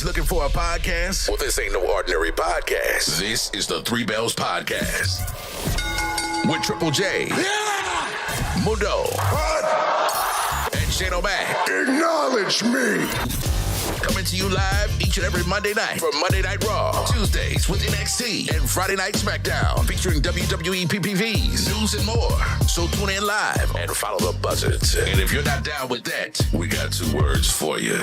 Looking for a podcast? Well, this ain't no ordinary podcast. This is the Three Bells Podcast with Triple J, Mundo, and Shane O'Mac. Acknowledge me. Coming to you live each and every Monday night for Monday Night Raw, Tuesdays with NXT, and Friday Night Smackdown featuring WWE PPVs, news, and more. So tune in live and follow the buzzards. And if you're not down with that, we got 2 words for you.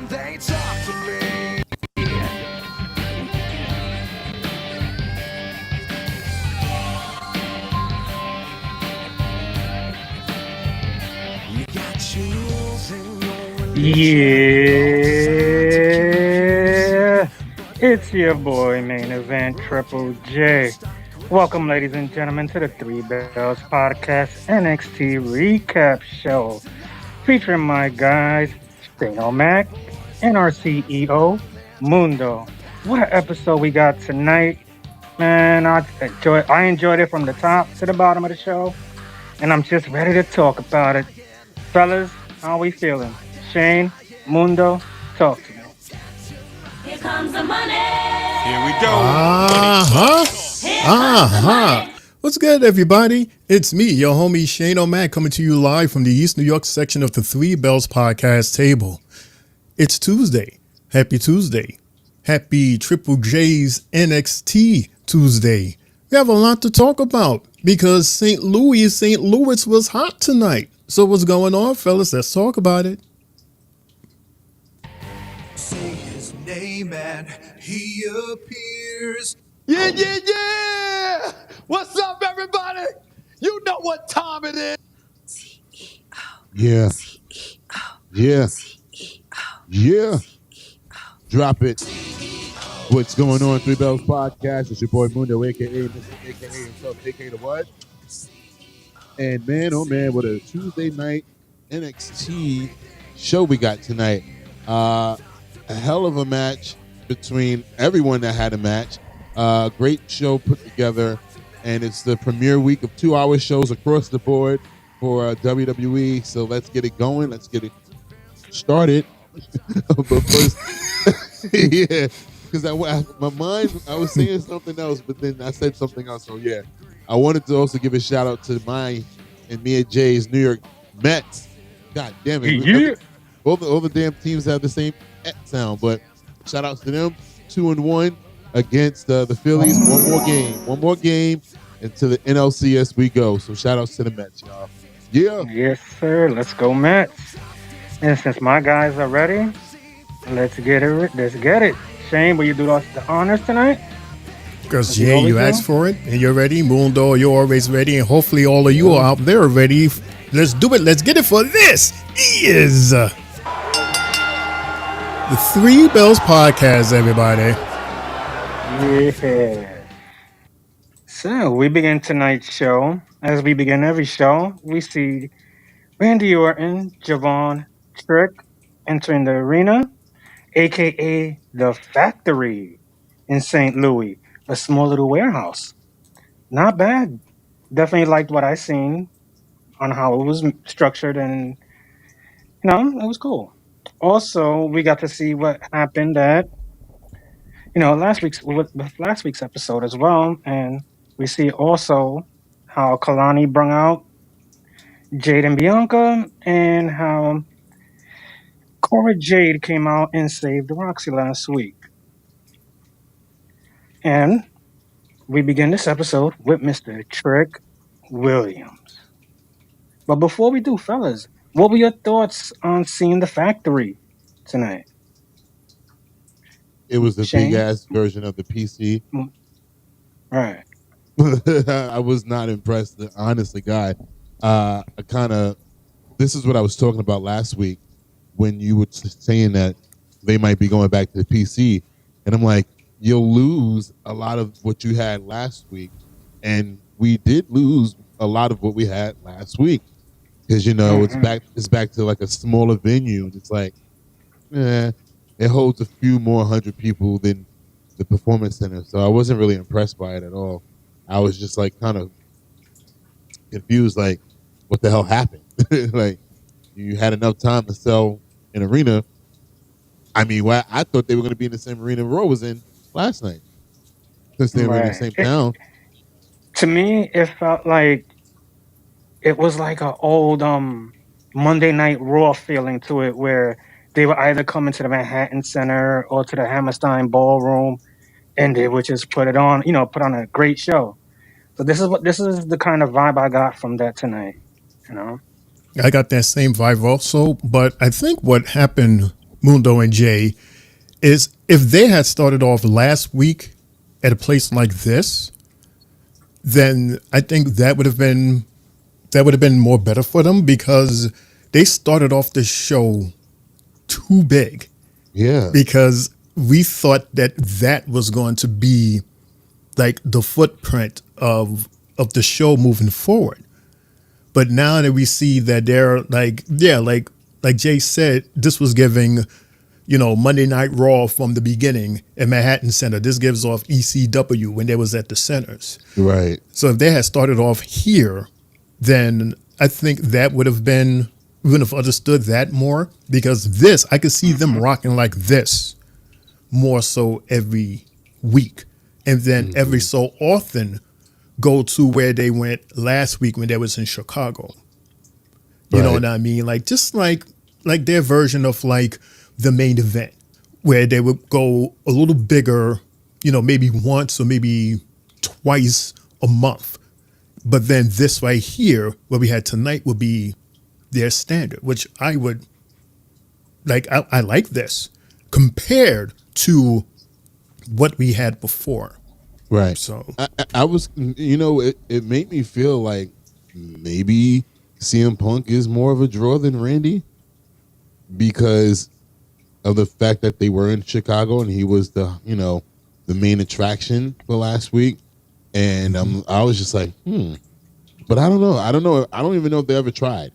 They talk to me. You got jewels in your Yeah, it's your boy, main event Triple J. Welcome, ladies and gentlemen, to the Three Bells Podcast NXT Recap Show, featuring my guys, Shane O'Mac, and our CEO, Mundo. What an episode we got tonight. Man, I enjoyed it from the top to the bottom of the show, and I'm just ready to talk about it. Fellas, how we feeling? Shane, Mundo, talk to me. Here comes the money. Here we go. What's good, everybody? It's me, your homie Shane O'Mac, coming to you live from the East New York section of the Three Bells Podcast table. It's Tuesday. Happy Tuesday. Happy Triple J's NXT Tuesday. We have a lot to talk about because St. Louis was hot tonight. So what's going on, fellas? Let's talk about it. Say his name and he appears. Yeah. What's up, everybody? You know what time it is. Yeah. Drop it. What's going on, Three Bells Podcast? It's your boy Mundo, aka himself, aka the what? And man, oh man, what a Tuesday night NXT show we got tonight. A hell of a match between everyone that had a match. Great show put together, and it's the premiere week of 2-hour shows across the board for WWE. So let's get it going. Let's get it started. But first, yeah, because my mind, I was saying something else, but then I said something else. So yeah, I wanted to also give a shout out to my and Mia J's New York Mets. God damn it. Yeah. All the damn teams have the same sound, but shout outs to them. 2-1 against the Phillies. One more game, and to the NLCS we go. So shout outs to the Mets, y'all. Yeah. Yes, sir. Let's go, Mets. And since my guys are ready, let's get it. Shane, will you do us the honors tonight? Because, yeah, you asked for it, and you're ready. Mundo, you're always ready, and hopefully all of you are out there ready. Let's do it. Let's get it for this is the Three Bells Podcast, everybody. Yeah. So, we begin tonight's show. As we begin every show, we see Randy Orton, Javon Trick entering the arena, a.k.a. The Factory in St. Louis, a small little warehouse. Not bad. Definitely liked what I seen on how it was structured, and, it was cool. Also, we got to see what happened at with last week's episode as well, and we see also how Kalani brung out Jade and Bianca, and how Cora Jade came out and saved Roxy last week. And we begin this episode with Mr. Trick Williams. But before we do, fellas, what were your thoughts on seeing the factory tonight? It was the Shane? big ass version of the PC. Right. I was not impressed, honestly, God. This is what I was talking about last week when you were saying that they might be going back to the PC. And I'm like, you'll lose a lot of what you had last week. And we did lose a lot of what we had last week. Because, it's back to like a smaller venue. And it's like, it holds a few more hundred people than the Performance Center. So I wasn't really impressed by it at all. I was just like kind of confused, like, what the hell happened? Like, you had enough time to sell an arena. I mean, I thought they were going to be in the same arena Raw was in last night, since they were in the same town. To me, it felt like it was like an old Monday Night Raw feeling to it, where they were either coming to the Manhattan Center or to the Hammerstein Ballroom, and they would just put on a great show. So this is the kind of vibe I got from that tonight. I got that same vibe also, but I think what happened, Mundo and Jay, is if they had started off last week at a place like this, then I think that would have been more better for them, because they started off the show too big. Yeah. Because we thought that was going to be like the footprint of the show moving forward. But now that we see that they're like Jay said, this was giving, Monday Night Raw from the beginning at Manhattan Center. This gives off ECW when they was at the centers. Right. So if they had started off here, then I think that would have been, we would have understood that more, because this, I could see them rocking like this more so every week. And then every so often go to where they went last week when they was in Chicago. You know what I mean? Like, just like their version of like the main event, where they would go a little bigger, maybe once or maybe twice a month. But then this right here, what we had tonight, would be their standard, which I would like. I like this compared to what we had before. Right. So I was, it made me feel like maybe CM Punk is more of a draw than Randy, because of the fact that they were in Chicago and he was the main attraction for last week. And I was just like, but I don't know. I don't even know if they ever tried.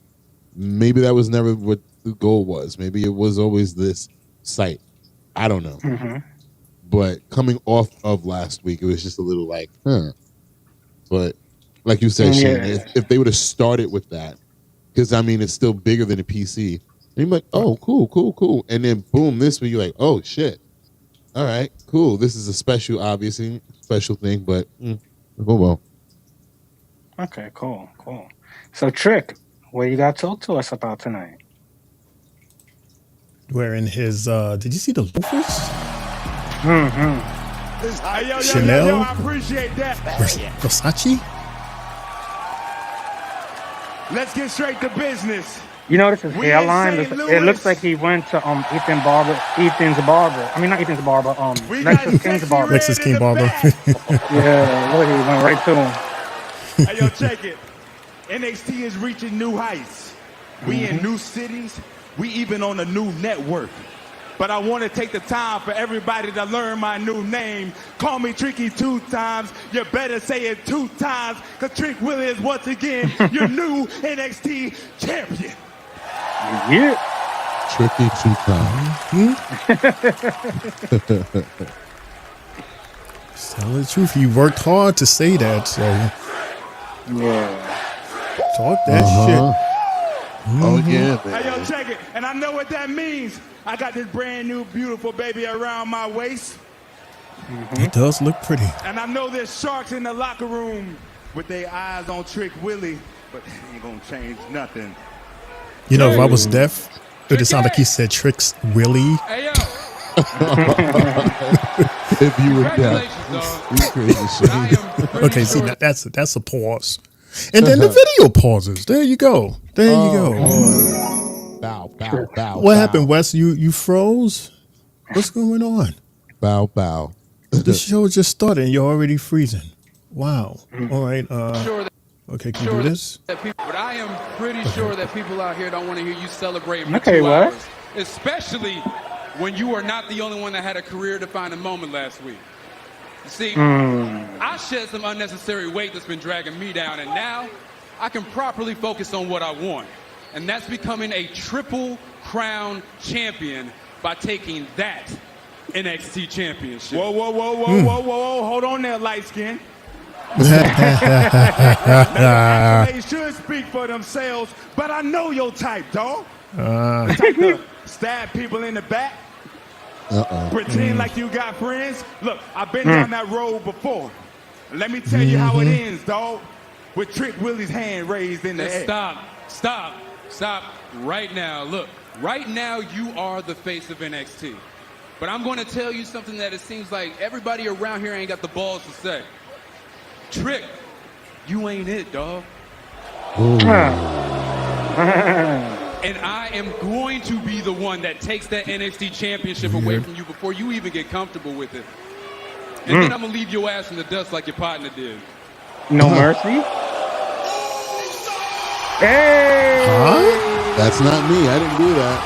Maybe that was never what the goal was. Maybe it was always this site. I don't know. But coming off of last week, it was just a little like, But like you said, Shane, if they would have started with that, because I mean, it's still bigger than a PC. And you're like, oh, cool. And then boom, this week you're like, oh shit. All right, cool. This is a special thing, but oh well. Okay, cool. So, Trick, what you got to talk to us about tonight? wearing his, did you see the loafers? Chanel? Chanel? I appreciate that. Versace? Let's get straight to business. You notice his We hairline? in St. It looks Louis. like he went to Ethan's barber. I mean, not Ethan's barber. We got Lexus King's Sexy barber. Red Lexus in King the barber. back. Yeah, look, he went right to him. Hey, yo, check it. NXT is reaching new heights. We in new cities. We even on a new network. But I want to take the time for everybody to learn my new name. Call me Tricky 2 times. You better say it 2 times, because Trick Williams, once again, your new NXT champion. Yeah. Tricky 2 times. Tell the truth, he worked hard to say that, so Yeah. talk that shit. Oh yeah, Hey, man. yo, check it. And I know what that means. I got this brand new, beautiful baby around my waist. It does look pretty. And I know there's sharks in the locker room with their eyes on Trick Willie, but it ain't gonna change nothing. You know, if I was deaf, it would sound like he said Tricks Willie. Hey, yo. If you were deaf, Congratulations, you crazy shit. I am pretty Okay, see, sure that's a pause. And then the video pauses. There you go. There you go. Bow, bow, bow. What bow. happened, Wes? You froze? What's going on? Bow, bow. The show just started and you're already freezing. Wow. All right. sure that, Okay, can you do this? people, but I am pretty sure that people out here don't want to hear you celebrate for Okay, 2 what? hours, especially when you are not the only one that had a career-defining moment last week. You see, I shed some unnecessary weight that's been dragging me down, and now I can properly focus on what I want, and that's becoming a Triple Crown champion by taking that NXT championship. Whoa, whoa, whoa, whoa, whoa, whoa, hold on there, light skin. They should speak for themselves, but I know your type, dog. The type to stab people in the back, pretend like you got friends. Look, I've been down that road before. Let me tell you how it ends, dog. With Trick Willie's hand raised in the air. Stop right now. Look, right now you are the face of NXT. But I'm going to tell you something that it seems like everybody around here ain't got the balls to say. Trick, you ain't it, dog. And I am going to be the one that takes that NXT championship away from you before you even get comfortable with it. And then I'm going to leave your ass in the dust like your partner did. No mercy. Hey. That's not me. I didn't do that.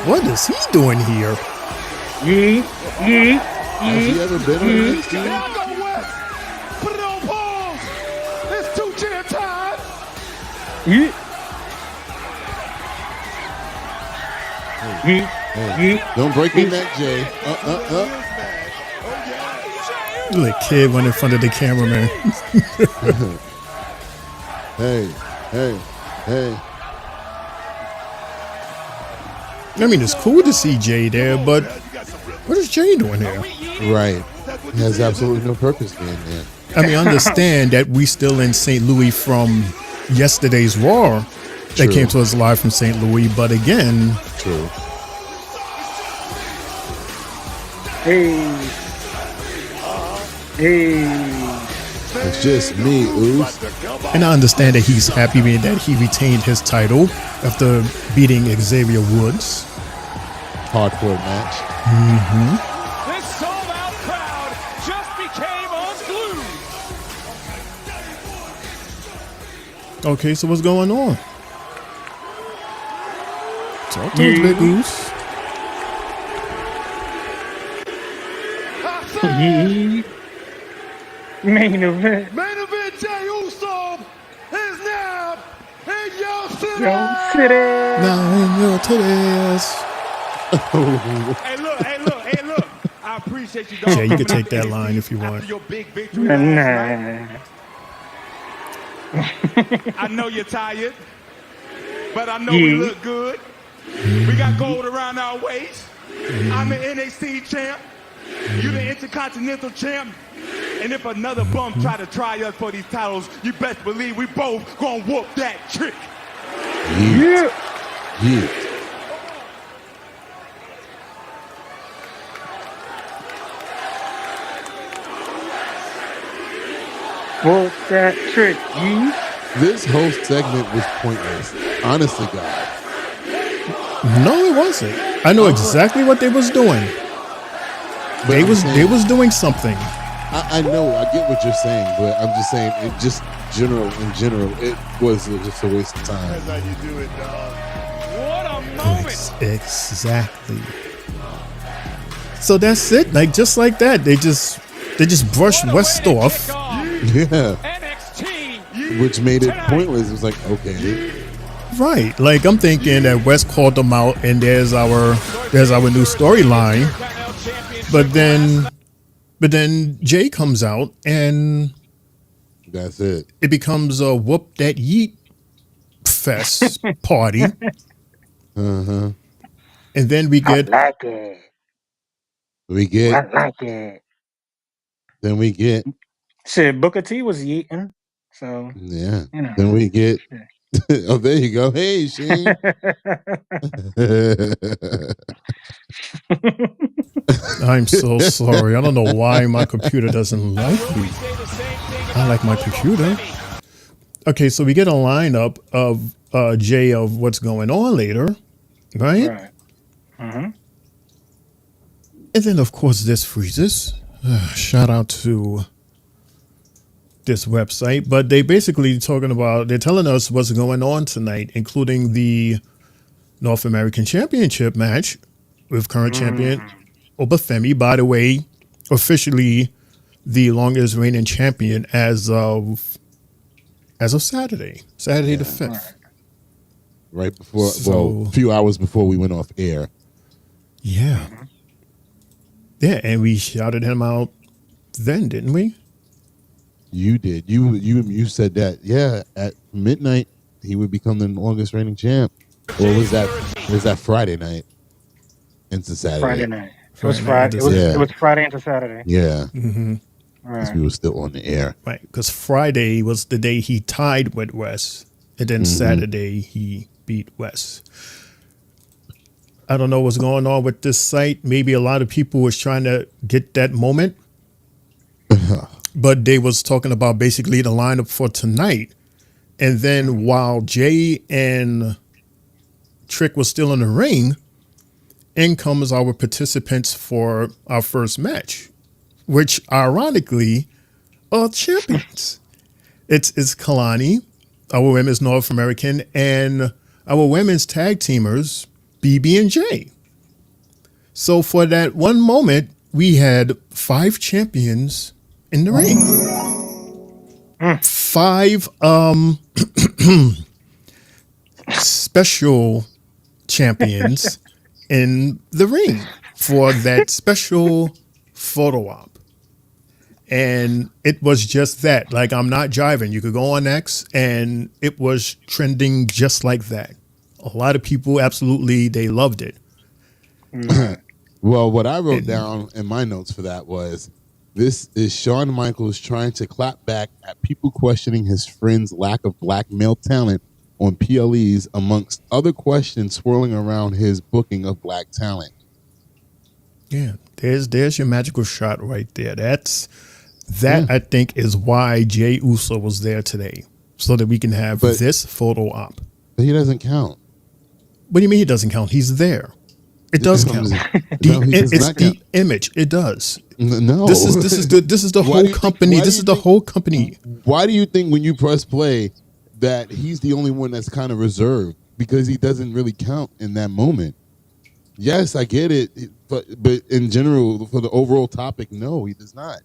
What is he doing here? Yee. Has he ever been on NXT? Y'all go West. Put it on pause. It's 2-champ time. Yee. Hey, don't break your neck, Jay. Little kid went in front of the cameraman. Hey. I mean, it's cool to see Jay there, but what is Jay doing here? Right. He has absolutely no purpose being there. I mean, I understand that we still in St. Louis from yesterday's Raw that True. came to us live from St. Louis, but again, True. Hey. It's just me, Oos. and I understand that he's happy that he retained his title after beating Xavier Woods. Hardcore match. This sold-out crowd just became unglued. Okay, so what's going on? Talk to us, Big Goose. Yee. Main event. Main event Jey Uso is now in your city. Yo City. Now in your titties. Hey, look. I appreciate you, dog. Yeah, you can take that line if you want. After your big victory last night. Nah. I know you're tired, but I know we look good. We got gold around our waist. I'm the NXT champ. You the Intercontinental champ. And if another bum try to try us for these titles, you best believe we both gonna whoop that trick. Yeah. What's that trick, Yee? This whole segment was pointless. Honestly, God. No, it wasn't. I know exactly what they was doing. But They I'm was saying- doing something. I know, I get what you're saying, but I'm just saying, in general, it was just a waste of time. That's how you do it, dog. What a moment. Exactly. So that's it. Like just like that, they just brushed West off. Yeah. Which made it pointless. It was like, okay. Right. Like I'm thinking that West called them out, and there's our new storyline. But then Jay comes out, and That's it. it becomes a whoop that yeet fest party. Uh-huh. And then we get Like it. We get. I like it. Then we get. Shit, Booker T was yeeting. So, Yeah. you know. Then we get. shit. Oh, there you go. Hey, Shane. I'm so sorry. I don't know why my computer doesn't like me. I like my computer. Okay, so we get a lineup of Jay of what's going on later, right? Right. Mm-hmm. And then, of course, this freezes. Shout out to this website. But they basically they're telling us what's going on tonight, including the North American Championship match with current champion Obafemi. By the way, officially the longest reigning champion as of Saturday the 5th. Right before, So- a few hours before we went off air. Yeah. Yeah, and we shouted him out then, didn't we? You did. You said that. Yeah, at midnight he would become the longest reigning champ. Or was that Friday night into Saturday? Friday night. It was Friday Friday. night. It was Friday into Saturday. Yeah, Mm-hmm. because we were still on the air. Right, because Friday was the day he tied with Wes, and then Saturday he beat Wes. I don't know what's going on with this site. Maybe a lot of people was trying to get that moment, but they was talking about basically the lineup for tonight. And then while Jay and Trick was still in the ring, in comes our participants for our first match, which ironically are champions. It's Kalani, our women's North American, and our women's tag teamers, BB and J. So for that one moment, we had 5 champions in the ring. 5 special champions in the ring for that special photo op. And it was just that. Like, I'm not jiving. You could go on X and it was trending just like that. A lot of people absolutely, they loved it. Well, what I wrote down in my notes for that was, this is Shawn Michaels trying to clap back at people questioning his friend's lack of black male talent on PLEs, amongst other questions swirling around his booking of black talent. Yeah, there's your magical shot right there. I think is why Jay Uso was there today, so that we can have this photo op. But he doesn't count. What do you mean he doesn't count? He's there. It does count. It's the image. It does. No, This is the whole company. This is the whole company. Why do you think when you press play that he's the only one that's kind of reserved? Because he doesn't really count in that moment. Yes, I get it, but in general, for the overall topic, no, he does not.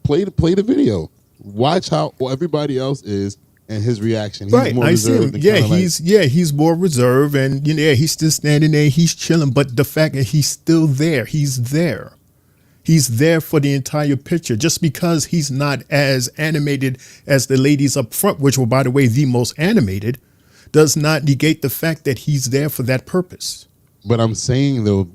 Play the video. Watch how everybody else is and his reaction. He's Right, more I see him. reserved. He's more reserved, and he's still standing there. He's chilling, but the fact that he's still there, he's there. He's there for the entire picture. Just because he's not as animated as the ladies up front, which were, by the way, the most animated, does not negate the fact that he's there for that purpose. But I'm saying though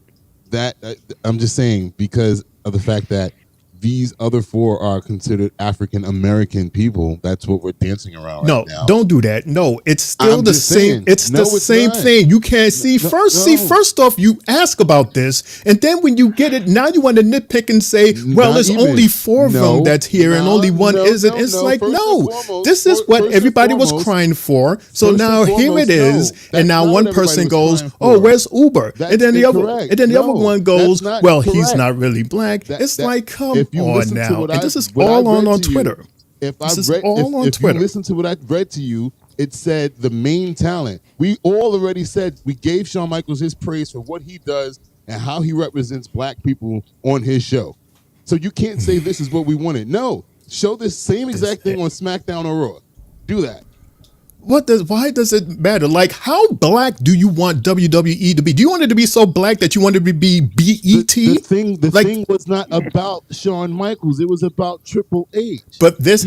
that I'm just saying because of the fact that these other 4 are considered African American people. That's what we're dancing around right now. Don't do that. No, it's still the same. saying. It's No, the it's same not. thing. You can't see first off, you ask about this, and then when you get it, now you want to nitpick and say, well, Not there's even. only 4 of them that's here and only one isn't. It's like, First no, and foremost, this is what first and everybody was foremost- crying for. So first now and here it foremost, is, no. That's and now not one what person everybody was goes, crying oh, for. where's Uber? That's And then the incorrect. other No, one goes, that's not well, he's correct. not really black. It's like, come if you on listen to now. what And I- this is what I all read on to you, Twitter. If This is I read, all on if Twitter. you listen to what I read to you, it said the main talent. We all already said we gave Shawn Michaels his praise for what he does and how he represents black people on his show. So you can't say this is what we wanted. No, show this same exact thing on SmackDown or Raw. Do that. Why does it matter? Like, how black do you want WWE to be? Do you want it to be so black that you want it to be BET? The thing was not about Shawn Michaels. It was about Triple H. But this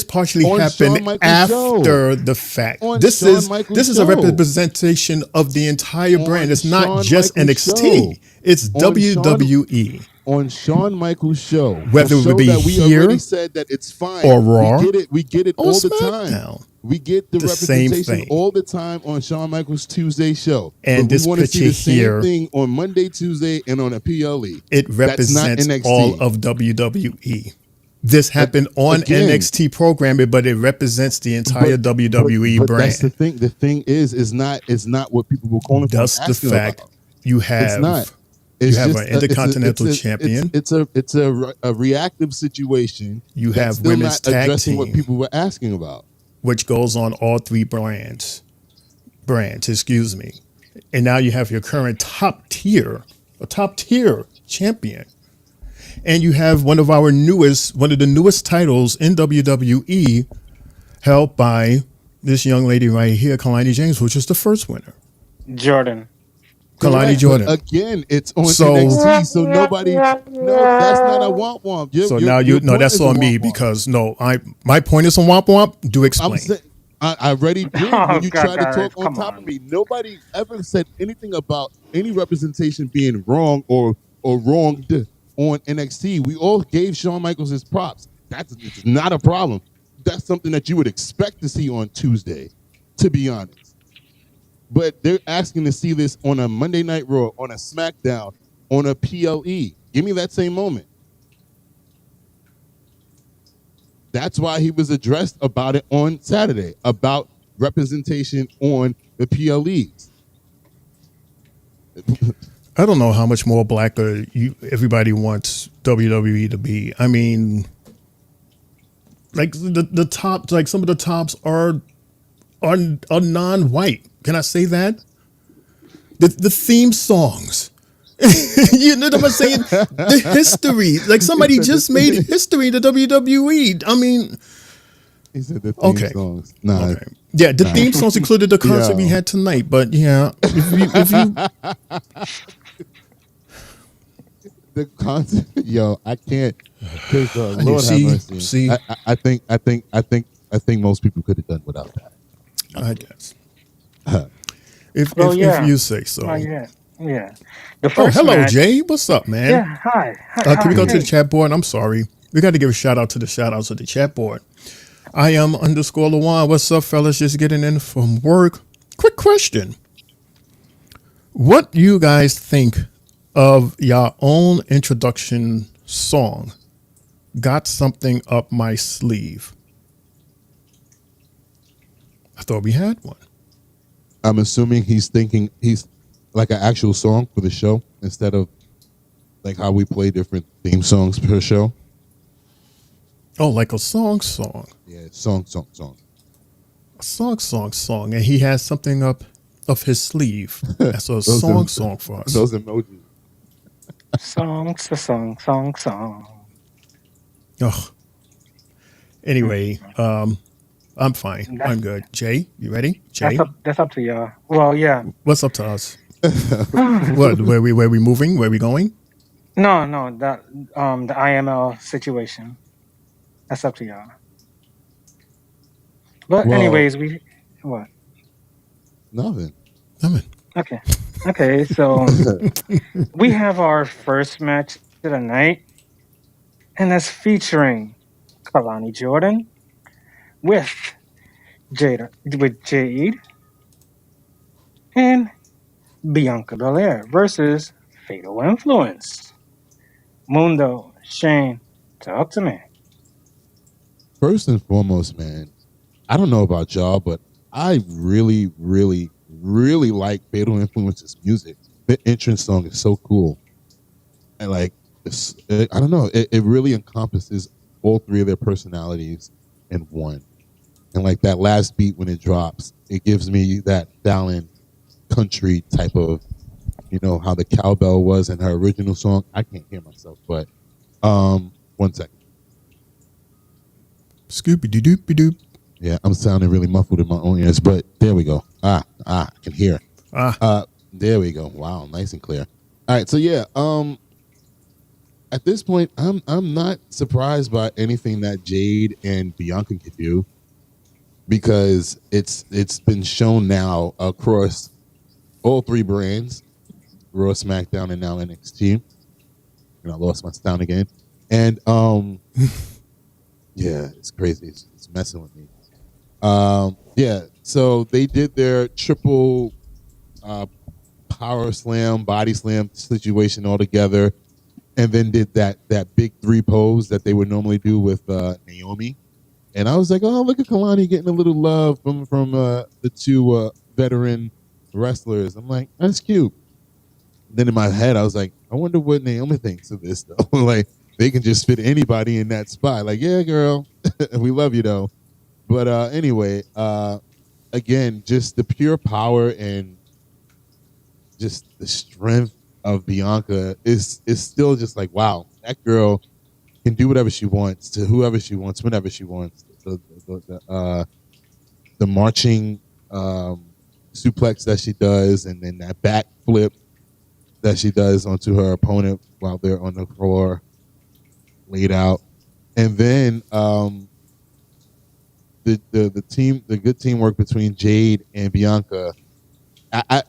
partially happened after the fact. This is a representation of the entire brand. It's not just NXT. It's WWE. On Shawn Michaels' show, whether it be we here already said that it's fine or Raw, we get it all the time. We get the representation same thing all the time on Shawn Michaels' Tuesday show. And but we want to see the here, same thing on Monday, Tuesday, and on a PLE. It represents all of WWE. This happened on NXT programming, but it represents the entire WWE brand. That's the thing. The thing is not what people were calling for. That's the fact. About. You have. It's not. You have an intercontinental champion. It's a reactive situation. You have women's tag addressing team, what people were asking about, which goes on all three brands. Excuse me. And now you have your current top tier champion, and you have one of the newest titles in WWE, held by this young lady right here, Kalani James, which is the first winner. Jordan. Kalani Jordan. Again, it's on NXT, so nobody. No, that's not a womp womp. That's on me because my point is on womp womp. Do explain. I already did. When you try to talk on top of me, nobody ever said anything about any representation being wrong or wronged on NXT. We all gave Shawn Michaels his props. It's not a problem. That's something that you would expect to see on Tuesday, to be honest. But they're asking to see this on a Monday Night Raw, on a SmackDown, on a PLE. Give me that same moment. That's why he was addressed about it on Saturday, about representation on the PLEs. I don't know how much more blacker everybody wants WWE to be. I mean, like the top, like some of the tops are non-white. Can I say that? The theme songs. You know what I'm saying? The history. Like somebody just made history to WWE. I mean, he said the theme songs. Nah. Okay. Yeah, the theme songs included the concert we had tonight. But yeah, if you the concert, I can't. Because Lord have mercy. See, I think most people could have done without that. I guess. If you say so. Yeah. Hello, Jay. What's up, man? Yeah, hi. Can we go to the chat board? I'm sorry. We got to give a shout out to the shout outs of the chat board. I am _Lawan. What's up, fellas? Just getting in from work. Quick question. What do you guys think of your own introduction song, Got Something Up My Sleeve? I thought we had one. I'm assuming he's thinking he's like an actual song for the show instead of like how we play different theme songs per show. Oh, like a song. Yeah, song. A song. And he has something up of his sleeve. That's a song for us. Those emojis. Song. Oh. Anyway, I'm fine. I'm good. Jay, you ready? Jay? That's up to y'all. Well, yeah. What's up to us? What? Where we moving? Where we going? No, the IML situation. That's up to y'all. But anyways, what? Nothing. Okay, so we have our first match of the night, and that's featuring Kalani Jordan with Jade and Bianca Belair versus Fatal Influence. Mundo, Shane, talk to me. First and foremost, man, I don't know about y'all, but I really, really, really like Fatal Influence's music. The entrance song is so cool. And I don't know, it really encompasses all three of their personalities in one. And like that last beat when it drops, it gives me that Fallon country type of, how the cowbell was in her original song. I can't hear myself, but 1 second. Scooby-Doo-Doop-Doop. Yeah, I'm sounding really muffled in my own ears, but there we go. I can hear. There we go. Wow, nice and clear. All right, so yeah, at this point, I'm not surprised by anything that Jade and Bianca could do, because it's been shown now across all three brands, Raw, SmackDown, and now NXT. And I lost my sound again. And yeah, it's crazy. It's messing with me. Yeah, so they did their triple power slam, body slam situation all together, and then did that big three pose that they would normally do with Naomi. And I was like, oh, look at Kalani getting a little love from the two veteran wrestlers. I'm like, that's cute. Then in my head, I was like, I wonder what Naomi thinks of this, though. Like, they can just fit anybody in that spot. Like, yeah, girl, we love you, though. But anyway, again, just the pure power and just the strength of Bianca is still just like, wow, that girl can do whatever she wants to whoever she wants, whenever she wants. The marching suplex that she does, and then that back flip that she does onto her opponent while they're on the floor, laid out, and then the good teamwork between Jade and Bianca.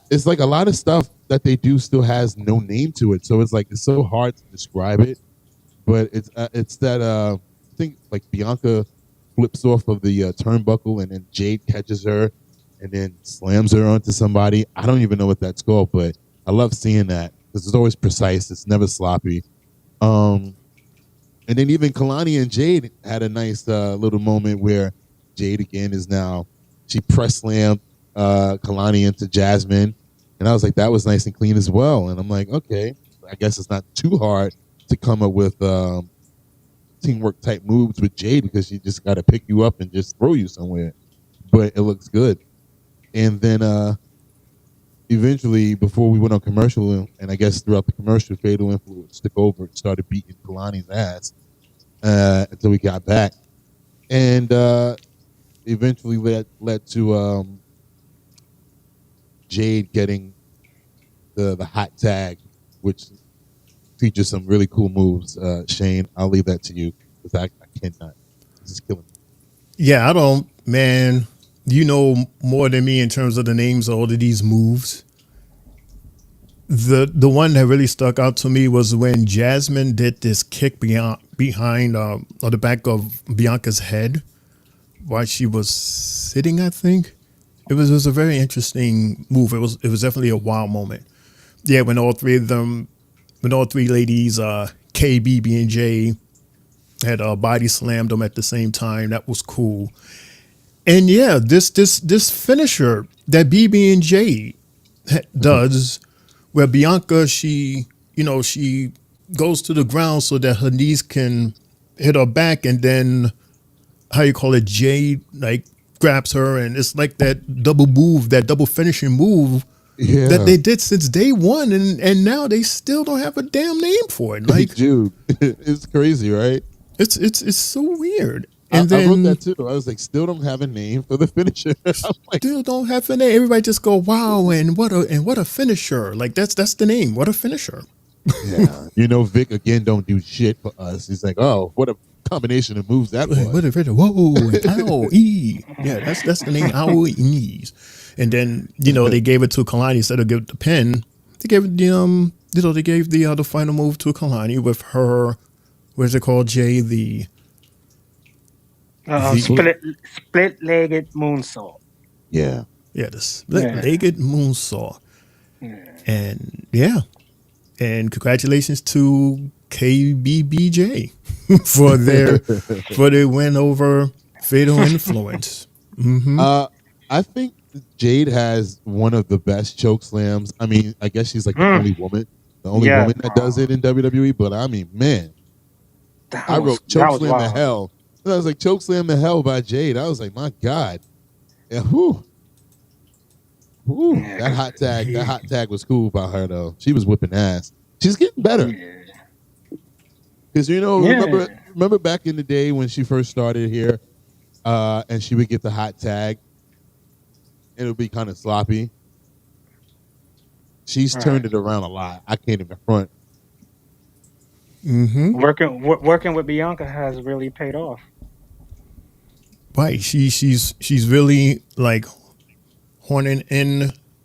It's like a lot of stuff that they do still has no name to it, so it's like it's so hard to describe it. But it's that I think like Bianca flips off of the turnbuckle, and then Jade catches her and then slams her onto somebody. I don't even know what that's called, but I love seeing that because it's always precise. It's never sloppy. And then even Kalani and Jade had a nice little moment where Jade again is now, she press slammed Kalani into Jasmine, and I was like, that was nice and clean as well. And I'm like, okay, I guess it's not too hard to come up with teamwork type moves with Jade, because she just got to pick you up and just throw you somewhere. But it looks good. And then eventually, before we went on commercial, and I guess throughout the commercial, Fatal Influence took over and started beating Kalani's ass until we got back. And eventually led to Jade getting the hot tag, which features some really cool moves. Shane, I'll leave that to you because I cannot. This is killing me. Yeah, I don't, man. You know more than me in terms of the names of all of these moves. The one that really stuck out to me was when Jasmine did this kick behind or the back of Bianca's head while she was sitting, I think. It was a very interesting move. It was definitely a wild moment. Yeah, when all three ladies, K, BB, and J, had body slammed them at the same time. That was cool. And yeah, this finisher that BB and J does, where Bianca, she goes to the ground so that her knees can hit her back, and then Jay like grabs her, and it's like that double move, that double finishing move that they did since day one, and now they still don't have a damn name for it. Like, dude, it's crazy, right? It's so weird. And I wrote that too. I was like, still don't have a name for the finisher. I'm like, still don't have a name. Everybody just go, wow, and what a finisher. Like that's the name. What a finisher. Yeah. Vic again don't do shit for us. He's like, oh, what a combination of moves that was. Whoa, ow, e. Yeah, that's the name, ow, e's. And then, they gave it to Kalani instead of give it the pin. They gave it they gave the final move to Kalani with her, what is it called, Jay? The split-legged moonsault. Yeah. Yeah, the split-legged moonsault. And yeah. And congratulations to KBBJ for their win over Fatal Influence. Mm-hmm. I think Jade has one of the best choke slams. I mean, I guess she's like the only woman that does it in WWE. But I mean, man, I wrote choke slam to hell. I was like, choke slam to hell by Jade. I was like, my God. Yeah, that hot tag was cool by her though. She was whipping ass. She's getting better. Because remember back in the day when she first started here, and she would get the hot tag. It would be kind of sloppy. She's turned it around a lot. I can't even front. Working with Bianca has really paid off. Right. She's really like horning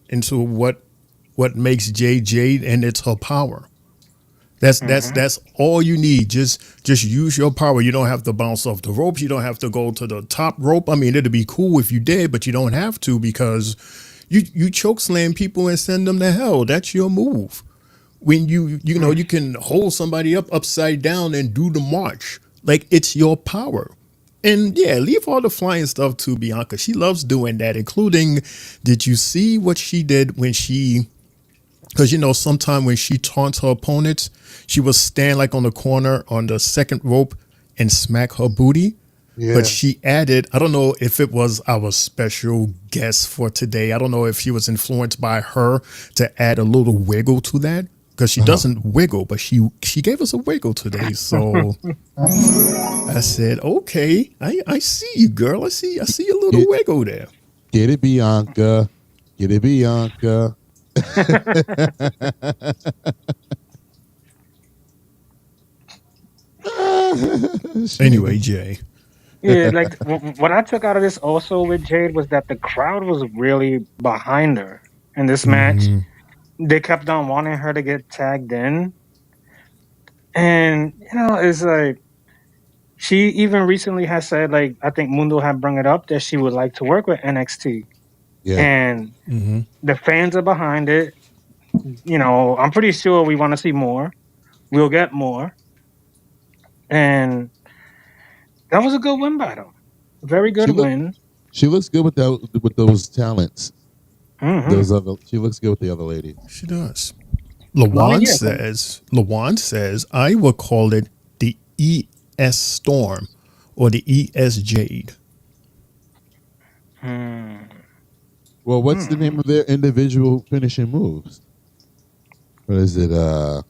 into what makes Jade, and it's her power. That's all you need. Just use your power. You don't have to bounce off the ropes. You don't have to go to the top rope. I mean, it'd be cool if you did, but you don't have to, because you choke slam people and send them to hell. That's your move. When you can hold somebody up upside down and do the march. Like, it's your power. And yeah, leave all the flying stuff to Bianca. She loves doing that, including, did you see what she did when she, because sometime when she taunts her opponents, she will stand like on the corner on the second rope and smack her booty. Yeah. But she added, I don't know if it was our special guest for today. I don't know if she was influenced by her to add a little wiggle to that, because she doesn't wiggle, but she gave us a wiggle today. So I said, okay, I see you, girl. I see a little wiggle there. Get it, Bianca. Get it, Bianca. Anyway, Jay. Yeah, like what I took out of this also with Jade was that the crowd was really behind her in this match. They kept on wanting her to get tagged in. And, it's like, she even recently has said, like, I think Mundo had brought it up, that she would like to work with NXT. Yeah. And the fans are behind it. I'm pretty sure we want to see more. We'll get more. And that was a good win by them. Very good win. She looks good with those talents. She looks good with the other lady. She does. Lawan says, I will call it the ES Storm or the ES Jade. Well, what's the name of their individual finishing moves? What is it? I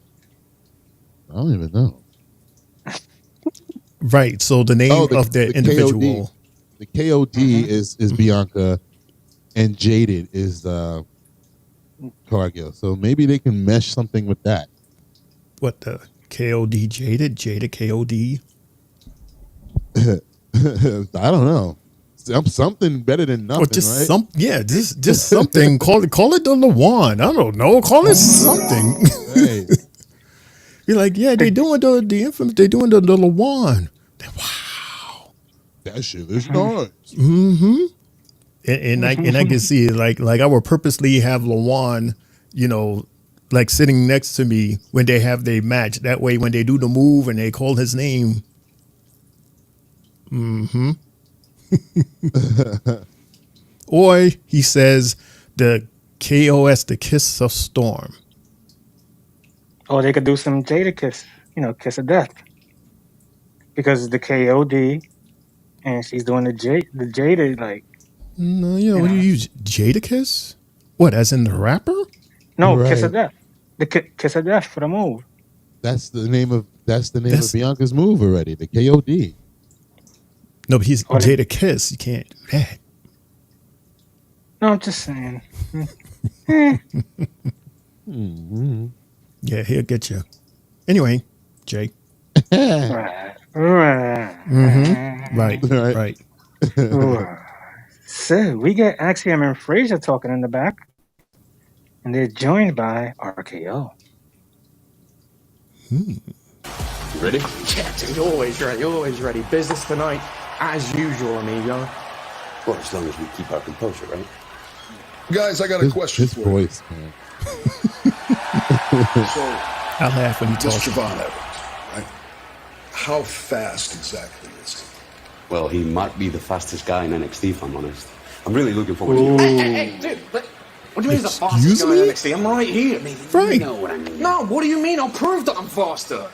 don't even know. Right. So the name of their individual. The KOD is Bianca, and Jaded is Cargill. So maybe they can mesh something with that. What, the KOD Jaded? Jada KOD? I don't know. Something better than nothing, just right? Just something. Call it the Lawan. I don't know. Call it something. Hey. You're like, yeah, they doing the infamous. They doing the Lawan. Wow, that shit is nice. And I can see it. Like I will purposely have Lawan, like sitting next to me when they have their match. That way, when they do the move and they call his name. Or he says the KOS, the Kiss of Storm. Or they could do some Jada Kiss, Kiss of Death. Because the KOD, and she's doing the Jada, like. No, what do you use? Jada Kiss? What, as in the rapper? No, right. Kiss of Death. The Kiss of Death for the move. That's the name of Bianca's move already, the KOD. No, but he's Jada Kiss. You can't do that. No, I'm just saying. Yeah, he'll get you. Anyway, Jay. Right. So we get Axiom and Frazier talking in the back, and they're joined by RKO. You ready? Yeah, you're always ready. You're always ready. Business tonight, as usual, amigo. Well, as long as we keep our composure, right? Guys, I got a question for voice, man. So, I'll laugh when you talk. Mr. Von Evans, right? How fast exactly is he? Well, he might be the fastest guy in NXT, if I'm honest. I'm really looking forward to it. Hey, dude, what do you mean he's the fastest guy in NXT? I'm right here. You know what I mean. No, what do you mean? I'll prove that I'm faster.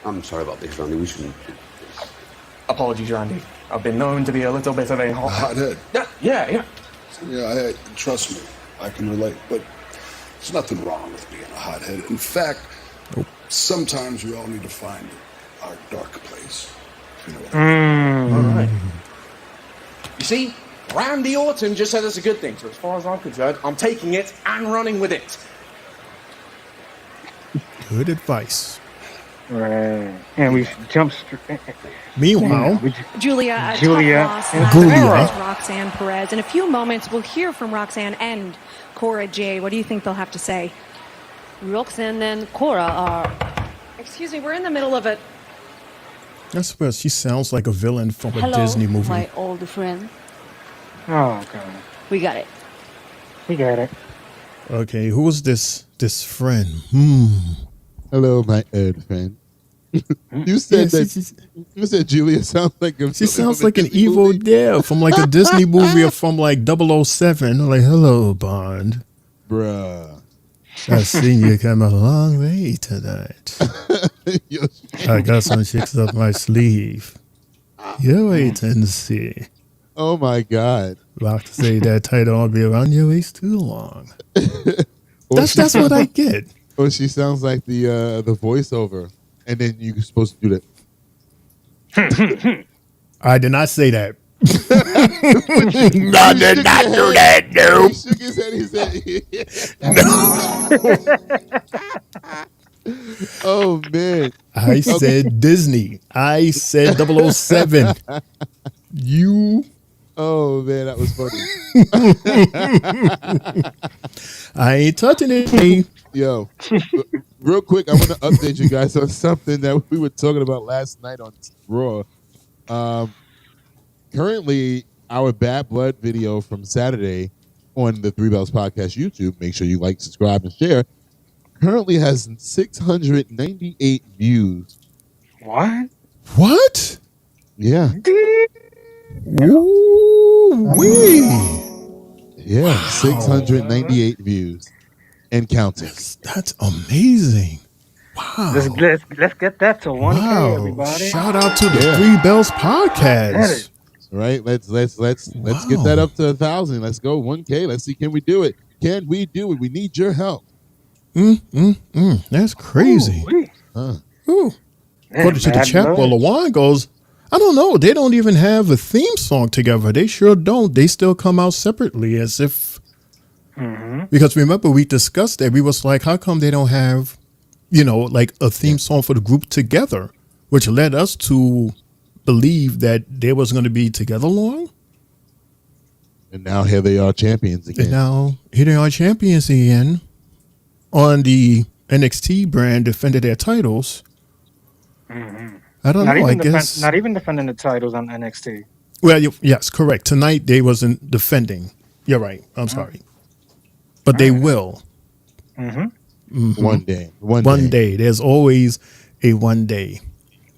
I'm sorry about this, Randy. We shouldn't. Apologies, Randy. I've been known to be a little bit of a hothead. Yeah. Yeah, trust me, I can relate. But there's nothing wrong with being a hothead. In fact, sometimes we all need to find our dark place. You know what I mean? All right. see, Randy Orton just said it's a good thing. So as far as I'm concerned, I'm taking it and running with it. Good advice. Right. And we jump straight. Meanwhile, Julia, a Julia tough loss and last Julia. night against Roxanne Perez. In a few moments, we'll hear from Roxanne and Cora Jade. What do you think they'll have to say? Roxanne and Cora are... Excuse me, we're in the middle of a... that's where she sounds like a villain from a Hello, Disney movie. my old friend. Oh, God. We got it. We got it. Okay, who is this friend? Hello, my old friend. You said you said Julia sounds like a. She sounds like an evil dad from like a Disney movie or from like 007. Like, hello, Bond. Bruh. I've seen you come a long way tonight. I got some chicks up my sleeve. You wait and see. Oh my God. About to say that title won't be around your waist too long. That's what I get. Or she sounds like the voiceover, and then you're supposed to do that. I did not say that. I did not do that, no. He shook his head. Oh, man. I said Disney. I said 007. You. Oh, man, that was funny. I ain't touching it. Yo, real quick, I want to update you guys on something that we were talking about last night on Raw. Currently, our Bad Blood video from Saturday on the Three Bells Podcast YouTube, make sure you like, subscribe, and share, currently has 698 views. What? Yeah. Ooh-wee. Yeah, wow. 698 views and counting. That's amazing. Wow. Let's get that to 1K, everybody. Shout out to the Three Bells Podcast. Right? Let's get that up to 1,000. Let's go 1K. Let's see, can we do it? Can we do it? We need your help. That's crazy. Ooh. According to the chat, well, LaJuan goes, I don't know. They don't even have a theme song together. They sure don't. They still come out separately as if. Because remember, we discussed that. We was like, how come they don't have, like a theme song for the group together? Which led us to believe that they was going to be together long. And now here they are, champions again. And now here they are, champions again. On the NXT brand, defended their titles. I don't know. I guess not even defending the titles on NXT. Well, yes, correct. Tonight they wasn't defending. You're right. I'm sorry, but they will. One day. One day. There's always a one day.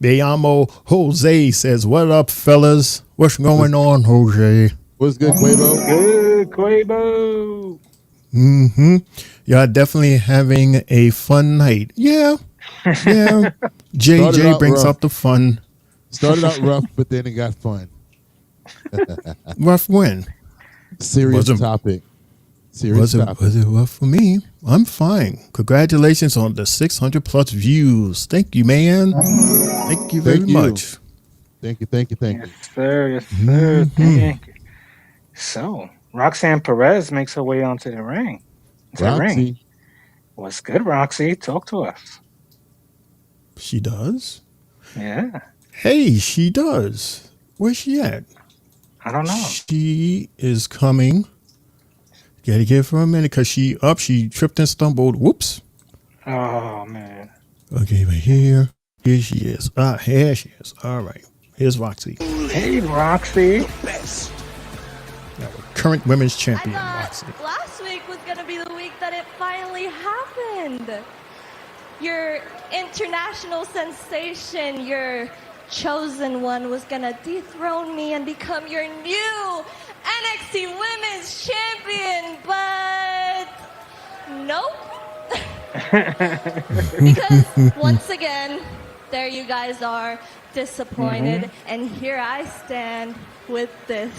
Beamo Jose says, "What up, fellas? What's going on, Jose? What's good, Quavo? Good, Quavo. Y'all definitely having a fun night. Yeah. JJ brings up the fun. Started out rough, but then it got fun. Rough when? Serious topic. Was it rough for me? I'm fine. Congratulations on the 600 plus views. Thank you, man. Thank you very much. Thank you. Yes, sir. Thank you. So, Roxanne Perez makes her way onto the ring. Roxy. What's good, Roxy? Talk to us. She does? Yeah. Hey, she does. Where's she at? I don't know. She is coming. Gotta give her a minute because she tripped and stumbled. Whoops. Oh, man. Okay, but here she is. Here she is. All right. Here's Roxy. Hey, Roxy. Current women's champion, Roxy. Last week was going to be the week that it finally happened. Your international sensation, your chosen one was going to dethrone me and become your new NXT Women's Champion, but nope. Because once again, there you guys are, disappointed, and here I stand with this.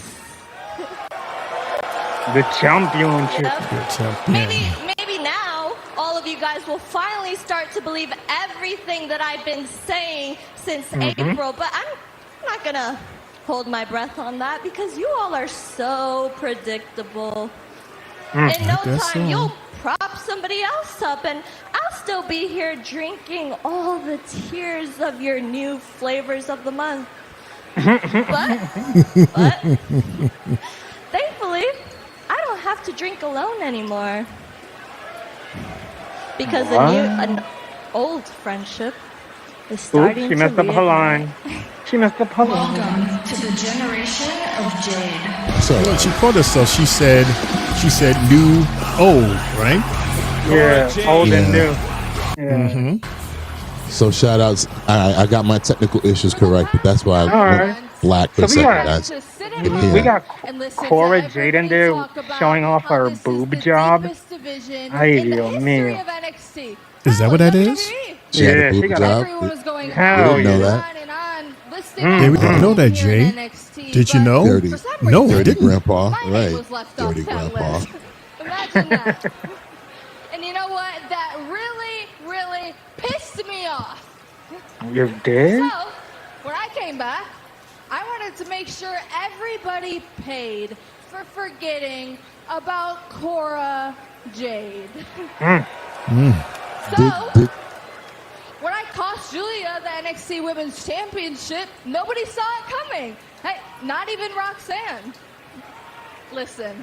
The championship. Yep. Maybe now all of you guys will finally start to believe everything that I've been saying since April, but I'm not gonna hold my breath on that because you all are so predictable. In no I guess time, so. you'll prop somebody else up, and I'll still be here drinking all the tears of your new flavors of the month. But thankfully, I don't have to drink alone anymore. Because an old friendship is starting She messed to up her line. reignite. She messed up her line. Welcome to the generation of Jade. So when she called herself, she said new old, right? Yeah, old and Yeah. new. Yeah. So shout outs. I got my technical issues correct, but that's why I All went right. black for So a second, guys. we got Cora Jaden there showing off her boob job. Ay, Dios mío. Is that what that is? She had a Yeah, she boob got job. a- We Hell didn't know yeah. that. Yeah, we didn't know that, Jay. Did you know? Dirty. No, we Dirty didn't. grandpa. Right. Dirty grandpa. Imagine that. And you know what? That really, really pissed me off. You're dead? So, when I came back, I wanted to make sure everybody paid for forgetting about Cora Jade. So, when I cost Julia the NXT Women's Championship, nobody saw it coming. Hey, not even Roxanne. Listen.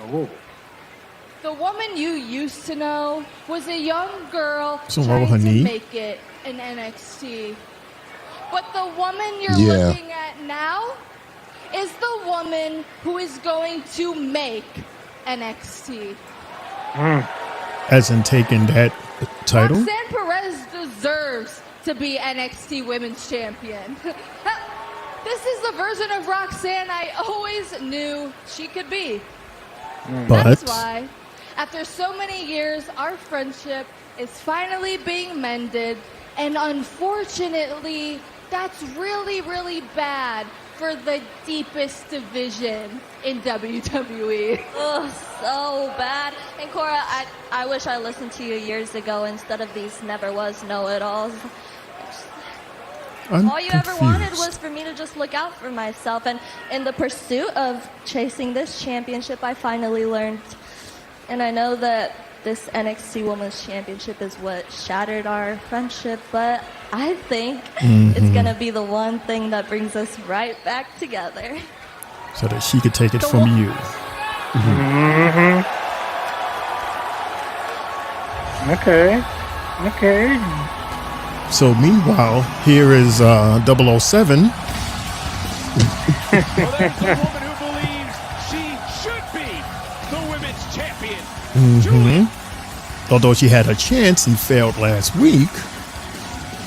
The woman you used to know was a young girl So wrong with trying her to knee? make it in NXT. But the woman you're Yeah. looking at now is the woman who is going to make NXT. As in taking that title? Roxanne Perez deserves to be NXT Women's Champion. This is the version of Roxanne I always knew she could be. But That's why, after so many years, our friendship is finally being mended, and unfortunately, that's really, really bad for the deepest division in WWE. Ugh, so bad. And Cora, I wish I listened to you years ago instead of these never was know-it-alls. I'm All you ever wanted confused. was for me to just look out for myself. And in the pursuit of chasing this championship, I finally learned. And I know that this NXT Women's Championship is what shattered our friendship, but I think it's going to be the one thing that brings us right back together. So that she could take it from you. Okay. Okay. So meanwhile, here is 007. Well, there's the woman who believes she should be the women's champion. Julia. Although she had a chance and failed last week.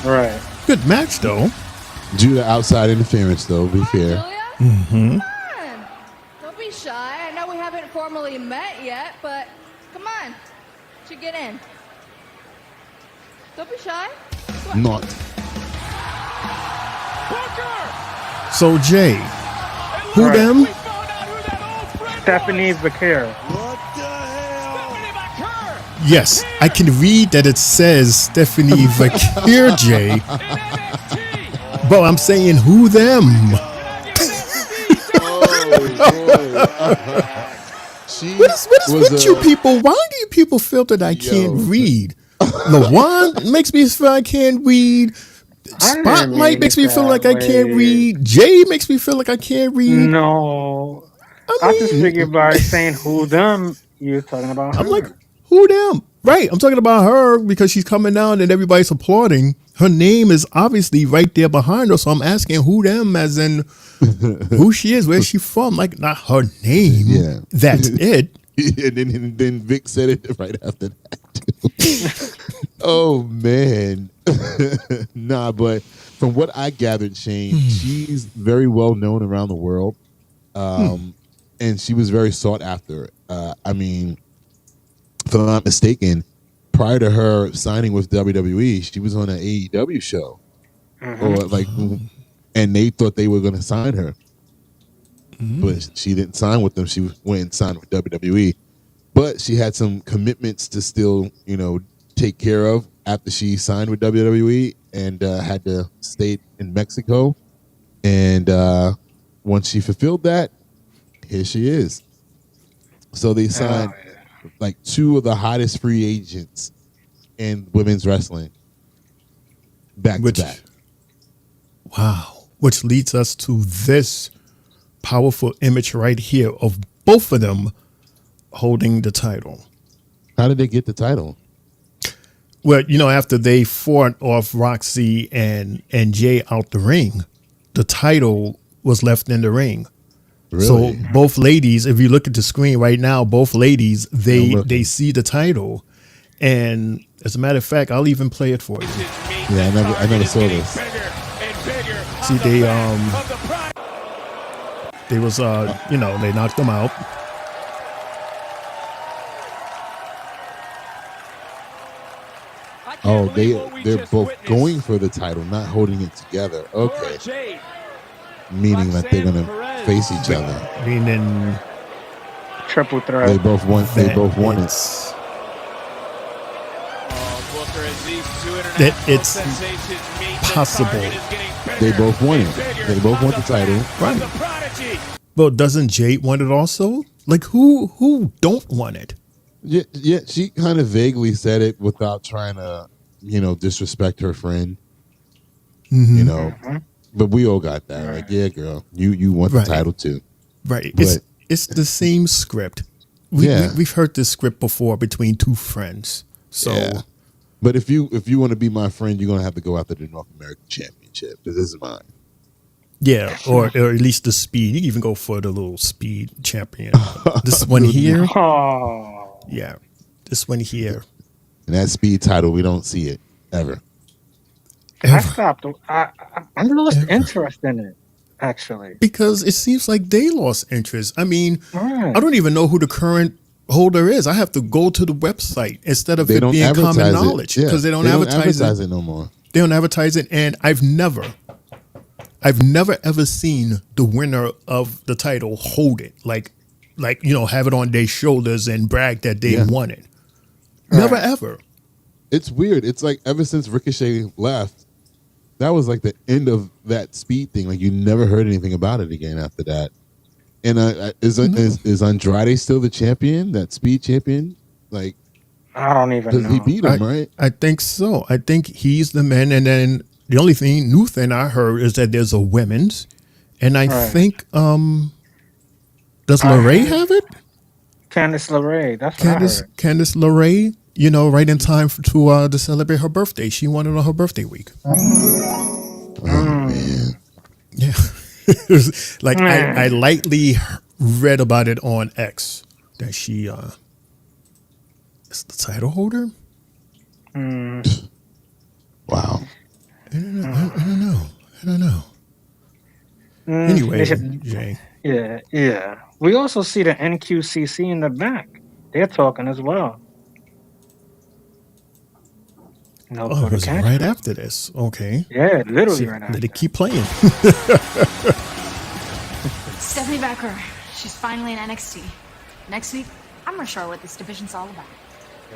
Right. Good match though. Due to outside interference, though, be fair. Come on. Don't be shy. I know we haven't formally met yet, but come on. Should get in. Don't be shy. Not. So Jay, who Right. them? Stephanie Vaquero. Yes, I can read that it says Stephanie Vaquer Jay. But I'm saying who them? What is with you people? Why do you people feel that I can't read? LaJuan makes me feel I can't read. Spotlight makes me feel like I can't read. Jay makes me feel like I can't read. No. I just figured by saying who them, you're talking about her. I'm like, who them? Right. I'm talking about her because she's coming out and everybody's applauding. Her name is obviously right there behind her. So I'm asking who them as in who she is, where's she from? Like, not her name. Yeah. That's it. And then Vic said it right after that. Oh, man. Nah, but from what I gathered, Shane, she's very well known around the world. And she was very sought after. I mean, if I'm not mistaken, prior to her signing with WWE, she was on an AEW show. Or like, and they thought they were going to sign her. But she didn't sign with them. She went and signed with WWE. But she had some commitments to still, take care of after she signed with WWE and had to stay in Mexico. And once she fulfilled that, here she is. So they signed like two of the hottest free agents in women's wrestling back to back. Wow. Which leads us to this powerful image right here of both of them holding the title. How did they get the title? Well, after they fought off Roxy and Jay out the ring, the title was left in the ring. Really? So both ladies, if you look at the screen right now, both ladies, they see the title. And as a matter of fact, I'll even play it for you. Yeah, I never saw this. See, they was they knocked them out. Oh, they're both going for the title, not holding it together. Okay. Meaning that they're gonna face each other. Meaning triple threat. They both won it. That it's possible. They both won it. They both want the title. Right. Well, doesn't Jade want it also? Like who don't want it? Yeah, she kind of vaguely said it without trying to, disrespect her friend. Mm-hmm. But we all got that. Like, yeah, girl, you want the title too. Right. But, it's the same script. We've heard this script before between two friends. So, yeah. But if you want to be my friend, you're gonna have to go after the North American Championship. This is mine. Yeah, or at least the speed. You can even go for the little speed champion. This one here. Oh. Yeah, this one here. And that speed title, we don't see it ever. I stopped. I'm lost interest in it, actually. Because it seems like they lost interest. I mean, I don't even know who the current holder is. I have to go to the website instead of it being common knowledge because they don't advertise it no more. They don't advertise it, and I've never ever seen the winner of the title hold it, like have it on their shoulders and brag that they won it. Never ever. It's weird. It's like ever since Ricochet left, that was like the end of that speed thing. Like you never heard anything about it again after that. And is Andrade still the champion? That speed champion? Like I don't even know. He beat him, right? I think so. I think he's the man. And then the only new thing I heard is that there's a women's, and I think does LeRae have it? Candice LeRae. That's what I heard. Candice LeRae. Right in time to celebrate her birthday. She won it on her birthday week. Oh man. Yeah. Like I lightly read about it on X that she is the title holder. Wow. I don't know. Anyway, Jay. Yeah. We also see the NQCC in the back. They're talking as well. No, it was right after this. Okay. Yeah, literally right after. Let it keep playing. Stephanie Becker, she's finally in NXT. Next week, I'm gonna show her what this division's all about.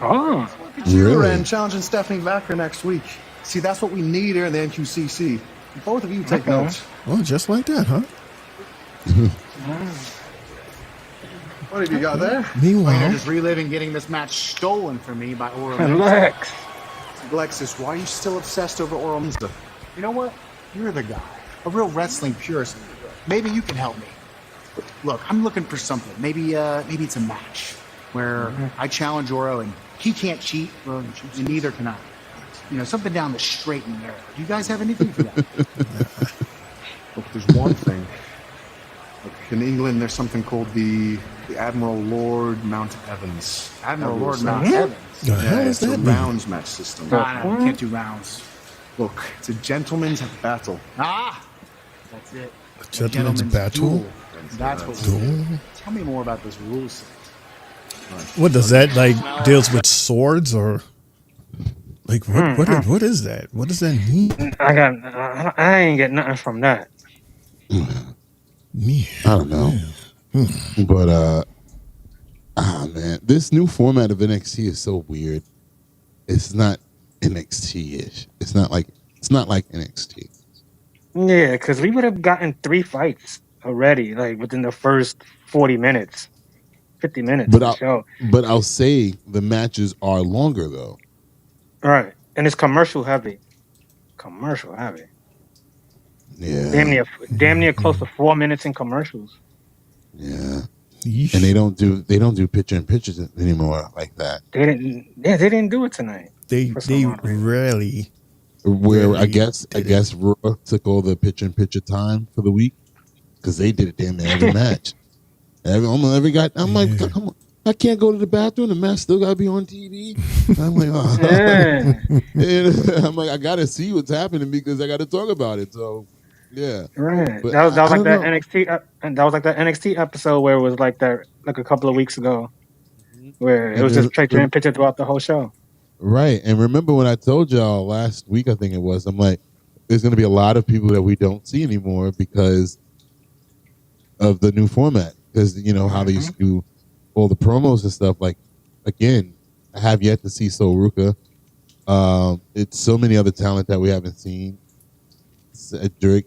Oh, look at you, Ren, challenging Stephanie Becker next week. See, that's what we need here in the NQCC. Both of you take notes. Oh, just like that, huh? What have you got there? Meanwhile, you're just reliving getting this match stolen from me by Oral Lex. Alexis, why are you still obsessed over Oral Mensa? You know what? You're the guy. A real wrestling purist. Maybe you can help me. Look, I'm looking for something. Maybe it's a match where I challenge Oro and he can't cheat, well, and neither can I. Something down the straight and narrow. Do you guys have anything for that? Look, there's one thing. Look, in England, there's something called the Admiral Lord Mount Evans. Admiral Lord Mount Evans? Yeah, it's a rounds match system. No, you can't do rounds. Look, it's a gentleman's battle. That's it. A gentleman's battle? Duel. That's what we do. Tell me more about this rule set. What does that deals with swords or what is that? What does that mean? I ain't get nothing from that. Me, I don't know. But man, this new format of NXT is so weird. It's not NXT-ish. It's not like NXT. Yeah, because we would have gotten 3 fights already, like within the first 40 minutes, 50 minutes But of the show. I'll say the matches are longer though. Right. And it's commercial heavy. Commercial heavy. Yeah. Damn near close to 4 minutes in commercials. Yeah. And they don't do picture in pictures anymore like that. They didn't do it tonight. They rarely. Where I guess Raw took all the picture in picture time for the week because they did it damn near every match. Almost every guy. I'm like, come on, I can't go to the bathroom. The match still gotta be on TV. I'm like, and I'm like, I gotta see what's happening because I gotta talk about it. So, yeah, right. But That was like that know. NXT. And that was like that NXT episode where it was like that, like a couple of weeks ago, where it was just picture in picture throughout the whole show. Right. And remember when I told y'all last week, I think it was, I'm like, there's going to be a lot of people that we don't see anymore because of the new format. Because, you know, how they used to do all the promos and stuff. Like, again, I have yet to see Soruka. It's so many other talent that we haven't seen. Cedric,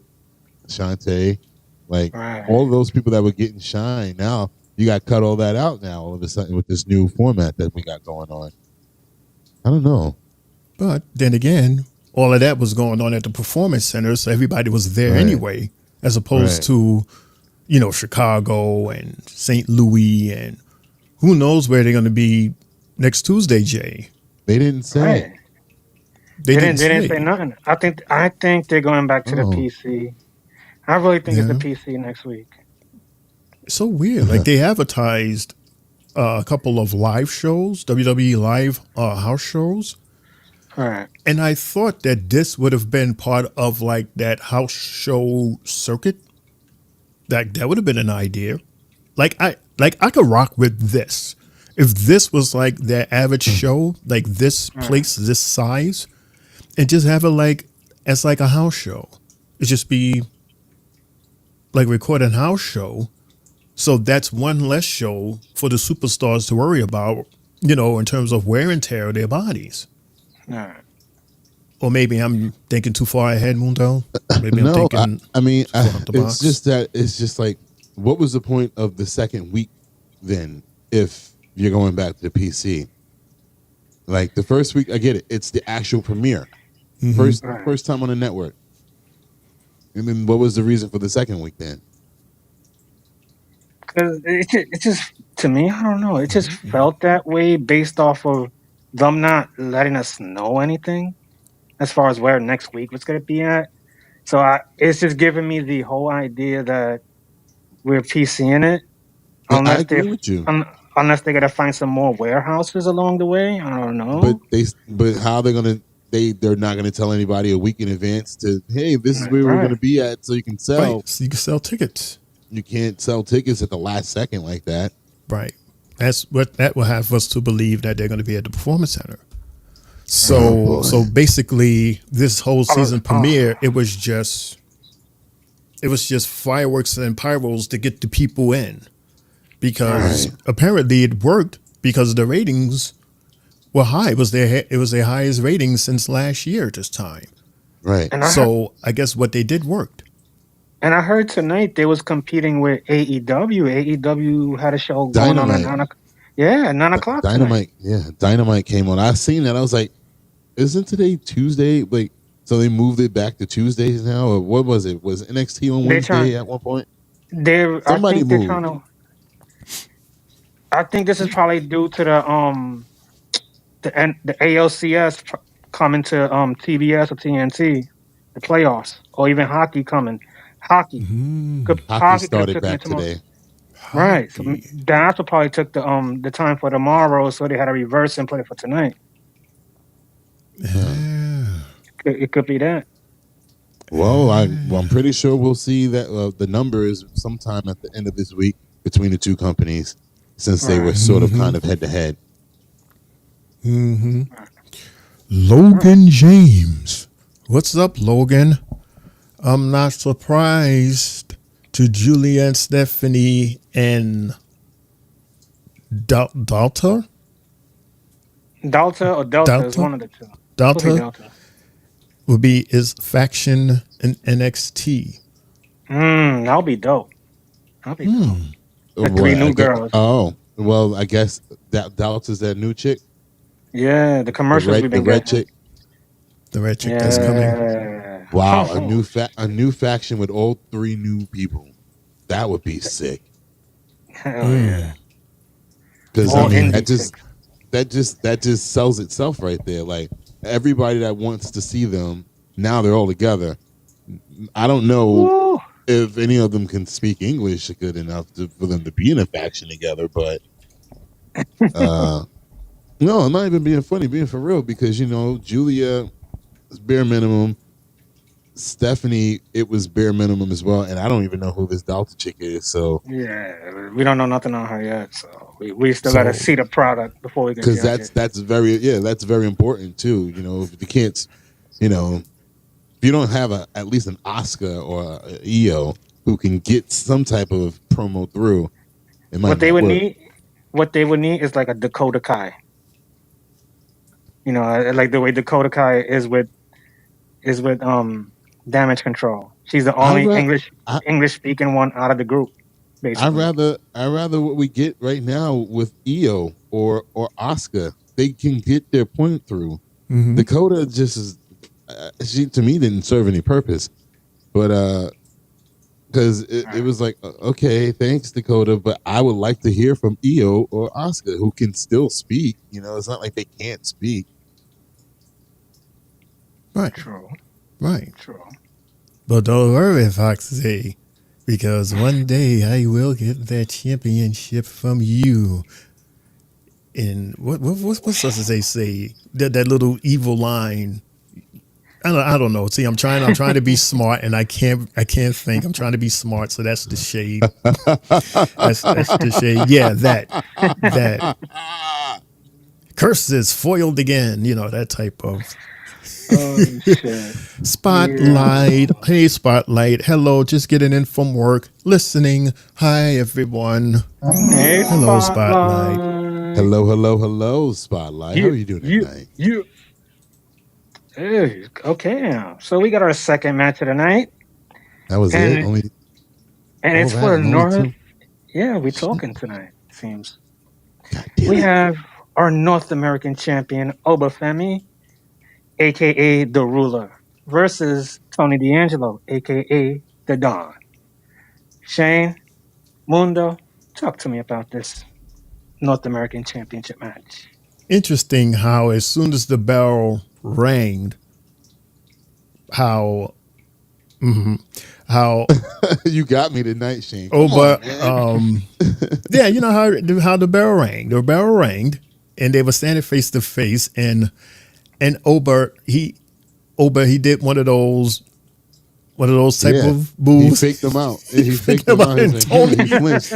Shantae, like all those people that were getting shine. Now, you got to cut all that out now all of a sudden with this new format that we got going on. I don't know. But then again, all of that was going on at the performance center, so everybody was there anyway, as opposed to, you know, Chicago and St. Louis and who knows where they're going to be next Tuesday, Jay. They didn't say. They didn't say nothing. I think they're going back to the PC. I really think it's the PC next week. It's so weird. Like they advertised a couple of live shows, WWE live house shows. Right. And I thought that this would have been part of like that house show circuit. That would have been an idea. Like I could rock with this. If this was like their average show, like this place, this size, and just have it like as like a house show. It just be like record a house show. So that's one less show for the superstars to worry about, you know, in terms of wear and tear of their bodies. Right. Or maybe I'm thinking too far ahead, Mundo. Maybe I'm No, thinking. It's just that it's just like, what was the point of the second week then if you're going back to the PC? Like the first week, I get it. It's the actual premiere. First time on the network. And then what was the reason for the second week then? Because it just, to me, I don't know. It just felt that way based off of them not letting us know anything as far as where next week was going to be at. So it's just giving me the whole idea that we're PCing it. I agree with you. Unless they're going to find some more warehouses along the way. I don't know. But how they're going to, they're not going to tell anybody a week in advance to, hey, this is where we're going to be at so you can sell. Right. So you can sell tickets. You can't sell tickets at the last second like that. Right. That will have us to believe that they're going to be at the Performance Center. So basically, this whole season premiere, it was just fireworks and pyros to get the people in, because apparently it worked because the ratings were high. It was their highest ratings since last year at this time. Right. And So I guess what they did worked. And I heard tonight they was competing with AEW. AEW had a show going on at 9 o'clock. Yeah, 9 o'clock. Dynamite. Yeah, Dynamite came on. I seen that. I was like, isn't today Tuesday? Like, so they moved it back to Tuesdays now, or what was it? Was NXT on Wednesday at one point? Somebody moved. I think this is probably due to the ALCS coming to TBS or TNT, the playoffs, or even hockey coming. Hockey. Hockey started back today. Right. So that's what probably took the time for tomorrow, so they had to reverse and put it for tonight. Yeah. It could be that. Well, I'm pretty sure we'll see that the numbers sometime at the end of this week between the two companies, since they were sort of kind of head to head. Logan James. What's up, Logan? I'm not surprised to Julia and Stephanie and Delta? Delta or Delta is one of the two. Delta will be his faction in NXT. That'll be dope. That'll be cool. The What, three new I guess- girls. Oh, well, I guess that Dallas is that new chick. Yeah, the commercials the we've been red getting. chick. The red chick that's coming. Yeah. Wow, a new faction with all 3 new people. That would be sick. Hell yeah. Because All I mean, indie that just sells itself right there. Like everybody that wants to see them now, they're all together. I don't know if any of them can speak English good enough for them to be in a faction together, but no, I'm not even being funny, being for real. Because Julia is bare minimum. Stephanie, it was bare minimum as well, and I don't even know who this Delta chick is. So Yeah, we don't know nothing on her yet, so we still got to see the product before we can judge because it. that's very important too. If you can't, if you don't have at least an Oscar or a EO who can get some type of promo through, it might What they not would work. need, is like a Dakota Kai. Like the way Dakota Kai is with Damage Control. She's the only English speaking one out of the group. Basically, I rather what we get right now with EO or Oscar. They can get their point through. Mhm. Dakota just is. She to me didn't serve any purpose, but because it was like okay, thanks Dakota, but I would like to hear from EO or Oscar who can still speak. It's not like they can't speak. Right. True. Right. True. But don't worry, Foxy, because one day I will get that championship from you. And what's supposed to say? That little evil line. I don't know. See, I'm trying to be smart, and I can't think. I'm trying to be smart, so that's the shade. That's the shade. Yeah, that curses foiled again. That type of. Oh shit! Spotlight. Yeah. Hey, Spotlight. Hello, just getting in from work, listening. Hi, everyone. Hey, hello, Spotlight. Hello, Spotlight. How are you doing tonight? Hey, okay now. So we got our second match of the night. That was it. And it's for North. Yeah, we're talking tonight. It seems. We have our North American champion Obafemi, aka the Ruler, versus Tony D'Angelo, aka the Don. Shane, Mundo, talk to me about this North American Championship match. Interesting how as soon as the bell rang, how you got me tonight, Shane. But yeah, how the bell rang. The bell rang, and they were standing face to face, and Ober he did one of those type of moves. He faked them out. He faked them out. And Tony flinched.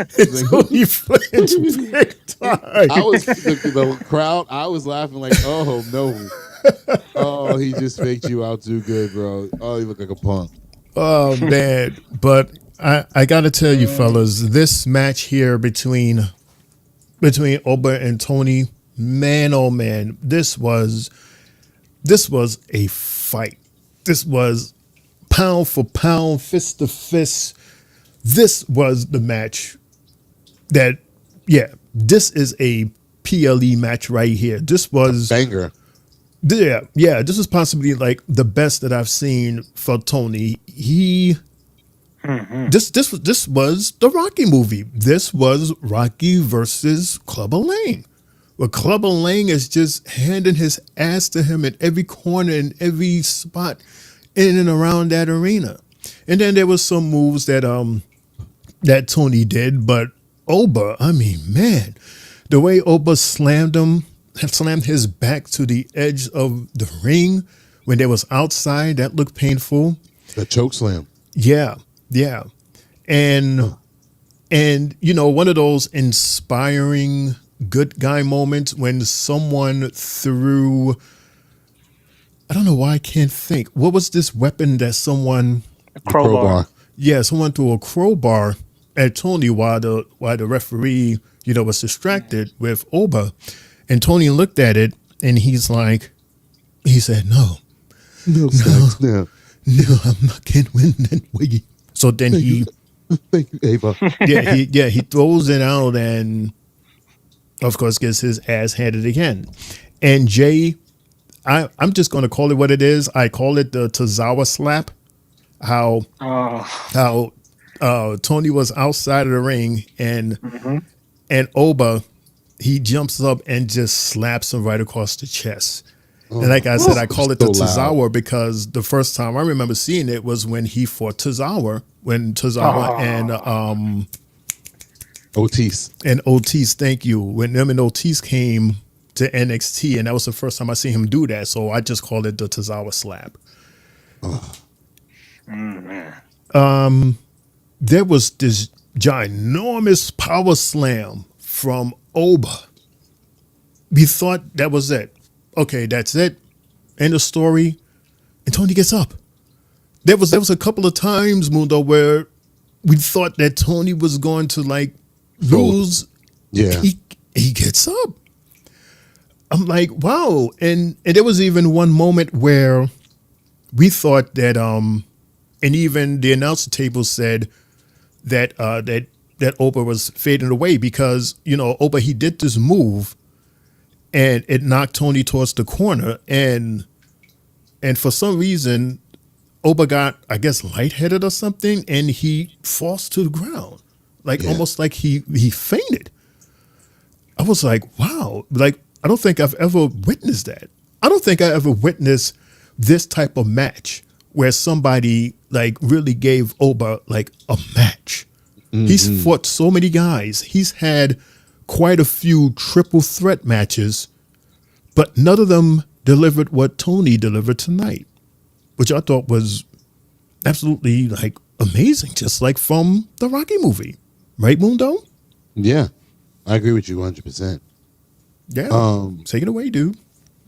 Tony flinched big time. I was the crowd. I was laughing like, oh no, oh he just faked you out too good, bro. Oh, you look like a punk. Oh man, but I got to tell you, fellas, this match here between Ober and Tony, man, oh man, this was a fight. This was pound for pound, fist to fist. This was the match that, this is a PLE match right here. This was banger. Yeah, this is possibly like the best that I've seen for Tony. This was the Rocky movie. This was Rocky versus Clubber Lang. Well, Clubber Lang is just handing his ass to him in every corner and every spot in and around that arena. And then there was some moves that Tony did, but Oba, I mean, man, the way Oba slammed his back to the edge of the ring when they was outside, that looked painful. The choke slam. Yeah. And one of those inspiring good guy moments when someone threw, I don't know why I can't think. What was this weapon that someone? A crowbar. Yeah, someone threw a crowbar at Tony while the referee, was distracted with Oba. And Tony looked at it and he said, no, I'm not going to win that way. So then he Thank you, Ava. he throws it out and, of course, gets his ass handed again. And Jay, I'm just going to call it what it is. I call it the Tozawa slap. How Tony was outside of the ring and Oba, he jumps up and just slaps him right across the chest. And like I said, I call it the Tozawa because the first time I remember seeing it was when he fought Tozawa, and Otis, thank you. When them and Otis came to NXT, and that was the first time I seen him do that. So I just called it the Tozawa slap. There was this ginormous power slam from Oba. We thought that was it. Okay, that's it. End of story. And Tony gets up. There was a couple of times, Mundo, where we thought that Tony was going to lose. Yeah. He gets up. I'm like, wow. And there was even one moment where we thought that and even the announcer table said that Oba was fading away because, Oba, he did this move and it knocked Tony towards the corner. And for some reason, Oba got, I guess, lightheaded or something, and he falls to the ground, almost like he fainted. I was like, wow. I don't think I've ever witnessed that. I don't think I ever witnessed this type of match where somebody really gave Oba a match. Mm-hmm. He's fought so many guys. He's had quite a few triple threat matches, but none of them delivered what Tony delivered tonight, which I thought was absolutely amazing, just like from the Rocky movie. Right, Mundo? Yeah, I agree with you 100%. Yeah, take it away, dude.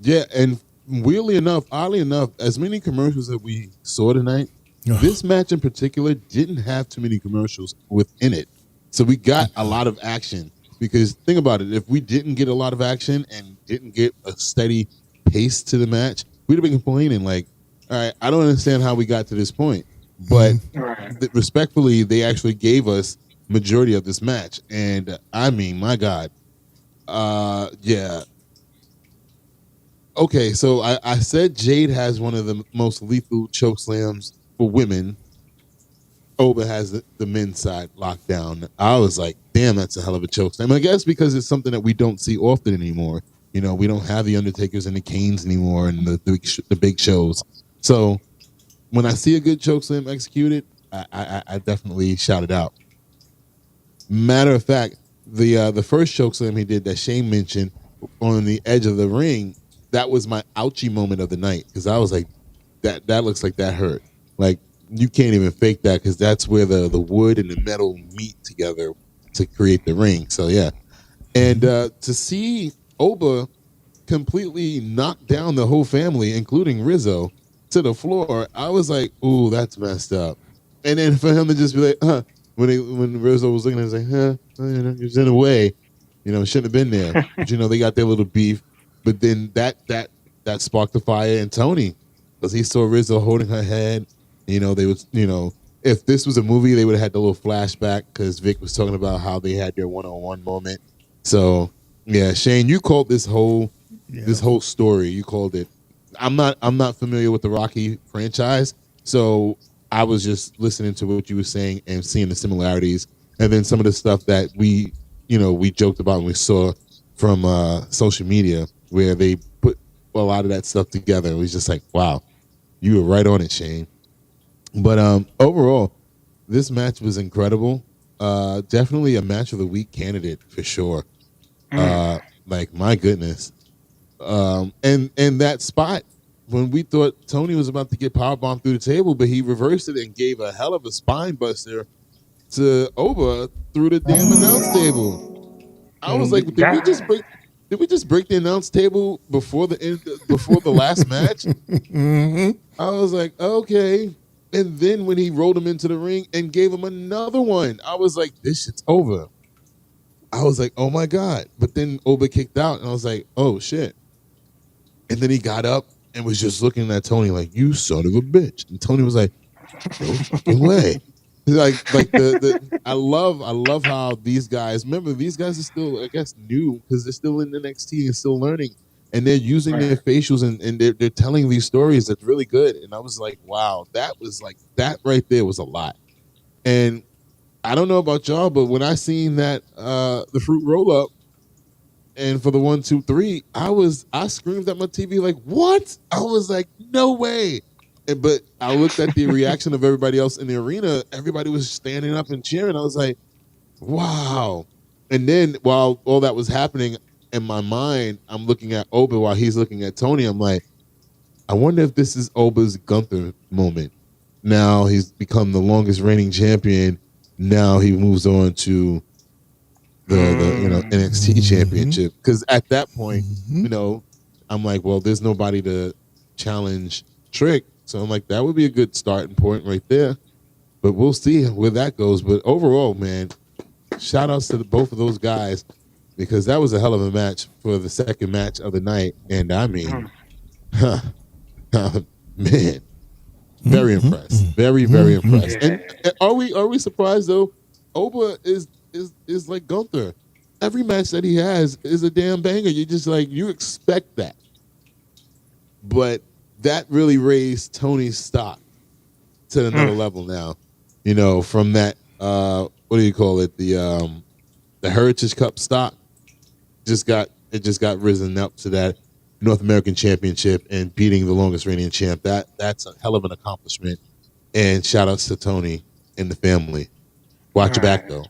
Yeah, and oddly enough, as many commercials that we saw tonight, this match in particular didn't have too many commercials within it. So we got a lot of action. Because think about it, if we didn't get a lot of action and didn't get a steady pace to the match, we'd have been complaining all right, I don't understand how we got to this point. But respectfully, they actually gave us majority of this match. And I mean, my God. Yeah. Okay, so I said Jade has one of the most lethal choke slams for women. Oba has the men's side locked down. I was like, damn, that's a hell of a choke slam. I guess because it's something that we don't see often anymore. We don't have the Undertakers and the Canes anymore and the big shows. So when I see a good choke slam executed, I definitely shout it out. Matter of fact, the first choke slam he did that Shane mentioned on the edge of the ring, that was my ouchie moment of the night because I was like, that looks like that hurt. You can't even fake that because that's where the wood and the metal meet together to create the ring. So, yeah. And to see Oba completely knock down the whole family, including Rizzo, to the floor, I was like, ooh, that's messed up. And then for him to just be like, when Rizzo was looking at him, he was in the way, shouldn't have been there. But, they got their little beef. But then that sparked the fire in Tony because he saw Rizzo holding her head. They would, if this was a movie, they would have had the little flashback because Vic was talking about how they had their one-on-one moment. So, yeah, Shane, you called this whole story. You called it. I'm not familiar with the Rocky franchise, so I was just listening to what you were saying and seeing the similarities, and then some of the stuff that we joked about and we saw from social media where they put a lot of that stuff together. It was just like, wow, you were right on it, Shane. But overall, this match was incredible. Definitely a match of the week candidate for sure. My goodness. And that spot when we thought Tony was about to get powerbombed through the table, but he reversed it and gave a hell of a spine buster to Oba through the damn announce table. I was like, did we just break the announce table before the last match? I was like, okay. And then when he rolled him into the ring and gave him another one, I was like, this shit's over. I was like, oh my God. But then Oba kicked out and I was like, oh shit. And then he got up and was just looking at Tony like, you son of a bitch. And Tony was like, no fucking way. like I love how these guys. Remember, these guys are still, I guess, new because they're still in NXT and still learning, and they're using their facials and they're telling these stories that's really good. And I was like, wow, that right there was a lot. And I don't know about y'all, but when I seen that the fruit roll up and for the 1, 2, 3, I screamed at my TV like, what? I was like, no way. But I looked at the reaction of everybody else in the arena. Everybody was standing up and cheering. I was like, wow. And then while all that was happening in my mind, I'm looking at Oba while he's looking at Tony. I'm like, I wonder if this is Oba's Gunther moment. Now he's become the longest reigning champion. Now he moves on to the NXT championship. Because at that point, I'm like, well, there's nobody to challenge Trick. So I'm like, that would be a good starting point right there. But we'll see where that goes. But overall, man, shout outs to both of those guys because that was a hell of a match for the second match of the night. And I mean, man, very impressed. Very, very impressed. And are we surprised though? Oba is like Gunther. Every match that he has is a damn banger. You just like, you expect that. But that really raised Tony's stock to another level now. From that what do you call it? The Heritage Cup stock just got risen up to that North American Championship and beating the longest reigning champ. That's a hell of an accomplishment. And shout outs to Tony and the family. Watch your back though.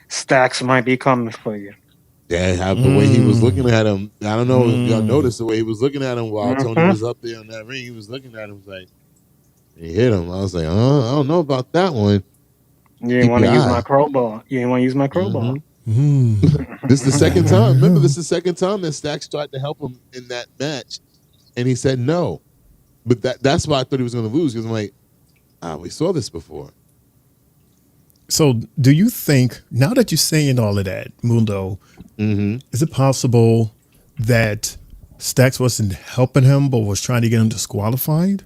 Stacks might be coming for you. Yeah, the way he was looking at him, I don't know if y'all noticed the way he was looking at him while Tony was up there in that ring. He was looking at him like, he hit him. I was like, I don't know about that one. You didn't want to use my crowbar. This is the second time. Remember, this is the second time that Stacks tried to help him in that match, and he said no. But that's why I thought he was going to lose because I'm like, we saw this before. So do you think, now that you're saying all of that, Mundo, is it possible that Stacks wasn't helping him but was trying to get him disqualified?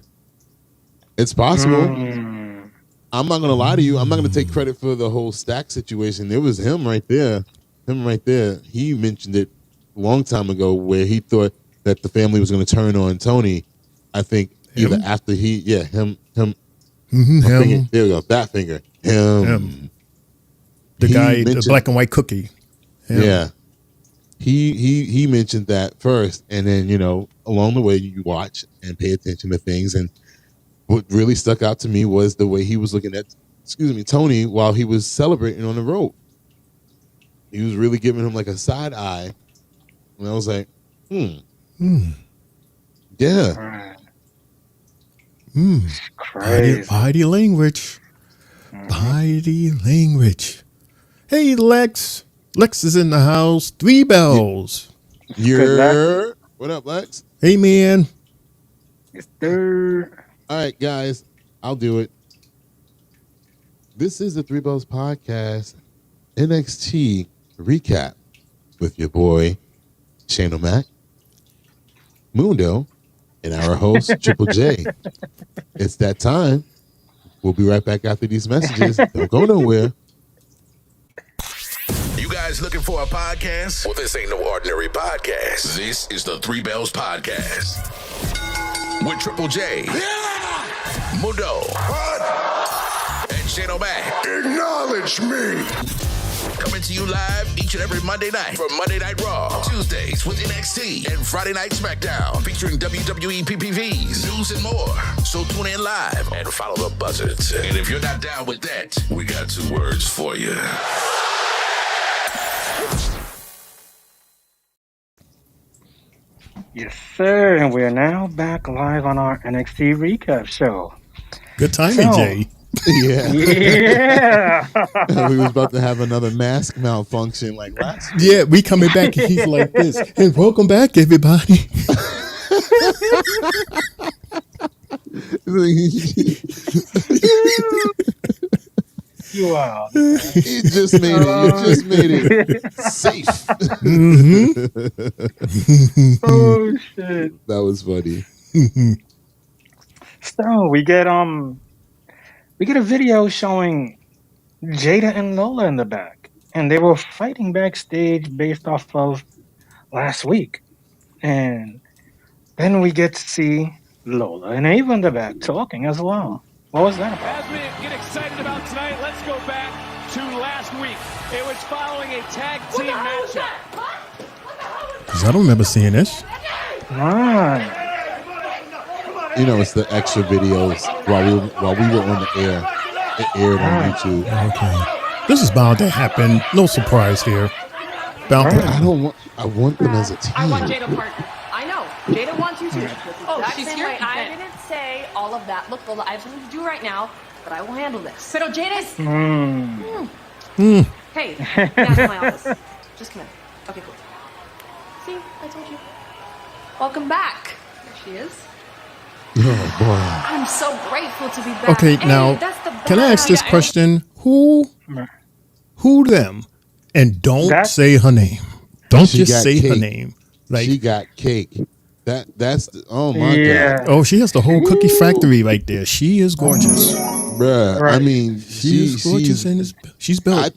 It's possible. I'm not going to lie to you. I'm not going to take credit for the whole Stacks situation. It was him right there. He mentioned it a long time ago where he thought that the family was going to turn on Tony. I think either after him. Him. There we go. That finger. Him. The guy, the black and white cookie. Him. Yeah. He mentioned that first, and then along the way you watch and pay attention to things. And what really stuck out to me was the way he was looking at, Tony while he was celebrating on the rope. He was really giving him like a side eye, and I was like, yeah. Crazy. Body language. Body language. Hey, Lex. Lex is in the house. 3 bells. Yeah. What up, Lex? Hey, man. Yes, sir. All right, guys. I'll do it. This is the 3 Bells Podcast NXT recap with your boy, Shane O'Mac, Mundo, and our host, Triple J. It's that time. We'll be right back after these messages. Don't go nowhere. You guys looking for a podcast? Well, this ain't no ordinary podcast. This is the 3 Bells Podcast. With Triple J. Mundo. And Shane O'Mac. Acknowledge me. Coming to you live each and every Monday night for Monday Night Raw, Tuesdays with NXT, and Friday Night SmackDown featuring WWE PPVs, news, and more. So tune in live and follow the buzzards. And if you're not down with that, we got 2 words for you. Yes, sir. And we are now back live on our NXT recap show. Good timing, Jay. Yeah. Yeah. We was about to have another mask malfunction like last week. Yeah, we coming back and he's like this. And welcome back, everybody. You are. You just made it safe. Oh, shit. That was funny. So we get a video showing Jada and Lola in the back, and they were fighting backstage based off of last week. And then we get to see Lola and Ava in the back talking as well. What was that about? As we get excited about tonight, let's go back to last week. It was following a tag team matchup. Because I don't remember seeing this. Right. You know, it's the extra videos while we were on the air. It aired on YouTube. Okay. This is bound to happen. No surprise here. Bound to happen. I want them as a team. I want Jada partner. I know. Jada wants you to. Oh, she's here. I didn't say all of that. Look, Lola, I have something to do right now, but I will handle this. Pero Jada's. Hey, that's my office. Just come in. Okay, cool. See, I told you. Welcome back. There she is. Oh boy. I'm so grateful to be back. Okay, Hey, now, that's the can I ask this bad- question? Who them? And don't say her name. Don't She just got say her cake. name. Like She got cake. That's the, oh my god. Oh, she has the whole cookie factory right there. She is gorgeous. Bruh, I mean, She's gorgeous and she's built.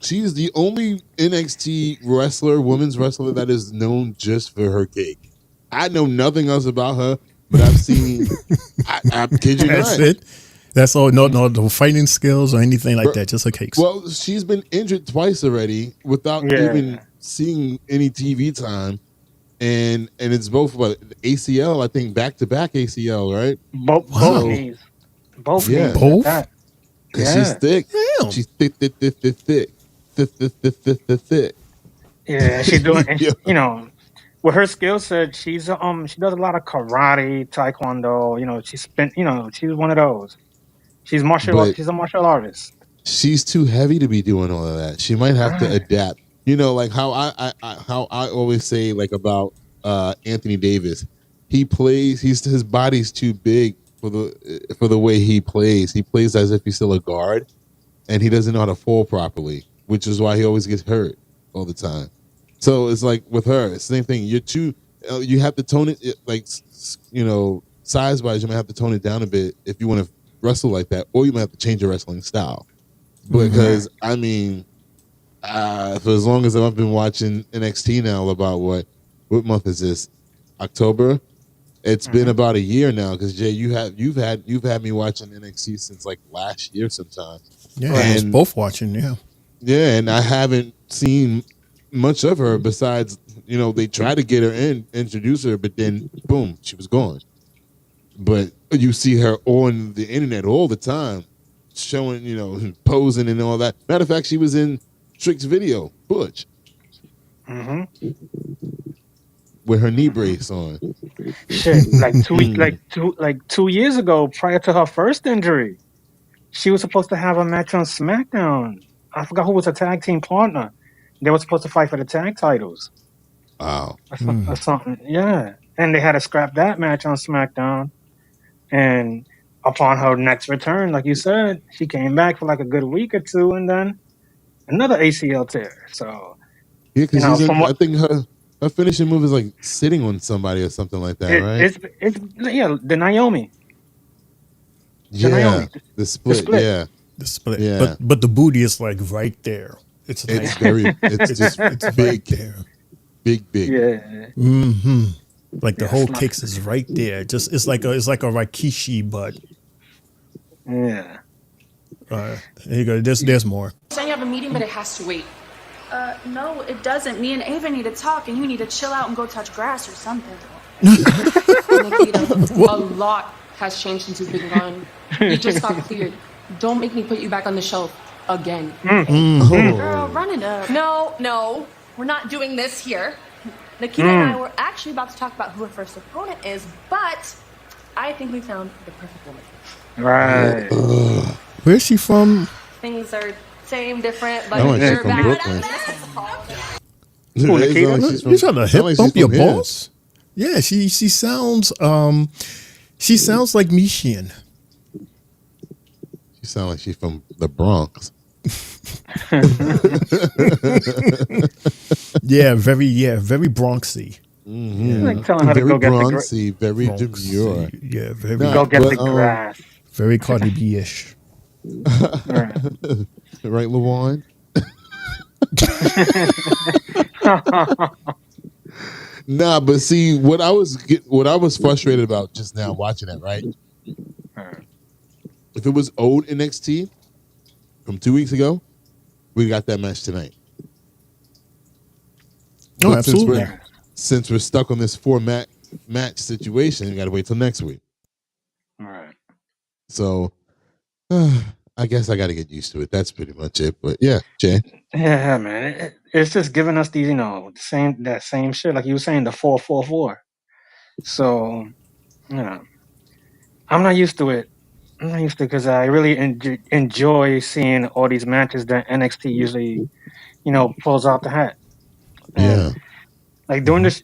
She's the only NXT wrestler, women's wrestler, that is known just for her cake. I know nothing else about her, but I've seen. I kid you That's not. it. That's all. No fighting skills or anything like that. Just her cakes. Well, she's been injured twice already without even seeing any TV time, and it's both ACL. I think back-to-back ACL, right? Both knees. Both knees. Both. Because she's thick. Damn. She's thick. Yeah, she's doing. And you know, with her skill set, she does a lot of karate, taekwondo. You know, she's one of those. She's a martial artist. She's too heavy to be doing all of that. She might have to adapt. You know, like how I always say, like about Anthony Davis. He plays. His body's too big for the way he plays. He plays as if he's still a guard, and he doesn't know how to fall properly, which is why he always gets hurt all the time. So it's like with her, it's the same thing. You have to tone it, like, you know, size wise. You might have to tone it down a bit if you want to wrestle like that, or you might have to change your wrestling style. Because I mean, for as long as I've been watching NXT now, about what month is this? October. It's been about a year now. Because Jay, you've had me watching NXT since like last year sometime. Yeah, and both watching. Yeah, and I haven't seen much of her besides, you know, they tried to get her in, introduce her, but then boom, she was gone. But you see her on the internet all the time, showing, you know, posing and all that. Matter of fact, she was in Trick's video, Butch, with her knee brace on. Shit, like 2 years ago, prior to her first injury, she was supposed to have a match on SmackDown. I forgot who was her tag team partner. They were supposed to fight for the tag titles. Wow. Or something. Yeah. And they had to scrap that match on SmackDown. And upon her next return, like you said, she came back for like a good week or two, and then another ACL tear. So, Yeah, because I think her finishing move is like sitting on somebody or something like that, right? It's the Naomi. Yeah, the split. Yeah, the split. Yeah, but the booty is like right there. It's very. It's big there. Big. Yeah. Mm-hmm. Like the whole cakes is right there. Just it's like a rikishi, but yeah. There you go. There's more. Saying you have a meeting, but it has to wait. No, it doesn't. Me and Ava need to talk, and you need to chill out and go touch grass or something. Nikita, a lot has changed since you've been gone. You just got cleared. Don't make me put you back on the shelf again. Girl, run it up. No, we're not doing this here. Nikita and I were actually about to talk about who our first opponent is, but I think we found the perfect woman. Right. Where's she from? Things are same, different, but like you're she's from back. Brooklyn. You trying to hip bump your boss? Yeah, she sounds like Mishian. She sounds like she's from the Bronx. very Bronxy. Like telling her to Very go get the bronzy, very demure. Yeah, very. go get the grass. Very Cardi B-ish. Right. Right, LaVon? Nah, but see, what I was frustrated about just now watching it, right? If it was old NXT from 2 weeks ago, we got that match tonight. Oh, But absolutely. Since we're stuck on this format match situation, we got to wait till next week. All right. So, I guess I got to get used to it. That's pretty much it. But yeah, Jay. Yeah, man. It's just giving us these, that same shit, like you were saying, the 4-4-4. So, I'm not used to it. I'm not used to it because I really enjoy seeing all these matches that NXT usually, pulls out the hat. Yeah. Like during this,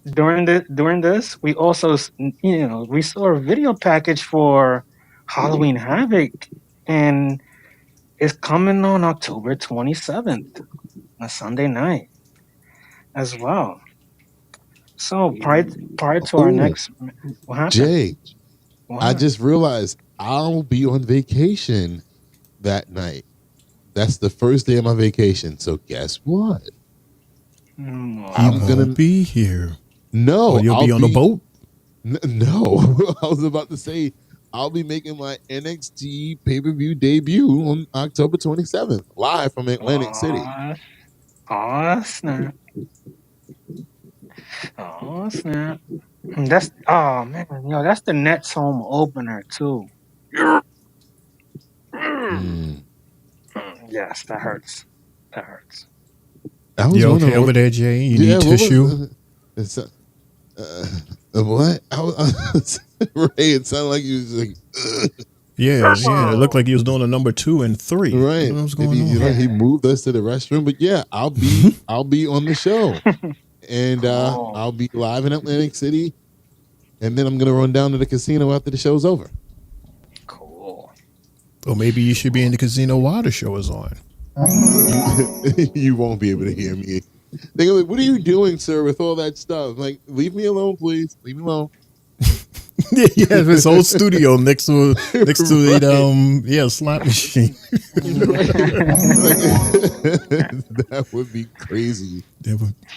we also, we saw a video package for Halloween Havoc, and it's coming on October 27th, a Sunday night, as well. So prior to our next, what happened? Jay, What I happened? just realized I'll be on vacation that night. That's the first day of my vacation. So guess what? I'm gonna be here. No, Or you'll be on the boat. No, I was about to say I'll be making my NXT pay-per-view debut on October 27th, live from Atlantic City. Oh snap! Oh snap! That's that's the Nets home opener too. Yes, that hurts. That hurts. I was You wondering okay over there, Jay? You need tissue? What? Ray, it sounded like you was like, Yeah. It looked like he was doing a number 2 and 3. right. What was going on? He moved us to the restroom, but yeah, I'll be on the show, and I'll be live in Atlantic City, and then I'm gonna run down to the casino after the show's over. Cool. Or maybe you should be in the casino while the show is on. You won't be able to hear me. They go like, "What are you doing, sir, with all that stuff?" I'm like, leave me alone, please. Leave me alone. He has his whole studio next to the slot machine. That would be crazy.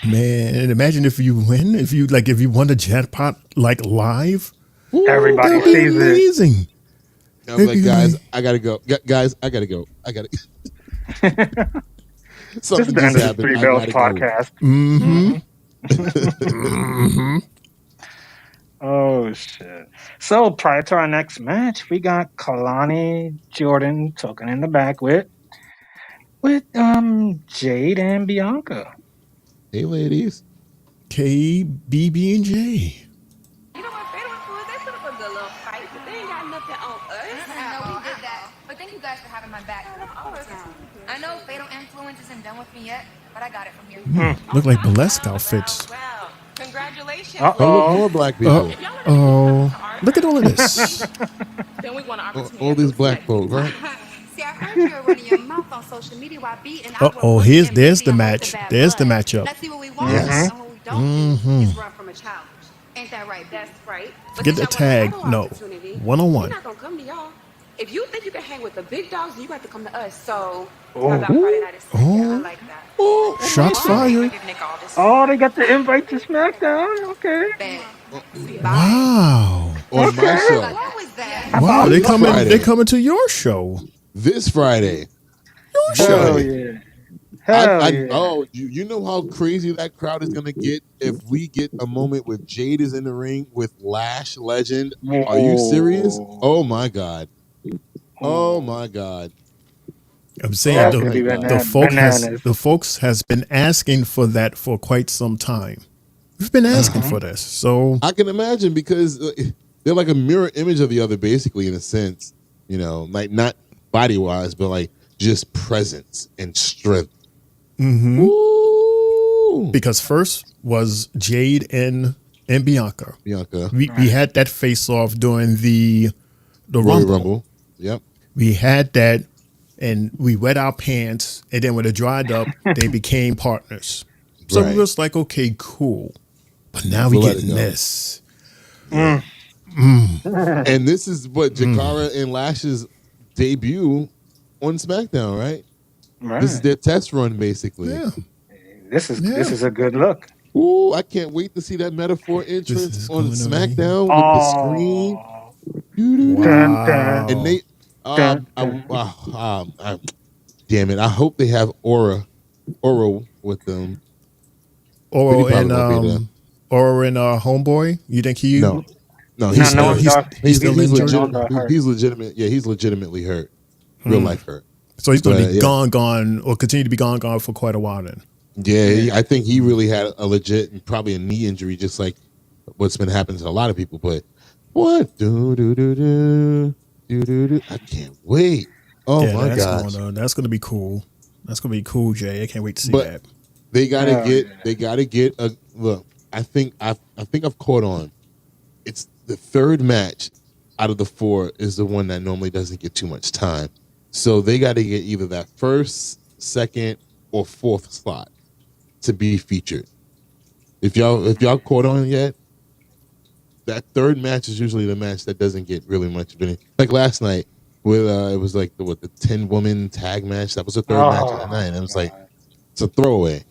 Man, imagine if you win. If you won the jackpot like live. Everybody that'd be sees it. amazing. I'm like, guys, I gotta go. Guys, I gotta go. Something This is the end just of the happened. Three I Bells gotta podcast. Oh shit! So prior to our next match, we got Kalani Jordan talking in the back with Jade and Bianca. Hey, ladies. K, BB, and J. You know what? Fatal Influence, they put up a good little fight, but they ain't got nothing on us. I know we did that, but thank you guys for having my back all the time. I know Fatal Influence isn't done with me yet, but I got it from here. Look like burlesque outfits. Well, congratulations. Oh, look, more black people. Look at all of this. Then we want an opportunity. All these black folks, right? See, I heard you were running your mouth on social media while beating. There's the match. There's the matchup. Let's see what we want and what we don't do is run from a challenge. Ain't that right? That's right. Get the tag. No. One-on-one. We're not gonna come to y'all. If you think you can hang with the big dogs, you got to come to us. So, Oh. how about Friday night? I like that. Shots fired. Oh, they got the invite to SmackDown. Okay. Wow. On my show. Wow, they Friday. coming to your show. This Friday. Your show. Hell yeah. Hell yeah. Oh, you know how crazy that crowd is gonna get if we get a moment where Jade is in the ring with Lash Legend. Are you serious? Oh my god. Oh my god. I'm saying That's gonna be the folks has been asking for that for quite some time. We've been asking for this, so I can imagine because they're like a mirror image of the other, basically, in a sense. You know, like not body wise, but like just presence and strength. Because first was Jade and Bianca. We had that face off during the Royal Rumble. Yep. We had that, and we wet our pants, and then when it dried up, they became partners. So Right. it was like, okay, cool. But now we getting this. And this is what Jakara and Lash's debut on SmackDown, right? This is their test run, basically. Yeah. This is a good look. Ooh, I can't wait to see that metaphor entrance on SmackDown with the screen. Wow. And they, damn it! I hope they have Oro with them. Oro and Homeboy. You think he? No, he's legitimate. Yeah, he's legitimately hurt. Real life hurt. So he's going to be gone, or continue to be gone for quite a while then. Yeah, I think he really had a legit and probably a knee injury, just like what's been happening to a lot of people. But what? I can't wait. Oh my gosh, that's going to be cool. That's going to be cool, Jay. I can't wait to see but that. They gotta get a look. I think I've caught on. It's the third match out of the 4 is the one that normally doesn't get too much time. So they got to get either that first, second, or 4th slot to be featured. If y'all caught on yet, that third match is usually the match that doesn't get really much of anything. Like last night, with it was like the 10-woman tag match. That was the third match of the night. And it was like it's a throwaway.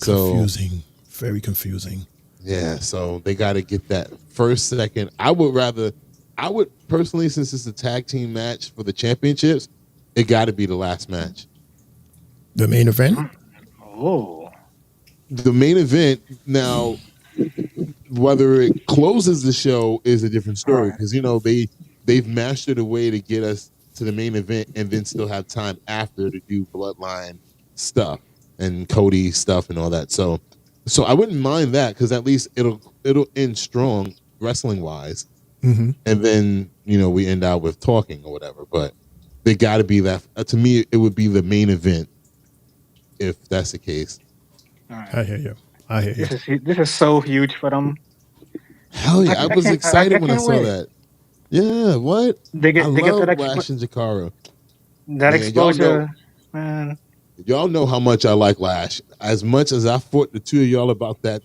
Confusing, very confusing. Yeah, so they got to get that first, second. I would personally, since it's a tag team match for the championships, it got to be the last match. The main event? Oh. The main event, now, whether it closes the show is a different story because, they've mastered a way to get us to the main event and then still have time after to do Bloodline stuff and Cody stuff and all that. So I wouldn't mind that because at least it'll end strong wrestling wise. Mm-hmm. And then, we end out with talking or whatever. But they got to be that. To me, it would be the main event if that's the case. Right. I hear you. This is so huge for them. Hell yeah. I was excited when I saw that. Yeah, what? They get that Lash and Jakara. That exposure, man. Y'all know how much I like Lash. As much as I fought the two of y'all about that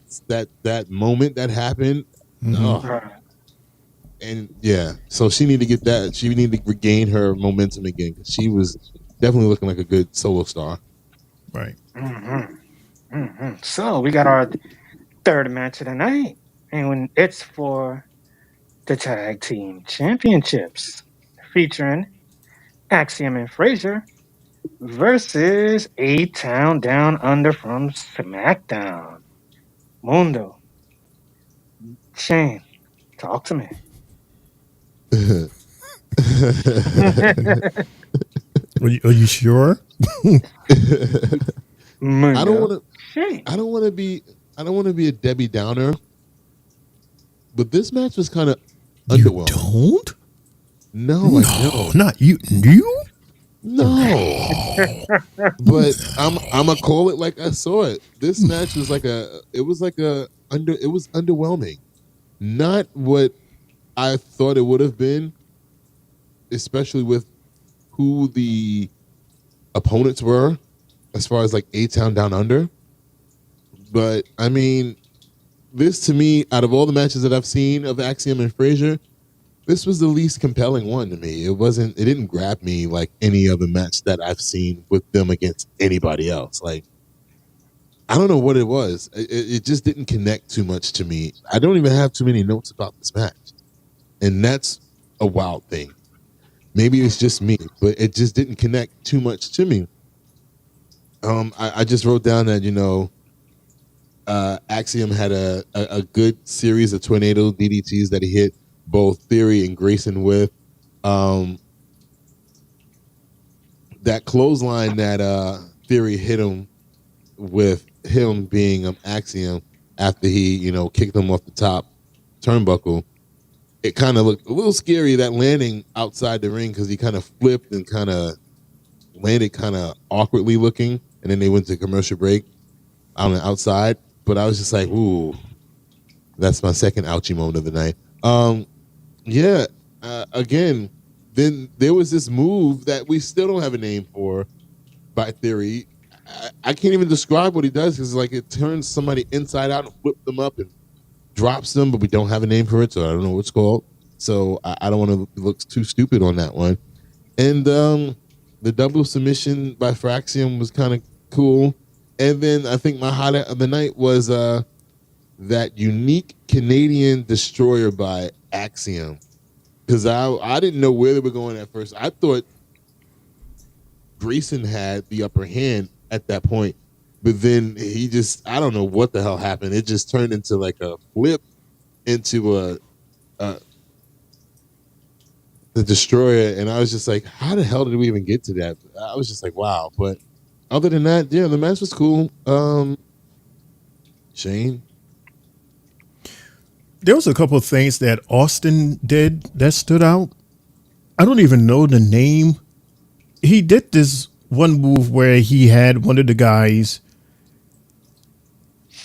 moment that happened. Mm-hmm. And yeah, so she need to get that. She need to regain her momentum again because she was definitely looking like a good solo star. Right. Mm-hmm. Mm-hmm. So we got our third match of the night, and it's for the Tag Team Championships, featuring Axiom and Frazier versus A-Town Down Under from SmackDown. Mundo, Shane, talk to me. Are you sure? I don't want to be a Debbie Downer, but this match was kind of underwhelming. Don't? No, I don't. Not you. You? No. But I'm gonna call it like I saw it. This match was it was underwhelming. Not what I thought it would have been, especially with who the opponents were as far as like A-Town Down Under. But I mean, this to me, out of all the matches that I've seen of Axiom and Frazier, this was the least compelling one to me. It didn't grab me like any other match that I've seen with them against anybody else. Like, I don't know what it was. It just didn't connect too much to me. I don't even have too many notes about this match. And that's a wild thing. Maybe it's just me, but it just didn't connect too much to me. I just wrote down that, Axiom had a good series of tornado DDTs that he hit both Theory and Grayson with. That clothesline that Theory hit him with, him being Axiom after he, kicked him off the top turnbuckle. It kind of looked a little scary, that landing outside the ring, because he kind of flipped and kind of landed kind of awkwardly looking, and then they went to commercial break on the outside. But I was just like, ooh, that's my second ouchie moment of the night. Again, then there was this move that we still don't have a name for by Theory. I can't even describe what he does because like it turns somebody inside out and flips them up and drops them, but we don't have a name for it, so I don't know what it's called. So I don't want to look too stupid on that one. And the double submission by Fraxium was kind of cool. And then I think my highlight of the night was that unique Canadian destroyer by Axiom. Because I didn't know where they were going at first. I thought Grayson had the upper hand at that point. But then he just, I don't know what the hell happened. It just turned into like a flip into the destroyer. And I was just like, how the hell did we even get to that? I was just like, wow. But other than that, yeah, the match was cool. Shane? There was a couple of things that Austin did that stood out. I don't even know the name. He did this one move where he had one of the guys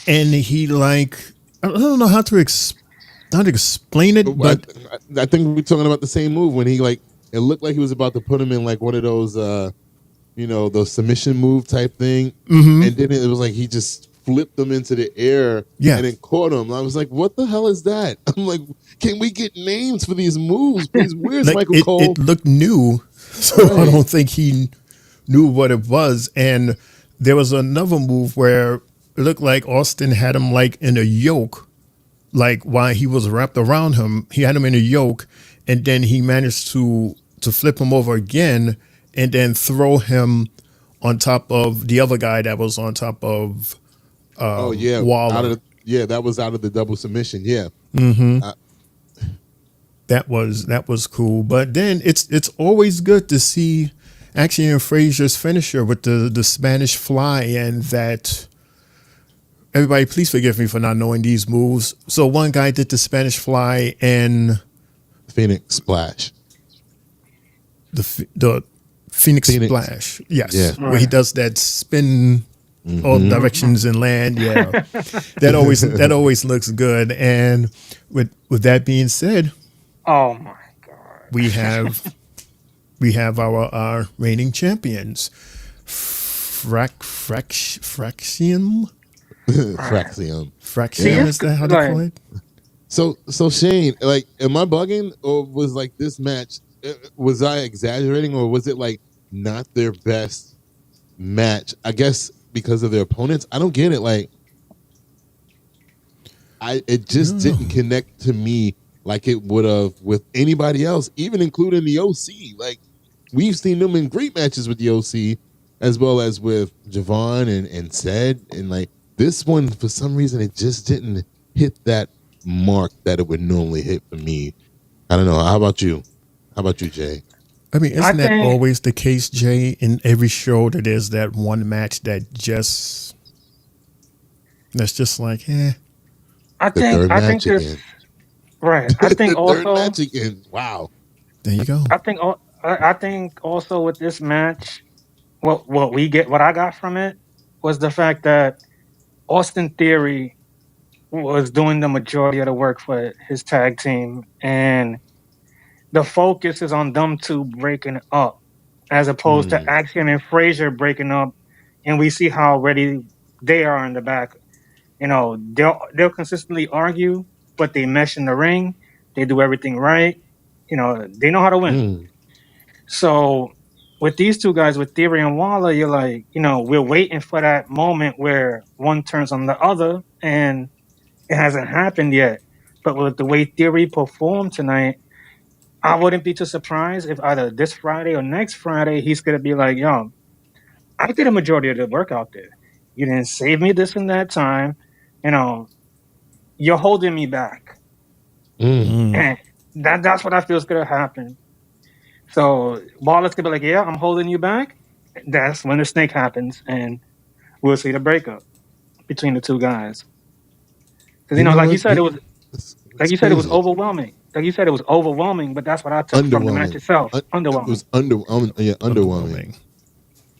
and he like, I don't know how to explain it, but I think we're talking about the same move when he like, it looked like he was about to put him in like one of those, those submission move type thing. Mhm. And then it was like he just flipped them into the air and then caught him. I was like, what the hell is that? I'm like, can we get names for these moves, please? Where's like Michael Cole? it looked new, so I don't think he knew what it was. And there was another move where it looked like Austin had him like in a yoke, like while he was wrapped around him, he had him in a yoke, and then he managed to flip him over again and then throw him on top of the other guy that was on top of Waller. That was out of the double submission. Yeah. Mm-hmm. That was cool. But then it's always good to see Axiom Frazier's finisher with the Spanish fly, and that everybody please forgive me for not knowing these moves. So one guy did the Spanish fly and Phoenix Splash. The Phoenix Splash. Yes. Where he does that spin all directions and land. Yeah. that always looks good. And with that being said, oh my God. We have our reigning champions. Fraxium? Fraxium, is that how they call it? So Shane, like, am I bugging, or was like this match? Was I exaggerating, or was it like not their best match? I guess because of their opponents. I don't get it. Like, it just didn't connect to me like it would have with anybody else, even including the OC. Like, we've seen them in great matches with the OC, as well as with Javon and Ced, and like this one, for some reason, it just didn't hit that mark that it would normally hit for me. I don't know. How about you? How about you, Jay? I mean, isn't that always the case, Jay? In every show, that there's that one match that's just like, eh. I think this, right. I think also third match again. Wow. There you go. I think also with this match, what I got from it was the fact that Austin Theory was doing the majority of the work for his tag team, and the focus is on them two breaking up, as opposed to Axiom and Frazier breaking up, and we see how ready they are in the back. You know, they'll consistently argue, but they mesh in the ring. They do everything right. You know, they know how to win. So with these two guys, with Theory and Waller, you're like, you know, we're waiting for that moment where one turns on the other, and it hasn't happened yet. But with the way Theory performed tonight, I wouldn't be too surprised if either this Friday or next Friday, he's going to be like, yo, I did a majority of the work out there. You didn't save me this and that time. You know, you're holding me back. And that's what I feel is going to happen. So Waller's going to be like, yeah, I'm holding you back. That's when the snake happens, and we'll see the breakup between the two guys. Because, you know, like you said, it was overwhelming. Like you said, it was overwhelming, but that's what I took from the match itself. Underwhelming. It was underwhelming.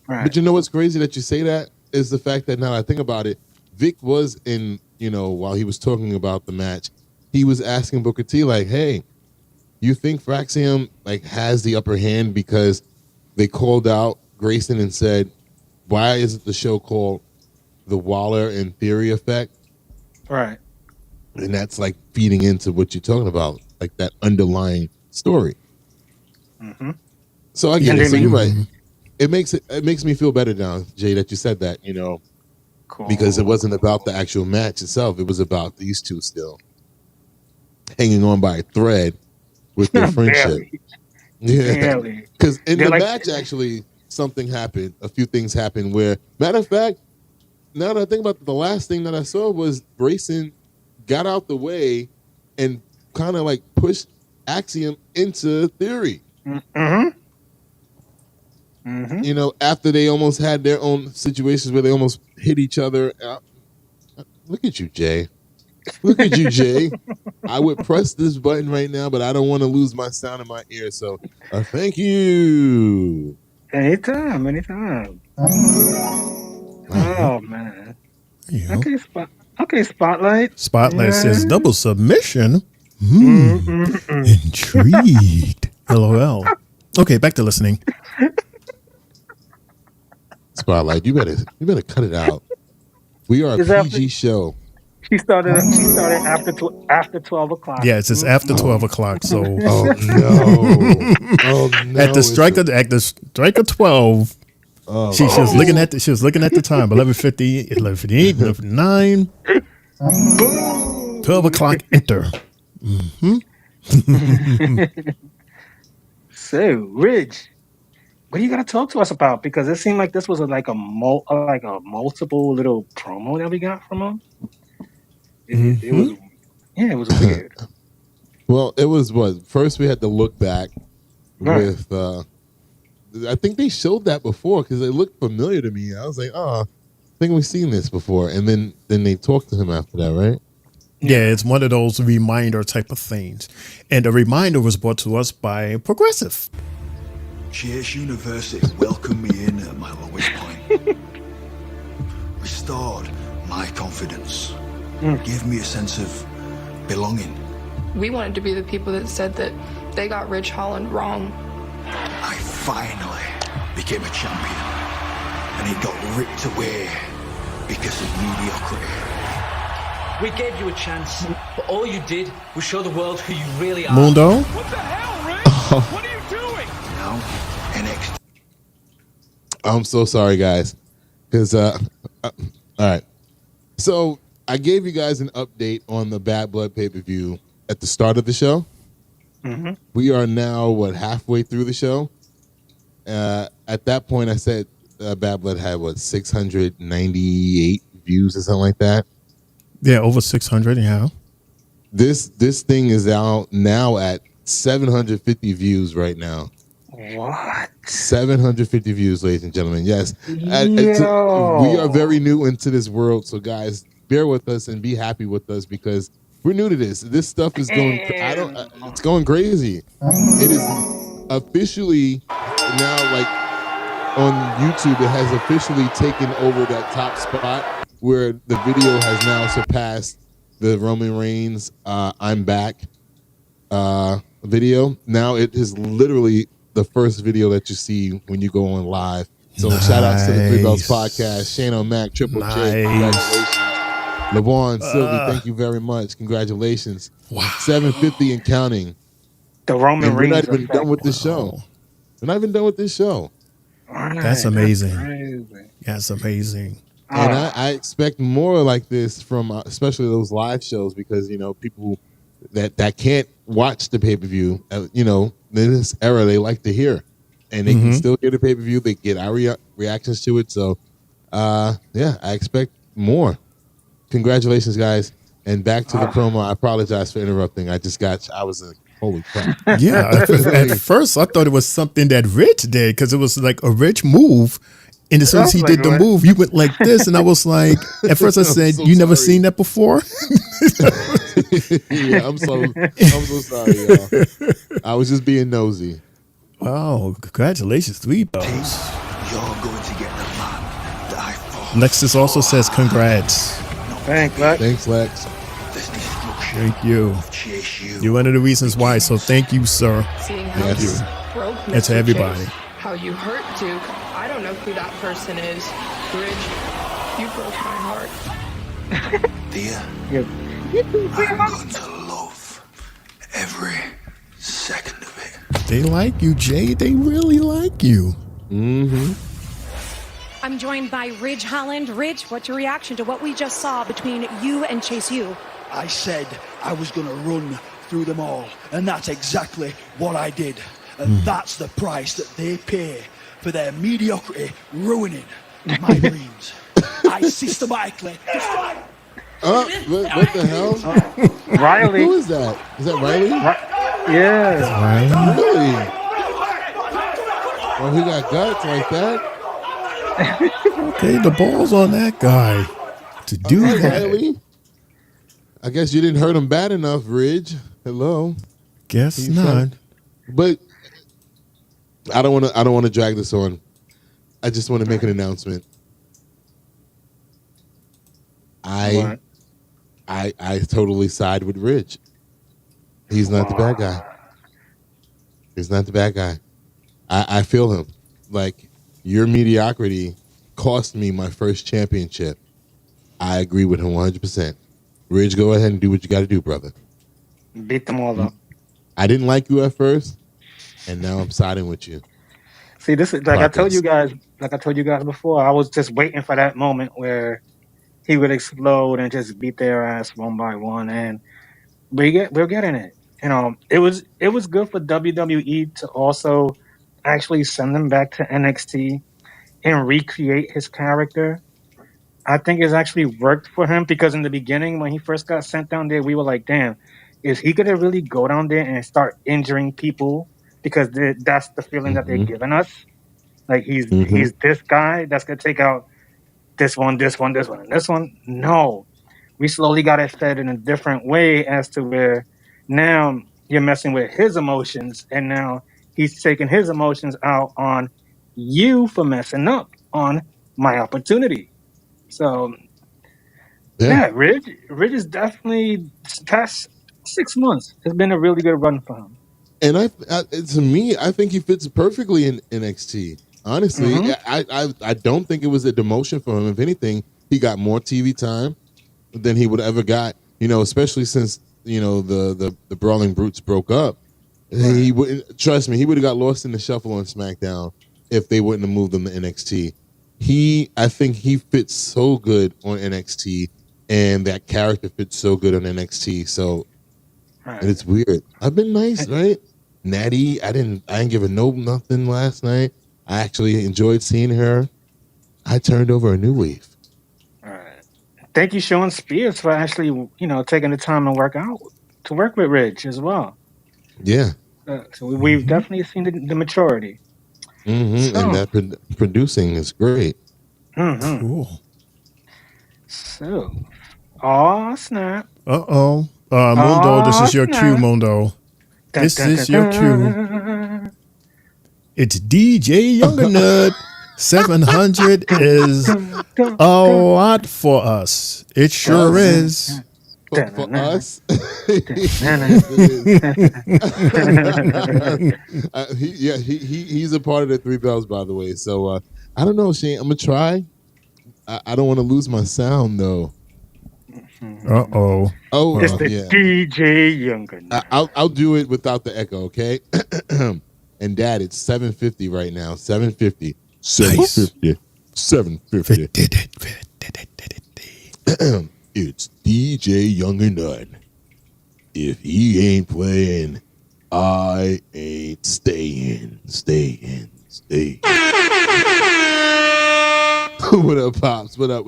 Right. But you know what's crazy that you say that is the fact that now I think about it, Vic was in, you know, while he was talking about the match, he was asking Booker T, like, hey, you think Fraxium like has the upper hand because they called out Grayson and said, why is the show called the Waller and Theory effect? Right. And that's like feeding into what you're talking about, like that underlying story. Mm-hmm. So I get it. So you're right. It makes me feel better now, Jay, that you said that, you know, because it wasn't about the actual match itself. It was about these two still hanging on by a thread with their friendship. Yeah. Because in the match, actually, something happened. A few things happened where, matter of fact, now that I think about it, the last thing that I saw was Grayson got out the way and kind of like pushed Axiom into Theory. Mm-hmm. Mm-hmm. You know, after they almost had their own situations where they almost hit each other. Look at you, Jay. Look at you, Jay. I would press this button right now, but I don't want to lose my sound in my ear. So thank you. Anytime. Oh, man. Okay, Spotlight. Spotlight says double submission. Intrigued. LOL. Okay, back to listening. Spotlight, you better cut it out. We are a PG show. She started after 12 o'clock. Yes, it's after 12 o'clock. So no. At the strike of 12. She was looking at the time. 11:50, 11:58, 11:59. 12 o'clock enter. Mm-hmm. So, Ridge, what are you gonna talk to us about? Because it seemed like this was like a multiple little promo that we got from him. It was weird. Well, it was what? First we had to look back with I think they showed that before because it looked familiar to me. I was like, I think we've seen this before. And then they talked to him after that, right? Yeah, it's one of those reminder type of things. And the reminder was brought to us by Progressive. Chase University welcomed me in at my lowest point. Restored my confidence. Gave me a sense of belonging. We wanted to be the people that said that they got Ridge Holland wrong. I finally became a champion, and it got ripped away because of mediocrity. We gave you a chance, but all you did was show the world who you really are. Mundo? What the hell, Ridge? What are you doing? Now, NXT. I'm so sorry, guys. Because, all right. So, I gave you guys an update on the Bad Blood pay-per-view at the start of the show. Mm-hmm. We are now, halfway through the show? At that point, I said Bad Blood had, 698 views or something like that? Yeah, over 600, yeah. This thing is out now at 750 views right now. What? 750 views, ladies and gentlemen. Yes. We are very new into this world, so guys, bear with us and be happy with us because we're new to this. This stuff is going it's going crazy. It is officially now on YouTube, it has officially taken over that top spot where the video has now surpassed the Roman Reigns I'm Back video. Now it is literally the first video that you see when you go on live. So shout outs to the Three Bells Podcast, Shane O'Mac, Triple J, congratulations. LeVon, Sylvie, thank you very much. Congratulations. Wow. 750 and counting. The Roman and Reigns. We're not even done with this show. We're not even done with this show. That's amazing. That's amazing. And I expect more like this from especially those live shows because, people that can't watch the pay-per-view, in this era, they like to hear. And they can still get a pay-per-view. They get our reactions to it. So, I expect more. Congratulations, guys. And back to the promo. I apologize for interrupting. I was like, holy crap. Yeah. At first, I thought it was something that Rich did because it was like a Rich move. And as soon as he did the move, you went like this. And I was like, at first I said, you never seen that before? Yeah, I'm so sorry, y'all. I was just being nosy. Wow, congratulations, Three Bells. You're going to get the man that I fought. Lexus also says congrats. Thanks, Lex. Thanks, Lex. Thank you. You're one of the reasons why, so thank you, sir. Seeing how you broke and to everybody. How you hurt Duke. I don't know who that person is. Ridge, you broke my heart. Dear, Yeah. I'm going to love every second of it. They like you, Jay. They really like you. Mm-hmm. I'm joined by Ridge Holland. Ridge, what's your reaction to what we just saw between you and Chase U? I said I was going to run through them all, and that's exactly what I did. And that's the price that they pay for their mediocrity ruining my dreams. I systematically... What the hell? Riley. Who is that? Is that Riley? Yeah. Riley? Really? Oh, he got guts like that? Okay, the ball's on that guy to do that. Riley? I guess you didn't hurt him bad enough, Ridge. Hello. Guess not. But I don't want to drag this on. I just want to make an announcement. I totally side with Ridge. He's not the bad guy. He's not the bad guy. I feel him. Like, your mediocrity cost me my first championship. I agree with him 100%. Ridge, go ahead and do what you got to do, brother. Beat them all up. I didn't like you at first, and now I'm siding with you. See, this is like I told you guys before. I was just waiting for that moment where he would explode and just beat their ass one by one, and we're getting it. You know, it was good for WWE to also actually send him back to NXT and recreate his character. I think it's actually worked for him because in the beginning, when he first got sent down there, we were like, damn, is he going to really go down there and start injuring people? Because that's the feeling that they're giving us. Like, he's this guy that's going to take out this one, and this one. No. We slowly got it fed in a different way as to where now you're messing with his emotions, and now he's taking his emotions out on you for messing up on my opportunity. So, yeah, Ridge is definitely past 6 months. It's been a really good run for him. And to me, I think he fits perfectly in NXT. Honestly, I don't think it was a demotion for him. If anything, he got more TV time than he would ever got. You know, especially since the Brawling Brutes broke up. Right. He wouldn't, trust me, he would have got lost in the shuffle on SmackDown if they wouldn't have moved him to NXT. I think he fits so good on NXT, and that character fits so good on NXT. So, and it's weird. I've been nice, right? Natty, I didn't give her nothing last night. I actually enjoyed seeing her. I turned over a new leaf. All right. Thank you, Sean Spears, for actually, taking the time to work with Ridge as well. Yeah. So we've definitely seen the maturity. Mm-hmm. And that producing is great. Mm-hmm. Cool. So, snap. Mundo, this is your cue, Mundo. This is your cue. It's DJ Youngernut. 700 is a lot for us. It sure is. For us? He's a part of the Three Bells, by the way. So I don't know, Shane. I'm gonna try. I don't want to lose my sound though. Oh, it's the DJ Youngernut. I'll do it without the echo, okay? And Dad, it's 750 right now. 750. 750. 750. It's DJ Youngernut. If he ain't playing, I ain't staying. What up, Pops? What up?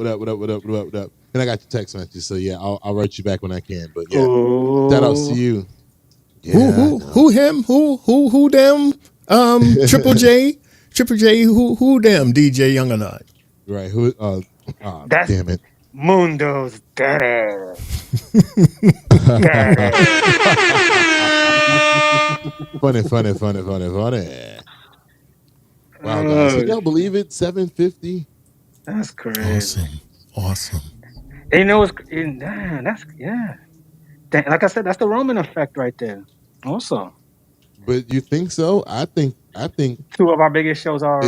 And I got your text message, so yeah, I'll write you back when I can. But yeah, shout outs to you. Yeah, who him? Who them? Triple J, who them? DJ Youngernut. Right. Who? That's damn it. Mundo's daddy. Funny. Wow, guys, can y'all believe it? 750. That's crazy. Awesome. And that's. Like I said, that's the Roman effect right there. Also. But you think so? I think Two of our biggest shows are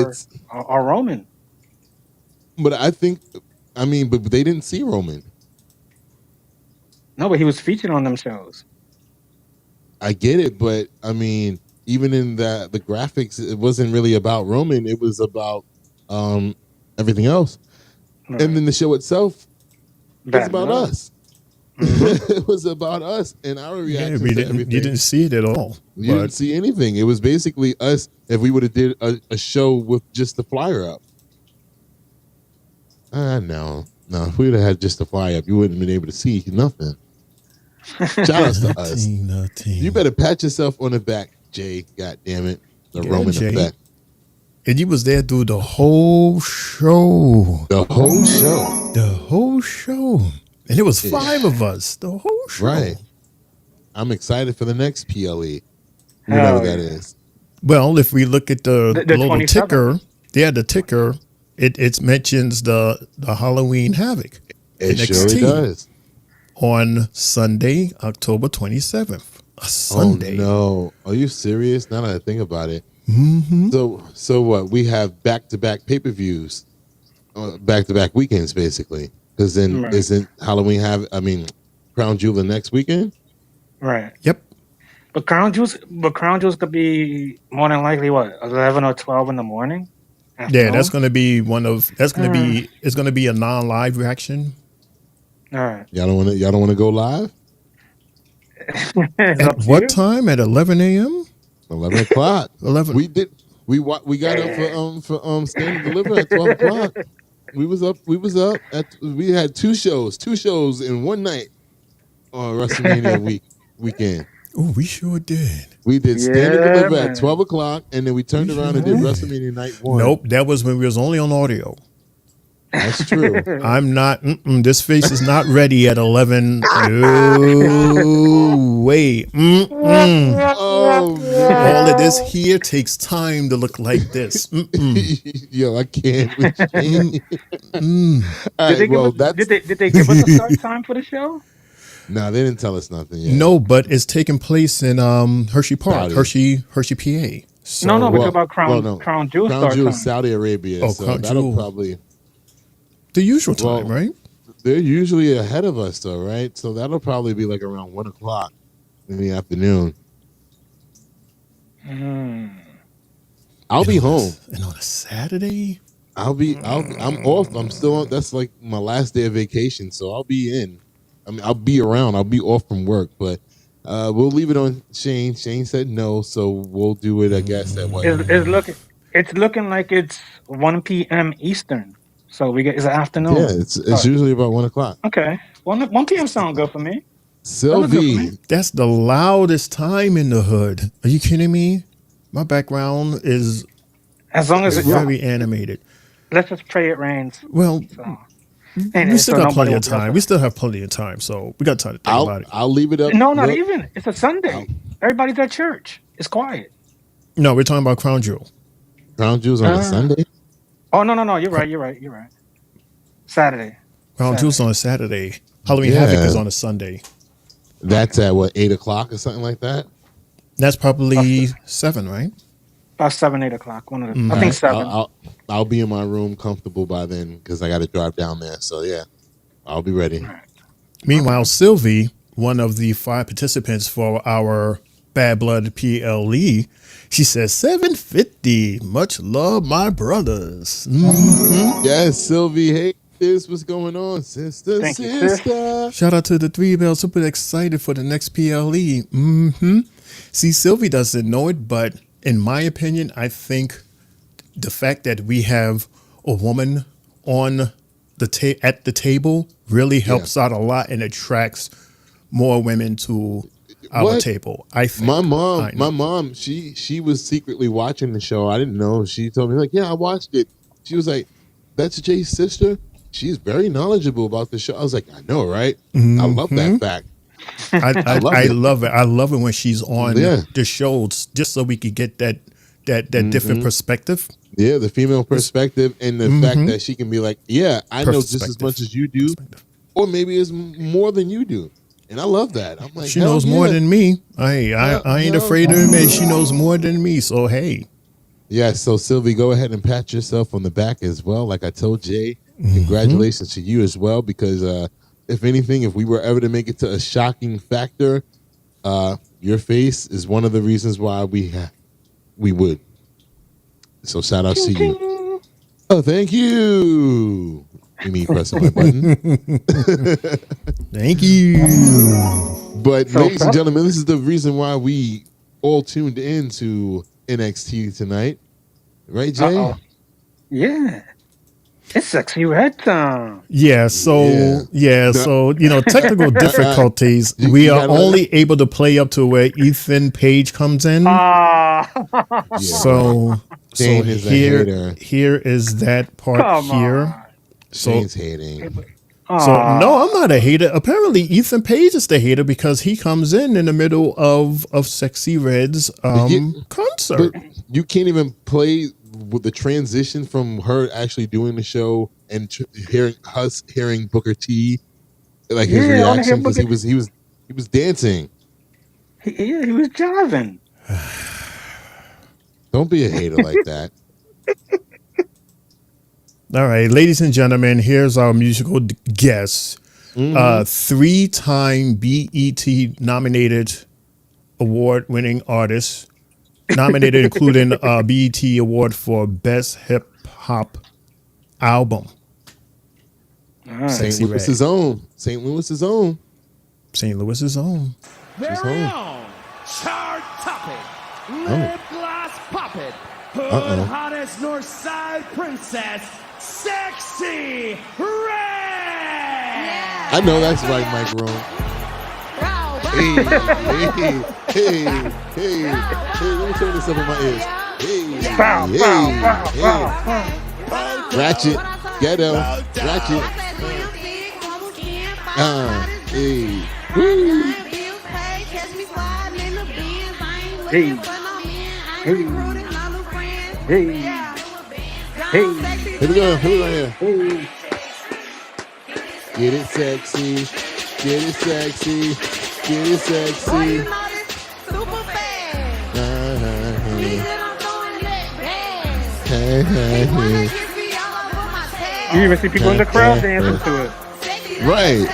Roman. But but they didn't see Roman. No, but he was featured on them shows. I get it, but I mean, even in the graphics, it wasn't really about Roman. It was about everything else. Right. And then the show itself was about us. It was about us and our reaction to everything. You didn't see it at all. You didn't see anything. It was basically us if we would have did a show with just the flyer up. No. If we would have had just the flyer up, you wouldn't have been able to see nothing. Shout out to us. You better pat yourself on the back, Jay. God damn it. The Roman Jay. effect. And you was there through the whole show. The whole show. And it was 5 of us. The whole show. Right. I'm excited for the next PLE. Whatever that is. Well, if we look at the little 27th. ticker, the ticker, it mentions the Halloween Havoc. It NXT surely does. On Sunday, October 27th. A Sunday. Oh, no. Are you serious? Now that I think about it. Mm-hmm. So what? We have back-to-back pay-per-views, back-to-back weekends, basically. Because then isn't Halloween Crown Jewel the next weekend? Right. Yep. But Crown Jewels could be more than likely 11 or 12 in the morning. Yeah, that's going to be it's going to be a non-live reaction. All right. Y'all don't want to go live? At what time? At 11 a.m. 11 o'clock. 11. We got up for Stand and Deliver at 12 o'clock. We was up. We had two shows in one night on WrestleMania weekend. Oh, we sure did. We did Stand and Deliver at 12 o'clock, and then we turned around and did WrestleMania Night 1. Nope, that was when we was only on audio. That's true. I'm not. This face is not ready at 11. Oh, wait. Oh, man. All of this here takes time to look like this. Yo, I can't. Did they give us a start time for the show? No, they didn't tell us nothing yet. No, but it's taking place in Hershey Park, Hershey, PA. So, no, we're talking about Crown Jewel. Crown Jewel, Saudi Arabia. Oh, so Crown that'll Jewel. probably the usual time, right? They're usually ahead of us, though, right? So that'll probably be like around 1 o'clock in the afternoon. I'll be home. And on a Saturday, I'm off. I'm still on. That's like my last day of vacation, so I'll be in. I'll be around. I'll be off from work, but we'll leave it on Shane. Shane said no, so we'll do it, I guess, at what? It's looking like it's 1 p.m. Eastern. So it's an afternoon. Yeah, it's usually about 1 o'clock. Okay. 1 p.m. sound good for me. Sylvie. That's the loudest time in the hood. Are you kidding me? My background is as long as it's very animated. Let's just pray it rains. Well, we still got plenty of time. We still have plenty of time, so we got time to think about it. I'll leave it up. No, not even. It's a Sunday. Everybody's at church. It's quiet. No, we're talking about Crown Jewel. Crown Jewel's on a Sunday? Oh, no. You're right. Saturday. Crown Jewel's on a Saturday. Halloween Havoc is on a Sunday. That's at 8 o'clock or something like that? That's probably 7, right? About 7, 8 o'clock. One of the. I think 7. I'll be in my room comfortable by then because I got to drive down there. So yeah, I'll be ready. Right. Meanwhile, Sylvie, one of the 5 participants for our Bad Blood PLE, she says 750. Much love, my brothers. Mm-hmm. Yes, Sylvie. Hey, this what's going on, sister. Thank you, sister. Shout out to the 3 Bells. Super excited for the next PLE. Mm-hmm. See, Sylvie doesn't know it, but in my opinion, I think the fact that we have a woman on at the table really helps out a lot and attracts more women to our table. I think my mom, she was secretly watching the show. I didn't know. She told me I watched it. She was like, "That's Jay's sister. She's very knowledgeable about the show." I was like, "I know, right?" Mm-hmm. I love that fact. I love it. I love it when she's on the shows, just so we could get that different perspective. Yeah, the female perspective and the fact that she can be like, "Yeah, I know just as much as you do, or maybe it's more than you do." And I love that. I'm like, she knows more than me. I ain't afraid to admit she knows more than me. So hey. Yeah, so Sylvie, go ahead and pat yourself on the back as well. Like I told Jay, congratulations to you as well, because if anything, if we were ever to make it to a shocking factor, your face is one of the reasons why we would. So shout out to you. Oh, thank you. You mean pressing my button? Thank you. But ladies and gentlemen, this is the reason why we all tuned in to NXT tonight. Right, Jay? Uh-oh. Yeah. It's Sexy Red time. Yeah, so technical difficulties. We are only able to play up to where Ethan Page comes in. So here is that part here. Shane's hating. So no, I'm not a hater. Apparently, Ethan Page is the hater because he comes in the middle of Sexy Red's concert. But you can't even play with the transition from her actually doing the show and hearing Booker T, like his reaction, because he was dancing. He was jiving. Don't be a hater like that. All right, ladies and gentlemen, here's our musical guest. 3-time BET nominated award-winning artist. Nominated including BET Award for Best Hip Hop Album. St. Louis's own. St. Louis's own. St. Louis's own. Very own. Chart topping. Lip gloss popping. Hood hottest North Side princess. Sexy Red. I know that's right, Mike Rowe. Hey, let me turn this up in my ears. Ratchet, ghetto, ratchet. Here we go here. Get it sexy, get it sexy. Get it sexy. You even see people in the crowd dancing to it. Right.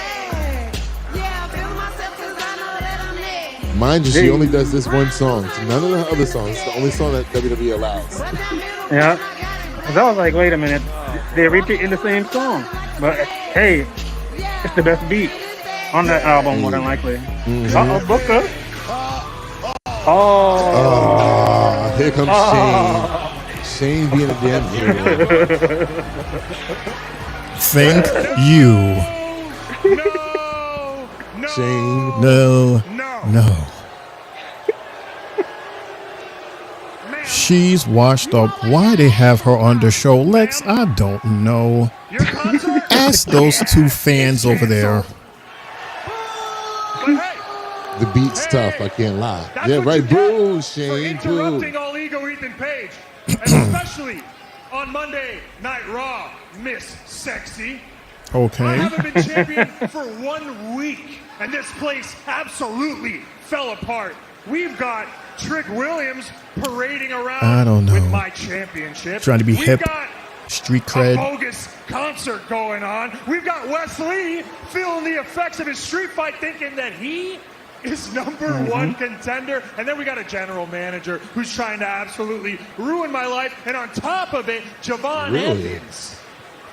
Mind you, she only does this one song. None of the other songs. It's the only song that WWE allows. Yeah. Cause I was like, wait a minute. They're repeating the same song. But hey, it's the best beat on that album, more than likely. Booker. Here comes Shane. Shane being a damn hero. Thank you. Shane. No. She's washed up. Why they have her on the show, Lex? I don't know. Ask those two fans over there. The beat's tough, I can't lie. Yeah, right. Boo, Shane. Boo. Interrupting all ego Ethan Page. And especially on Monday Night Raw, Miss Sexy. Okay. I haven't been champion for 1 week, and this place absolutely fell apart. We've got Trick Williams parading around I don't know. with my championship. Trying to be We've hip. got Street cred. a bogus concert going on. We've got Wesley feeling the effects of his street fight, thinking that he is number one contender. And then we got a general manager who's trying to absolutely ruin my life. And on top of it, Javon Evans.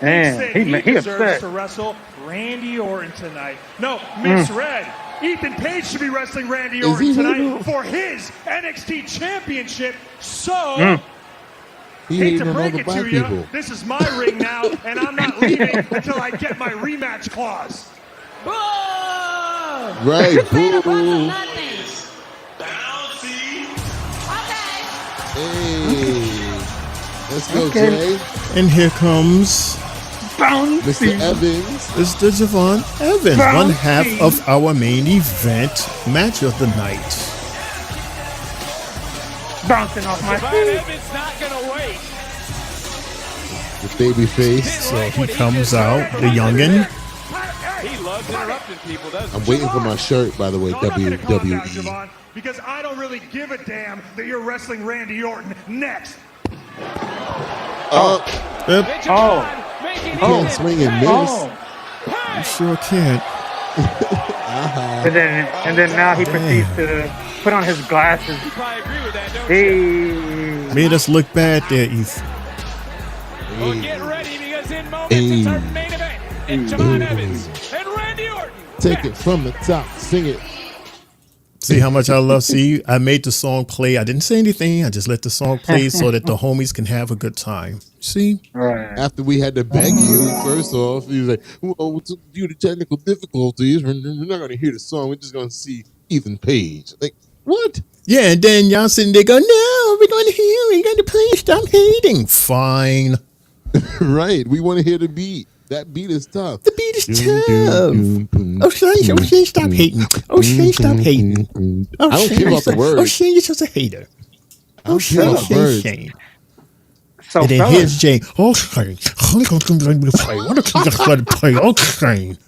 Man, he deserves upset. to wrestle Randy Orton tonight. No, Miss Red. Ethan Page should be wrestling Randy Orton tonight for his NXT championship. So, hate to break it to you, this is my ring now, and I'm not leaving until I get my rematch clause. Right, boo. Hey, let's go, Jay. And here comes Mr. Evans. It's the Javon Evans, one half of our main event match of the night. Bouncing off my Javon Evans not gonna wait. The baby face. So he comes out, the youngin. He loves loves interrupting people, doesn't I'm he? waiting for my shirt, by the way, No, I'm not gonna call it that, WWE. Javon, because I don't really give a damn that you're wrestling Randy Orton next. Yep. You can't swing and miss. You sure can't. And then now he proceeds to put on his glasses. You probably agree with that, don't Hey. Made us look bad there, Ethan. Well, get ready because in moments it's our main event. It's Javon Evans and Randy Orton. Take it from the top. Sing it. See how much I love. See, I made the song play. I didn't say anything. I just let the song play so that the homies can have a good time. See? Right. After we had to beg you, first off, he was like, well, due to technical difficulties, we're not going to hear the song. We're just going to see Ethan Page. Like, what? Yeah, and then y'all sitting there go, no, we're going to hear it. You got to play Stop Hating. Fine. Right. We want to hear the beat. That beat is tough. The beat is tough. Oh, Shane, stop hating. Oh, Shane, stop hating. Oh, I don't care about the words. Oh, Shane, you're just a hater. I don't care about the words. Shane. So, and then here's Jay. Oh, Shane. Why don't you just let it play? Oh, Shane.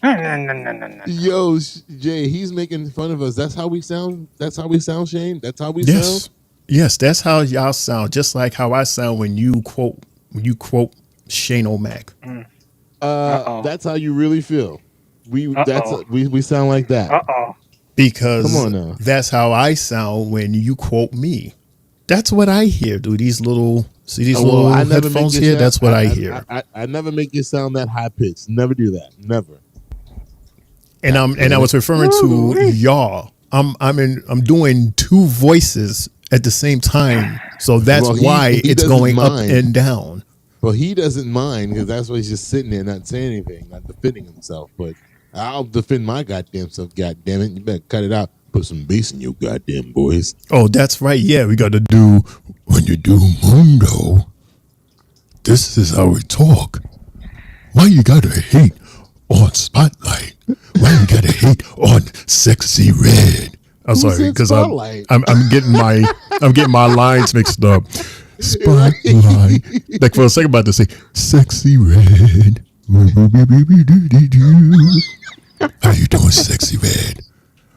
No. Yo, Jay, he's making fun of us. That's how we sound. That's how we sound, Shane. That's how we sound. Yes, that's how y'all sound. Just like how I sound when you quote Shane O'Mac. That's how you really feel. We sound like that. Because come on now. That's how I sound when you quote me. That's what I hear, dude. These little headphones here. That's what I hear. I never make you sound that high pitched. Never do that. Never. And I was referring to y'all. I'm doing two voices at the same time, so that's why it's going up and down. Well, he doesn't mind because that's why he's just sitting there not saying anything, not defending himself. But I'll defend my goddamn self. God damn it! You better cut it out. Put some bass in your goddamn voice. Oh, that's right. Yeah, we got to do when you do Mundo. This is how we talk. Why you gotta hate on Spotlight? Why you gotta hate on Sexy Red? I'm sorry because I'm getting my lines mixed up. Spotlight. Like for a second, about to say Sexy Red. How you doing, Sexy Red?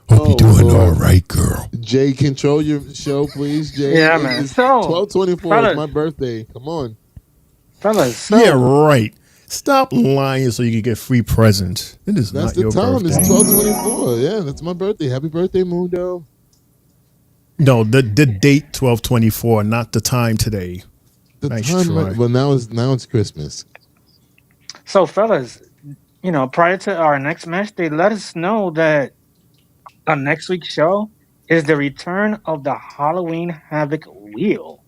Hope you're doing all right, girl. Jay, control your show, please. Jay, yeah, man. So 12/24 is my birthday. Come on, fellas. Yeah, right. Stop lying so you can get free presents. It is not your birthday. It's 12/24. Yeah, that's my birthday. Happy birthday, Mundo. No, the date 12/24, not the time today. Nice try. Well, now it's Christmas. So, fellas, prior to our next match, they let us know that our next week's show is the return of the Halloween Havoc wheel.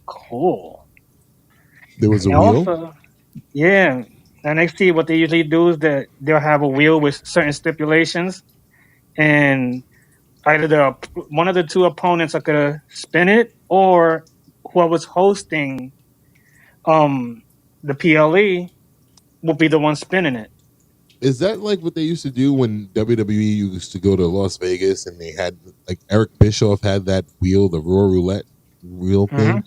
Cool. There was a wheel? Also, yeah. NXT, what they usually do is that they'll have a wheel with certain stipulations, and either one of the two opponents are going to spin it, or whoever's hosting the PLE will be the one spinning it. Is that like what they used to do when WWE used to go to Las Vegas and they had, like, Eric Bischoff had that wheel, the Raw Roulette wheel thing?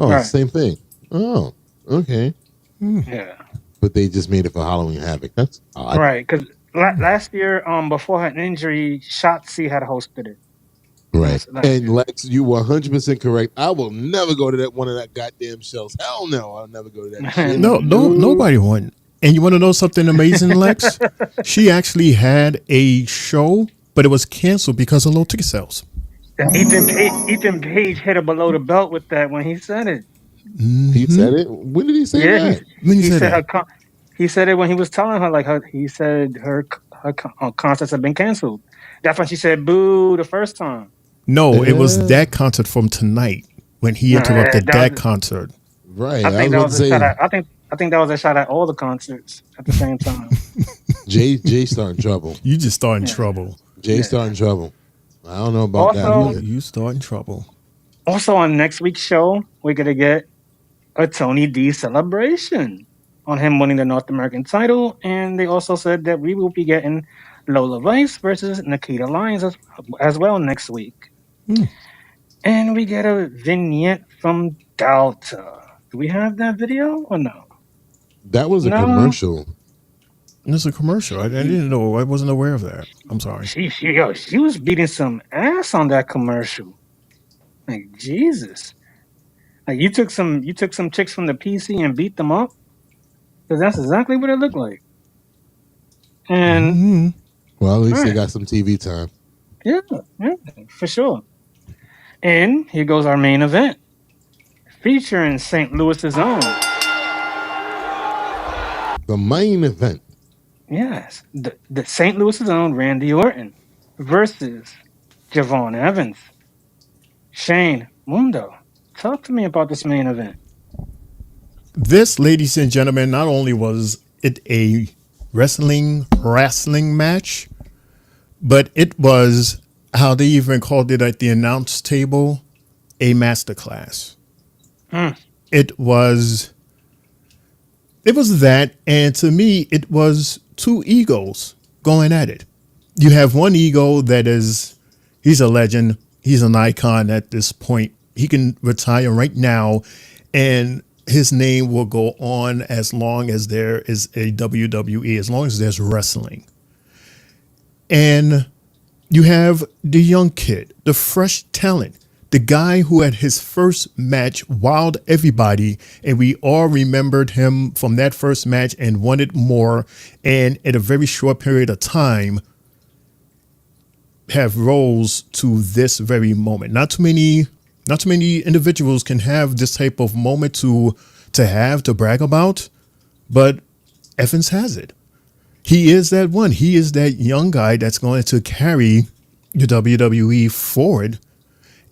Oh, right. Same thing. Oh, okay. Yeah. But they just made it for Halloween Havoc. That's odd. Right, because last year, before her injury, Shotzi had hosted it. Right. And Lex, you were 100% correct. I will never go to one of that goddamn shows. Hell no, I'll never go to that shit. No, nobody went. And you want to know something amazing, Lex? She actually had a show, but it was canceled because of low ticket sales. Ethan Page hit her below the belt with that when he said it. Mm-hmm. He said it? When did he say that? He said it when he was telling her, he said her concerts have been canceled. That's when she said boo the first time. No, it was that concert from tonight when he interrupted that concert. Right. I think that was a shot at, I think that was a shot at all the concerts at the same time. Jay starting trouble. You just starting trouble. Jay starting trouble. I don't know about that. You starting trouble. Also on next week's show, we're gonna get a Tony D celebration on him winning the North American title, and they also said that we will be getting Lola Vice versus Nikita Lyons as well next week. And we get a vignette from Delta. Do we have that video or no? That was a commercial. It's a commercial. I didn't know. I wasn't aware of that. I'm sorry. She was beating some ass on that commercial. Like Jesus. Like you took some chicks from the PC and beat them up? Because that's exactly what it looked like. And Well, at least they got some TV time. yeah, for sure. And here goes our main event, featuring St. Louis's own. The main event. Yes, the St. Louis's own Randy Orton versus Javon Evans. Shane, Mundo, talk to me about this main event. This, ladies and gentlemen, not only was it a wrestling match, but it was how they even called it at the announce table, a masterclass. It was that, and to me, it was two egos going at it. You have one ego that is, he's a legend, he's an icon at this point. He can retire right now, and his name will go on as long as there is a WWE, as long as there's wrestling. And you have the young kid, the fresh talent, the guy who at his first match wowed everybody, and we all remembered him from that first match and wanted more. And in a very short period of time, have rose to this very moment. Not too many individuals can have this type of moment to brag about, but Evans has it. He is that one. He is that young guy that's going to carry the WWE forward.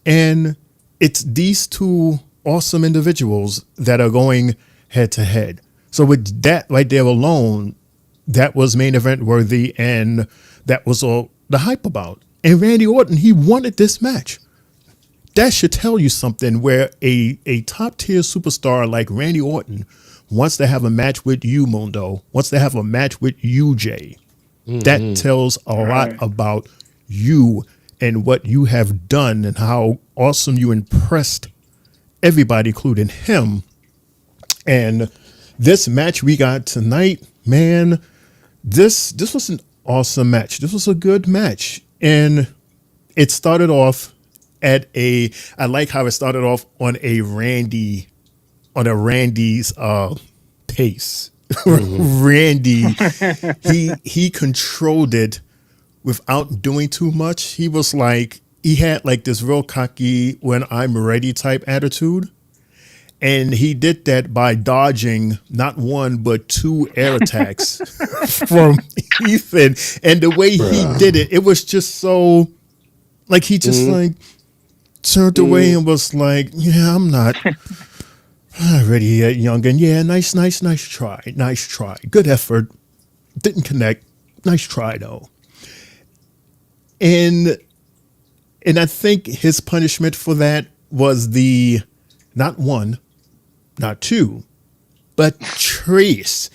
And it's these two awesome individuals that are going head to head. So with that right there alone, that was main event worthy, and that was all the hype about. And Randy Orton, he wanted this match. That should tell you something, where a top tier superstar like Randy Orton wants to have a match with you, Mundo, wants to have a match with you, Jay. That tells a lot about you and what you have done and how awesome you impressed everybody, including him. And this match we got tonight, man, this was an awesome match. This was a good match. And it started off I like how it started off on a Randy's pace. Randy, he controlled it without doing too much. He was like, he had like this real cocky when I'm ready type attitude. And he did that by dodging not one, but two air attacks from Ethan. And the way he did it, it was just so, like, he just like turned away and was like, yeah, I'm not ready yet, youngin'. Yeah, nice try. Nice try. Good effort. Didn't connect. Nice try, though. And I think his punishment for that was the, not one, not two, but trace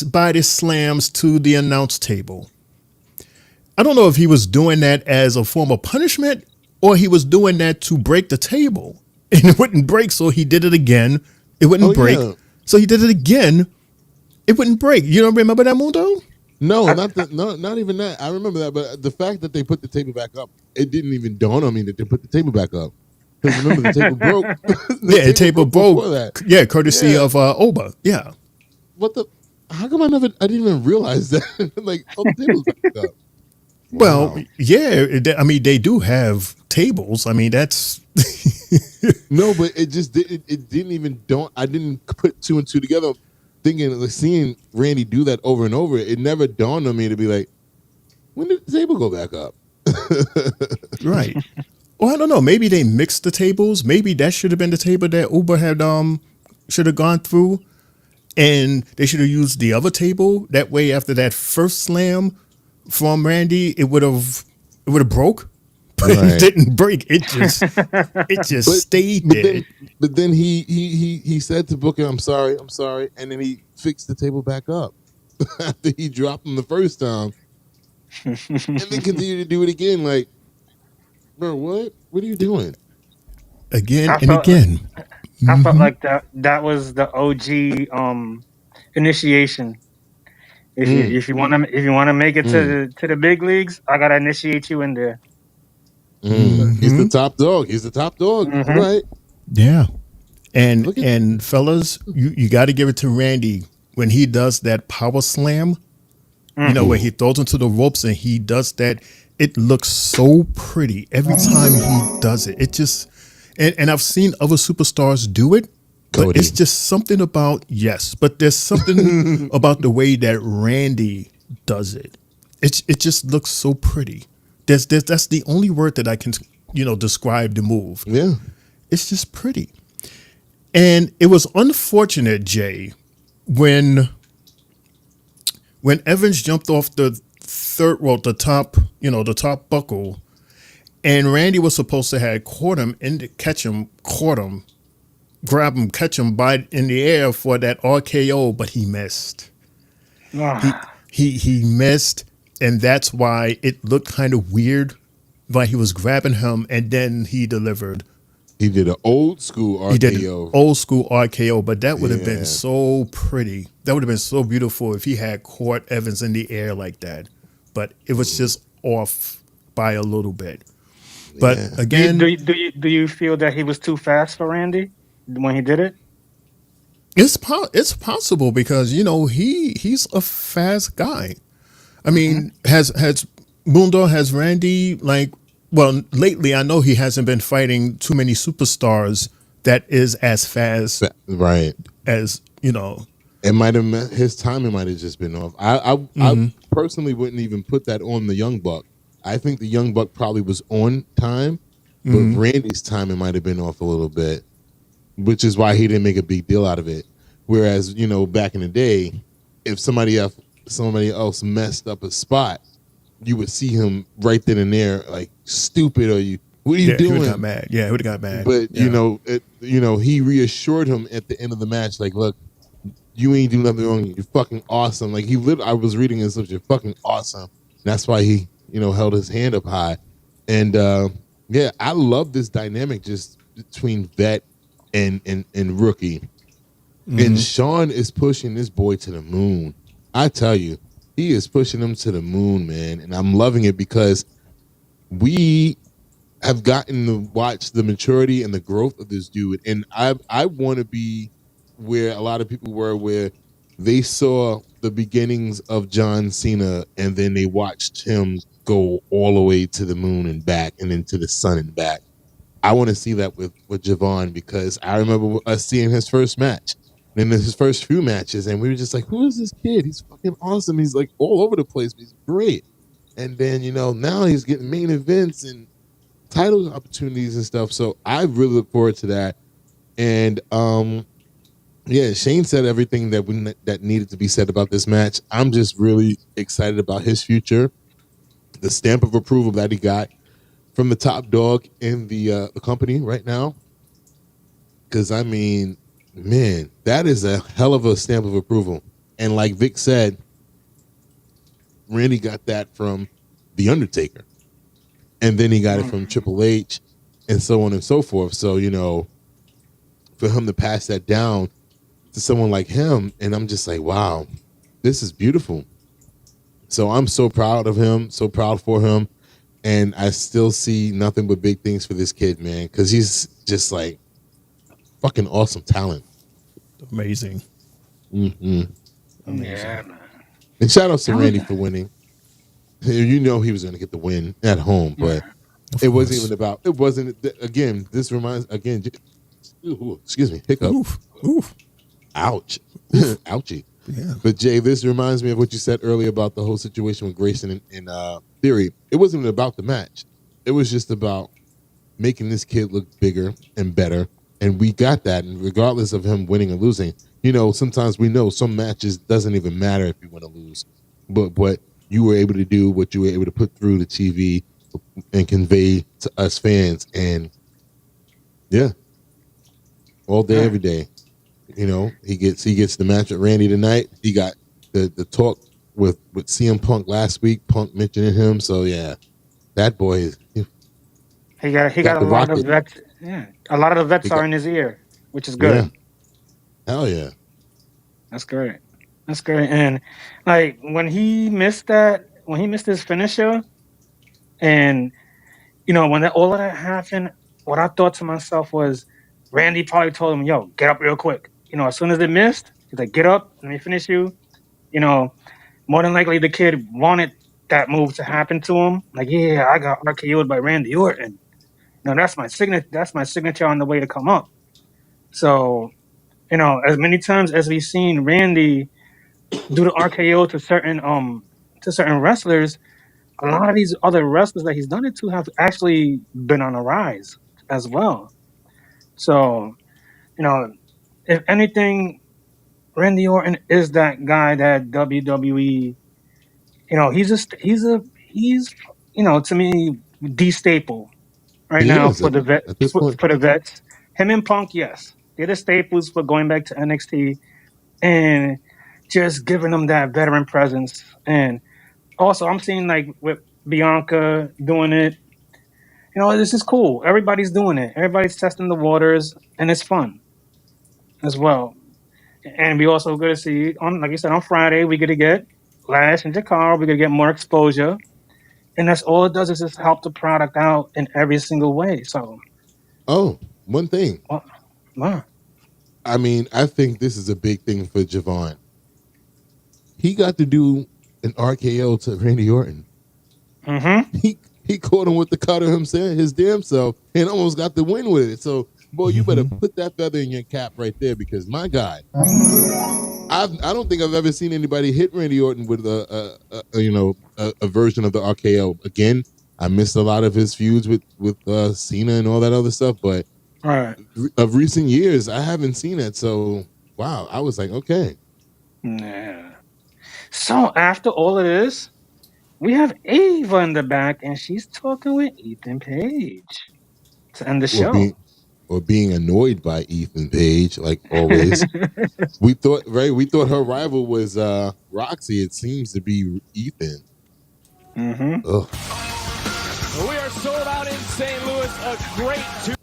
body slams to the announce table. I don't know if he was doing that as a form of punishment or he was doing that to break the table. And it wouldn't break, so he did it again. It wouldn't break. Yeah. So he did it again. It wouldn't break. You don't remember that, Mundo? No, not even that. I remember that, but the fact that they put the table back up, it didn't even dawn on me that they put the table back up. Because remember, the table broke. The table broke. Yeah, courtesy of Oba. Yeah. What the? How come I didn't even realize that? Like, the table's back up. Well, yeah. I mean, they do have tables. I mean, that's no, but it just it didn't even dawn. I didn't put two and two together. Thinking, like, seeing Randy do that over and over, it never dawned on me to be like, when did the table go back up? Right. Well, I don't know. Maybe they mixed the tables. Maybe that should have been the table that Uber had should have gone through, and they should have used the other table. That way, after that first slam from Randy, it would have broke, but it didn't break. It just stayed there. But then he said to Booker, I'm sorry, and then he fixed the table back up after he dropped him the first time, and then continued to do it again. Like, bro, what are you doing? Again and again. I felt like that was the OG initiation. If you want to make it to the big leagues, I gotta initiate you in there. He's the top dog. He's the top dog. All right. Yeah. And fellas, you got to give it to Randy when he does that power slam. You know, when he throws into the ropes and he does that, it looks so pretty every time he does it. It just, and I've seen other superstars do it, but it's just something about, but there's something about the way that Randy does it. It just looks so pretty. That's the only word that I can, describe the move. Yeah. It's just pretty. And it was unfortunate, Jay, when Evans jumped off the the top buckle, and Randy was supposed to have caught him, grab him, catch him in the air for that RKO, but he missed. He missed, and that's why it looked kind of weird. Like he was grabbing him, and then he delivered. He did an old school RKO. He did an old school RKO, but that would have been so pretty. That would have been so beautiful if he had caught Evans in the air like that. But it was just off by a little bit. But again, do you feel that he was too fast for Randy when he did it? It's possible because he's a fast guy. I mean, has Randy lately I know he hasn't been fighting too many superstars that is as fast, right? As it might have his timing might have just been off. I personally wouldn't even put that on the Young Buck. I think the Young Buck probably was on time, but Randy's timing might have been off a little bit, which is why he didn't make a big deal out of it. Whereas back in the day, if somebody else messed up a spot, you would see him right then and there, like stupid, or what are you doing? He would have got mad. Yeah, he would have got mad. But he reassured him at the end of the match, like, look, you ain't doing nothing wrong. You're fucking awesome. Like I was reading his stuff. You're fucking awesome. And that's why he, held his hand up high. And I love this dynamic just between vet and rookie. And Sean is pushing this boy to the moon. I tell you, he is pushing him to the moon, man. And I'm loving it because we have gotten to watch the maturity and the growth of this dude. And I want to be where a lot of people were, where they saw the beginnings of John Cena and then they watched him go all the way to the moon and back and then to the sun and back. I want to see that with Javon, because I remember us seeing his first match and then his first few matches, and we were just like, who is this kid? He's fucking awesome. He's like all over the place, but he's great. And then, now he's getting main events and title opportunities and stuff. So I really look forward to that. And Shane said everything that needed to be said about this match. I'm just really excited about his future. The stamp of approval that he got from the top dog in the company right now. Because, I mean, man, that is a hell of a stamp of approval. And like Vic said, Randy got that from The Undertaker. And then he got it from Triple H and so on and so forth. So, for him to pass that down to someone like him, and I'm just like, wow, this is beautiful. So I'm so proud of him, so proud for him. And I still see nothing but big things for this kid, man, because he's just like fucking awesome talent. Amazing. Amazing. And shout out to Randy for winning. He was going to get the win at home, but it wasn't even about, this reminds, excuse me, hiccup. Oof. Ouch. Ouchie. Yeah. But Jay, this reminds me of what you said earlier about the whole situation with Grayson and Theory. It wasn't even about the match. It was just about making this kid look bigger and better. And we got that. And regardless of him winning or losing, sometimes we know some matches doesn't even matter if you win or lose. But what you were able to do, what you were able to put through the TV and convey to us fans. And all day, every day. He gets the match with Randy tonight. He got the talk with CM Punk last week. Punk mentioning him. So that boy is. He got a lot of vets. Yeah, a lot of the vets are in his ear, which is good. Yeah. Hell yeah. That's great. That's great. And like when he missed his finisher, and when all of that happened, what I thought to myself was, Randy probably told him, "Yo, get up real quick." As soon as it missed, he's like, "Get up, let me finish you." You know, more than likely the kid wanted that move to happen to him. Like, yeah, I got RKO'd by Randy Orton. That's my signature. That's my signature on the way to come up. So, as many times as we've seen Randy do the RKO to certain wrestlers, a lot of these other wrestlers that he's done it to have actually been on a rise as well. So, if anything, Randy Orton is that guy that WWE, he's to me the staple right He now is for the vet at this point. for the vets. Him and Punk, yes, they're the staples for going back to NXT and just giving them that veteran presence. And also, I'm seeing like with Bianca doing it. This is cool. Everybody's doing it. Everybody's testing the waters, and it's fun as well. And we also going to see like you said, on Friday we get to get Lash and Jakara. We're gonna get more exposure, and that's all it does is just help the product out in every single way. So, one thing. Wow. I mean, I think this is a big thing for Javon. He got to do an RKO to Randy Orton. Mm-hmm. He caught him with the cutter himself, his damn self, and almost got the win with it. So, boy, you better put that feather in your cap right there, because my God, I don't think I've ever seen anybody hit Randy Orton with a version of the RKO. Again, I missed a lot of his feuds with Cena and all that other stuff, but of recent years, I haven't seen it. So, wow, I was like, okay. Yeah. So after all of this, we have Ava in the back, and she's talking with Ethan Page to end the show. Or being annoyed by Ethan Page, like always. We thought her rival was Roxy. It seems to be Ethan. Mm-hmm. Ugh. We are sold out in St. Louis. A great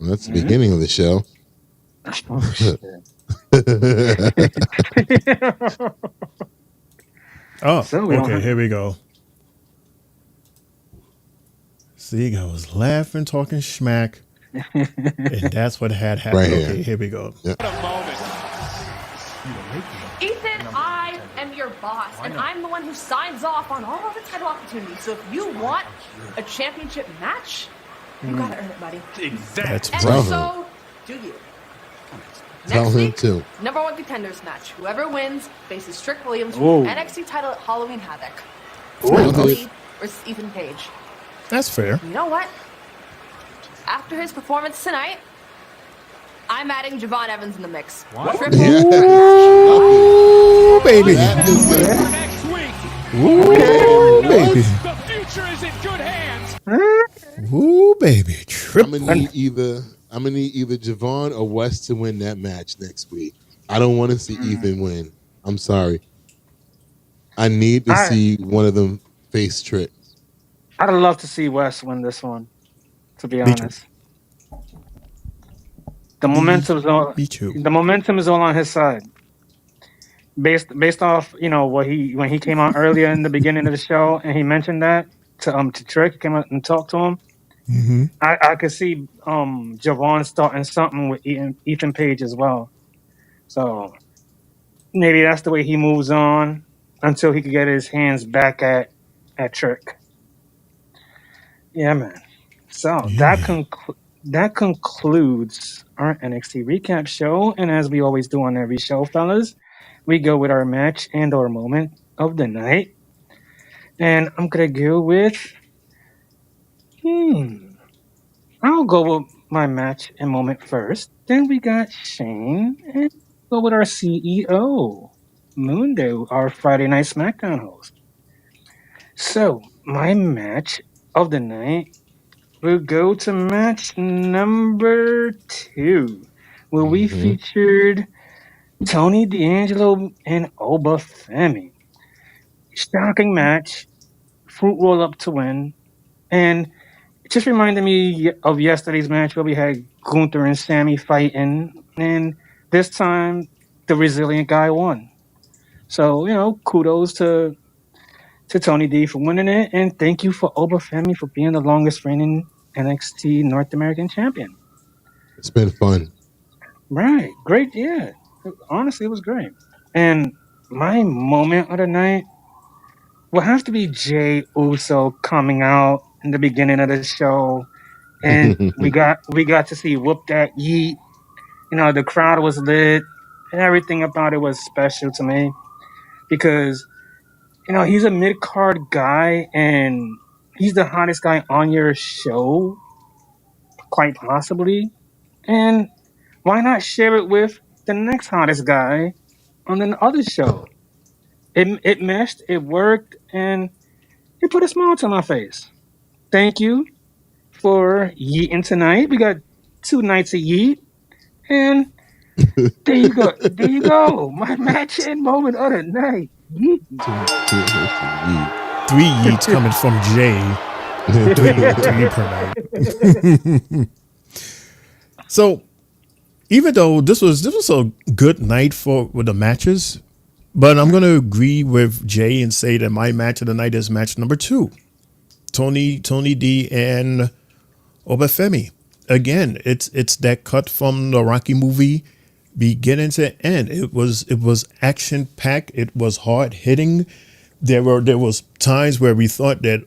Well, that's the beginning of the show. Oh, shit. Okay, here we go. See, I was laughing, talking schmack, and that's what had happened. Right here. Okay, here we go. Yep. Ethan, I am your boss, and I'm the one who signs off on all of the title opportunities. So if you want a championship match, you gotta earn it, buddy. That's And right. so do you. Tell Next him week, too. number one contenders match. Whoever wins faces Strick Williams Whoa. for the NXT title at Halloween Havoc. Ooh. Lee versus Ethan Page. That's fair. You know what? After his performance tonight, I'm adding Javon Evans in the mix. Triple Ooh, baby. next week. Ooh, baby. The future is in good hands. Ooh, baby. I'm gonna need either Javon or Wes to win that match next week. I don't want to see Ethan win. I'm sorry. I need to see one of them face Trick. I'd love to see Wes win this one, to be honest. The momentum is all on his side. Based off, when he came out earlier in the beginning of the show and he mentioned that to Trick, came out and talked to him. Mm-hmm. I could see Javon starting something with Ethan Page as well. So maybe that's the way he moves on until he could get his hands back at Trick. Yeah, man. So that concludes our NXT recap show. And as we always do on every show, fellas, we go with our match and our moment of the night. And I'm gonna go with I'll go with my match and moment first. Then we got Shane, and go with our CEO, Mundo, our Friday Night SmackDown host. So, my match of the night will go to match number 2, where we featured Tony D'Angelo and Oba Femi. Shocking match, fruit roll up to win, and it just reminded me of yesterday's match where we had Gunther and Sammy fighting, and this time the resilient guy won. So, kudos to Tony D for winning it, and thank you for Obafemi for being the longest reigning NXT North American champion. It's been fun. Right. Great. Yeah. Honestly, it was great. And my moment of the night will have to be Jay Uso coming out in the beginning of the show. And we got to see Whoop That Yeet. The crowd was lit, and everything about it was special to me because he's a mid-card guy and he's the hottest guy on your show, quite possibly. And why not share it with the next hottest guy on the other show? It meshed, it worked, and it put a smile to my face. Thank you for yeeting tonight. We got 2 nights of yeet, and there you go. There you go. My match and moment of the night. Yeet. 3 yeets coming from Jay. 3 per night. So, even though this was a good night with the matches, but I'm going to agree with Jay and say that my match of the night is match number 2. Tony D and Obafemi. Again, it's that cut from the Rocky movie, beginning to end. It was action packed. It was hard hitting. There was times where we thought that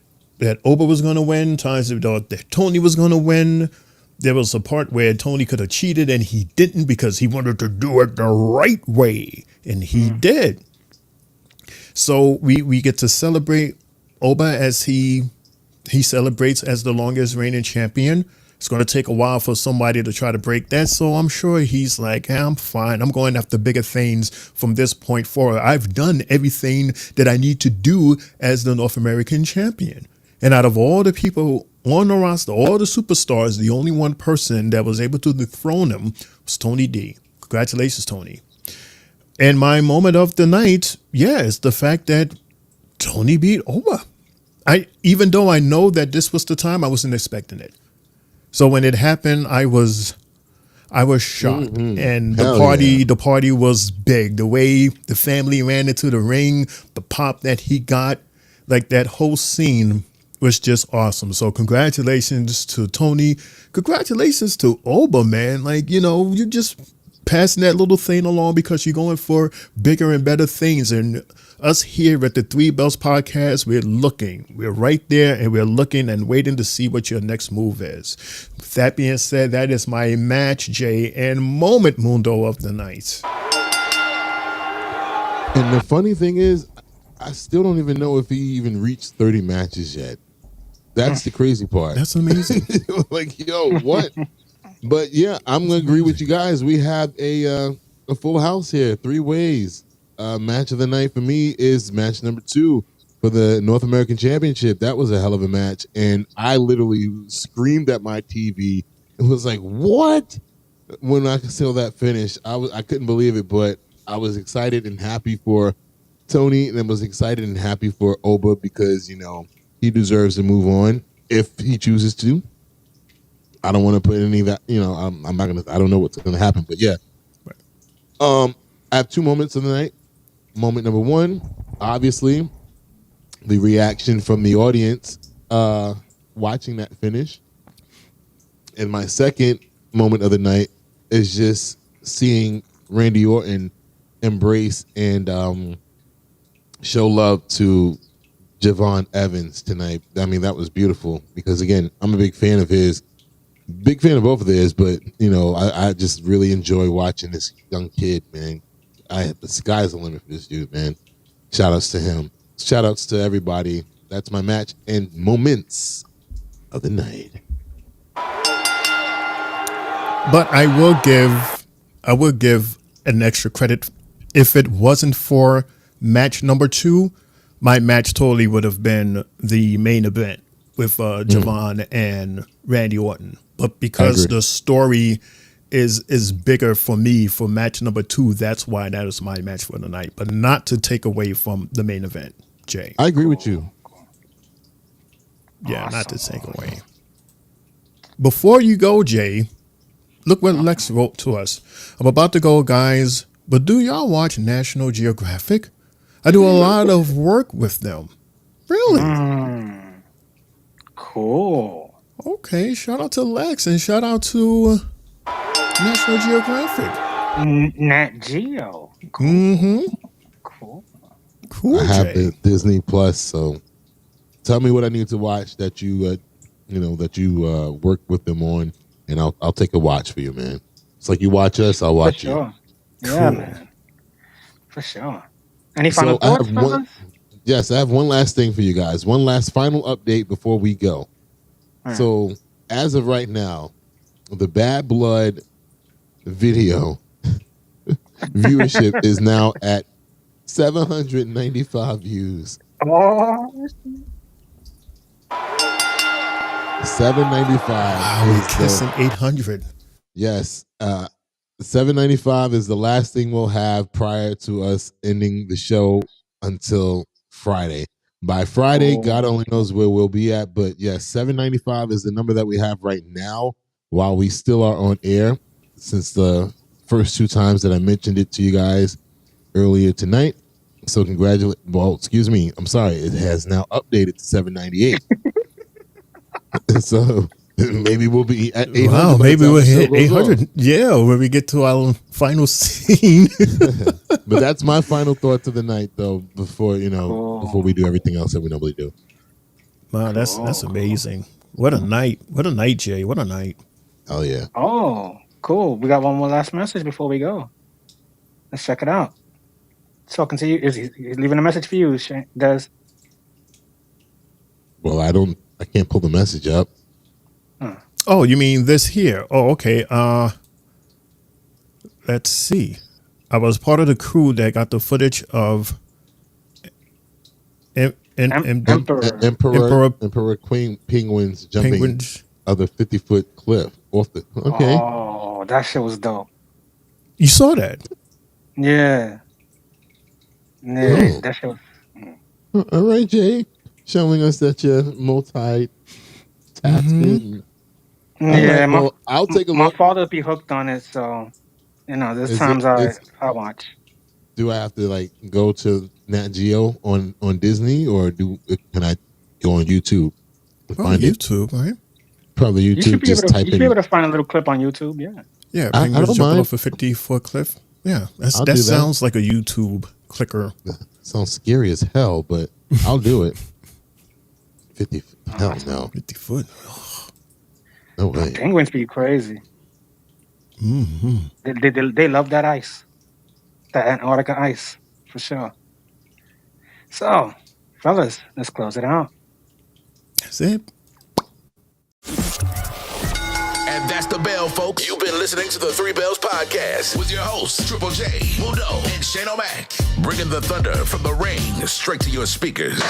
Oba was going to win. Times we thought that Tony was going to win. There was a part where Tony could have cheated and he didn't because he wanted to do it the right way, and he did. So we get to celebrate Oba as he celebrates as the longest reigning champion. It's going to take a while for somebody to try to break that. So I'm sure he's like, I'm fine. I'm going after bigger things from this point forward. I've done everything that I need to do as the North American champion. And out of all the people on the roster, all the superstars, the only one person that was able to dethrone him was Tony D. Congratulations, Tony. And my moment of the night, is the fact that Tony beat Oba. Even though I know that this was the time, I wasn't expecting it. So when it happened, I was shocked, and the party was big. The way the family ran into the ring, the pop that he got, like that whole scene was just awesome. So congratulations to Tony. Congratulations to Oba, man. Like, you're just passing that little thing along because you're going for bigger and better things. And us here at the Three Bells Podcast, we're right there, and we're looking and waiting to see what your next move is. With that being said, that is my match, Jay, and moment Mundo of the night. And the funny thing is, I still don't even know if he even reached 30 matches yet. That's the crazy part. That's amazing. Like, yo, what? But yeah, I'm gonna agree with you guys. We have a full house here, 3 ways. Match of the night for me is match number 2 for the North American Championship. That was a hell of a match, and I literally screamed at my TV. It was like, what? When I saw that finish, I couldn't believe it, but I was excited and happy for Tony, and I was excited and happy for Oba because he deserves to move on if he chooses to. I don't want to put any of that, I'm not going to, I don't know what's going to happen, but yeah. I have 2 moments of the night. Moment number 1, obviously, the reaction from the audience watching that finish. And my second moment of the night is just seeing Randy Orton embrace and show love to Javon Evans tonight. I mean, that was beautiful because, again, I'm a big fan of his. Big fan of both of theirs, but, I just really enjoy watching this young kid, man. The sky's the limit for this dude, man. Shout outs to him. Shout outs to everybody. That's my match and moments of the night. But I will give an extra credit. If it wasn't for match number 2, my match totally would have been the main event with Javon and Randy Orton. But because the story is bigger for me for match number 2, that's why that is my match for the night. But not to take away from the main event, Jay. I agree with you. Yeah, not to take away. Before you go, Jay, look what Lex wrote to us. I'm about to go, guys. But do y'all watch National Geographic? I do a lot of work with them. Really? Cool. Okay, shout out to Lex and shout out to National Geographic. Nat Geo. Cool. Mm-hmm. Cool. I have the Disney Plus, so tell me what I need to watch that you, work with them on, and I'll take a watch for you, man. It's like you watch us, I'll watch For sure. you. Yeah, man. For sure. Any final thoughts, fellas? Yes, I have one last thing for you guys. One last final update before we go. Right. So, as of right now, the Bad Blood video viewership is now at 795 views. Oh. 795. Wow, we're kissing 800. Yes. 795 is the last thing we'll have prior to us ending the show until Friday. By Friday, God only knows where we'll be at. But yes, 795 is the number that we have right now while we still are on air, since the first 2 times that I mentioned it to you guys earlier tonight. So excuse me. I'm sorry. It has now updated to 798. So maybe we'll be at 800. Wow, maybe we'll hit 800. Yeah, when we get to our final scene. But that's my final thoughts of the night, though, before we do everything else that we normally do. Wow, that's amazing. What a night. What a night, Jay. What a night. Oh, yeah. Oh, cool. We got one more last message before we go. Let's check it out. Talking to you. He's leaving a message for you, Des. Well, I can't pull the message up. Oh, you mean this here? Oh, okay. Let's see. I was part of the crew that got the footage of Emperor Queen penguins jumping of the 50-foot cliff off the. Okay. Oh, that shit was dope. You saw that? Yeah. Yeah, that shit was. All right, Jay, showing us that you're multi-talented. Yeah, right, I'll take a look. My father be hooked on it, so there's times I watch. Do I have to go to Nat Geo on Disney, or can I go on YouTube and find YouTube, right? Probably YouTube. You should be able to find a little clip on YouTube. Yeah. Yeah, I don't jumping mind. off a 50-foot cliff. Yeah, that sounds like a YouTube clicker. Sounds scary as hell, but I'll do it. 50. Hell no. 50 foot. No way. Penguins be crazy. Mm-hmm. They love that ice, that Antarctica ice, for sure. So, fellas, let's close it out. That's it. And that's the bell, folks. You've been listening to the Three Bells Podcast with your hosts, Triple J, Mundo, and Shane O'Mac, bringing the thunder from the ring straight to your speakers.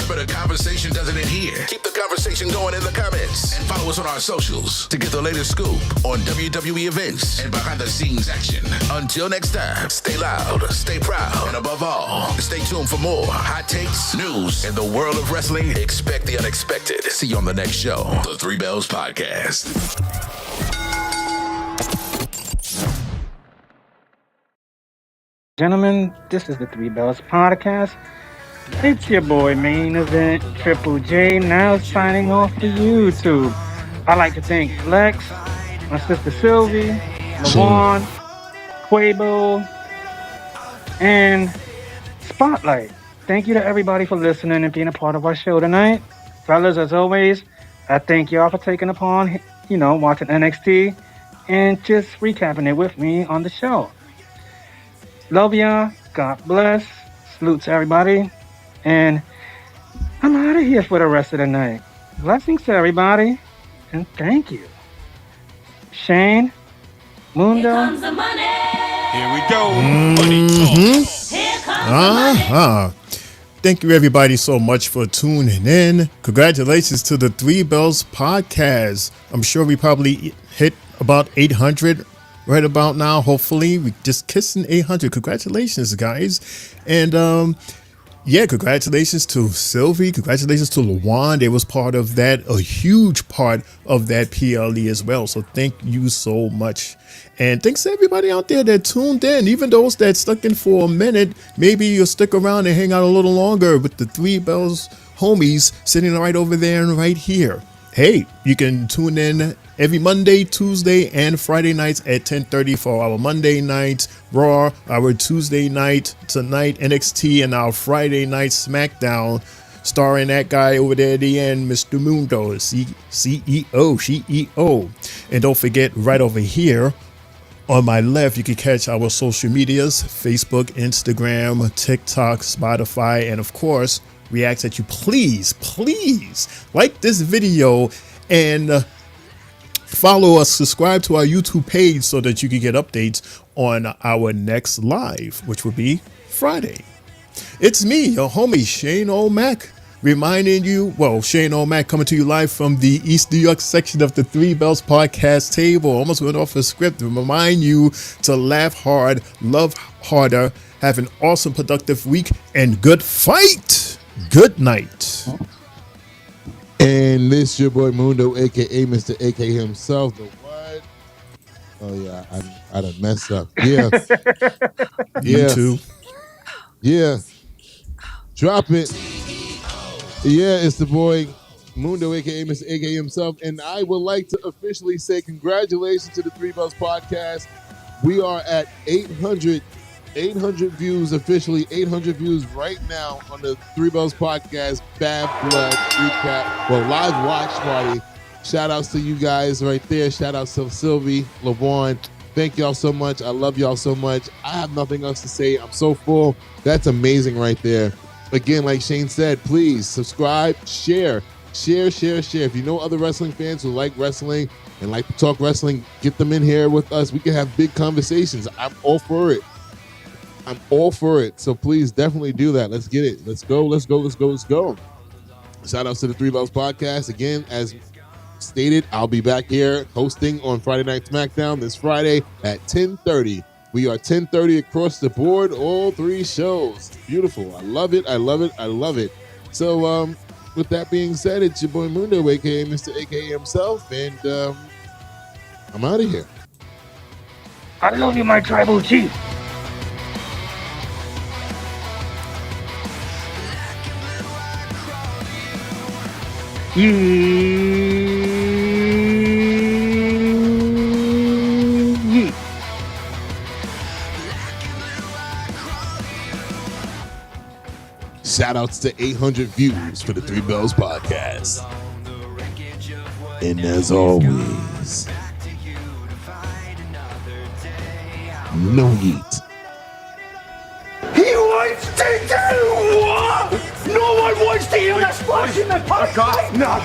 But the conversation doesn't end here. Keep the conversation going in the comments and follow us on our socials to get the latest scoop on WWE events and behind-the-scenes action. Until next time, stay loud, stay proud, and above all, stay tuned for more hot takes, news, and the world of wrestling. Expect the unexpected. See you on the next show, the Three Bells Podcast. Gentlemen, this is the Three Bells Podcast. It's your boy, Main Event Triple J, now signing off for YouTube. I'd like to thank Lex, my sister Sylvie, LaJuan, Quavo, and Spotlight. Thank you to everybody for listening and being a part of our show tonight. Fellas, as always, I thank y'all for taking upon, watching NXT and just recapping it with me on the show. Love y'all. God bless. Salute to everybody. And I'm out of here for the rest of the night. Blessings to everybody. And thank you. Shane, Mundo. Here comes the money. Here we go. Here comes the money. Thank you, everybody, so much for tuning in. Congratulations to the Three Bells Podcast. I'm sure we probably hit about 800 right about now. Hopefully, we just kissing 800. Congratulations, guys. And Yeah, congratulations to Sylvie. Congratulations to Lawan. They was part of that, a huge part of that PLE as well. So thank you so much. And thanks to everybody out there that tuned in. Even those that stuck in for a minute, maybe you'll stick around and hang out a little longer with the Three Bells homies sitting right over there and right here. Hey, you can tune in every Monday, Tuesday, and Friday nights at 10:30 for our Monday night Raw, our Tuesday night tonight NXT, and our Friday night SmackDown, starring that guy over there at the end, Mr. Mundo, CEO. And don't forget, right over here on my left, you can catch our social medias: Facebook, Instagram, TikTok, Spotify, and of course, we ask that you please like this video and follow us, subscribe to our YouTube page so that you can get updates on our next live, which will be Friday. It's me, your homie, Shane O'Mac, reminding you, Shane O'Mac coming to you live from the East New York section of the Three Bells podcast table. Almost went off a script to remind you to laugh hard, love harder, have an awesome, productive week, and good fight. Good night. And this your boy Mundo, aka Mr. AK himself. The what? Oh yeah, I done messed up. Yeah. Me too. Yeah. Drop it. Yeah, it's the boy Mundo, aka Mr. AK himself. And I would like to officially say congratulations to the Three Bells podcast. We are at 800 views officially, 800 views right now on the Three Bells podcast Bad Blood recap, live watch party. Shout outs to you guys right there. Shout outs to Sylvie, LaVon. Thank y'all so much. I love y'all so much. I have nothing else to say. I'm so full. That's amazing right there. Again, like Shane said, please subscribe, share. If you know other wrestling fans who like wrestling and like to talk wrestling, get them in here with us. We can have big conversations. I'm all for it. So please definitely do that. Let's get it. Let's go. Shout outs to the Three Bells podcast. Again, as stated, I'll be back here hosting on Friday Night SmackDown this Friday at 10:30. We are 10:30 across the board, all three shows. Beautiful. I love it. So with that being said, it's your boy Mundo, aka Mr. AKA himself, and I'm out of here. I love you, my tribal chief. Shout outs to 800 views for the Three Bells podcast. And as always, no yeet. He wants to do what? No one wants to hear the splash in the pipe. No.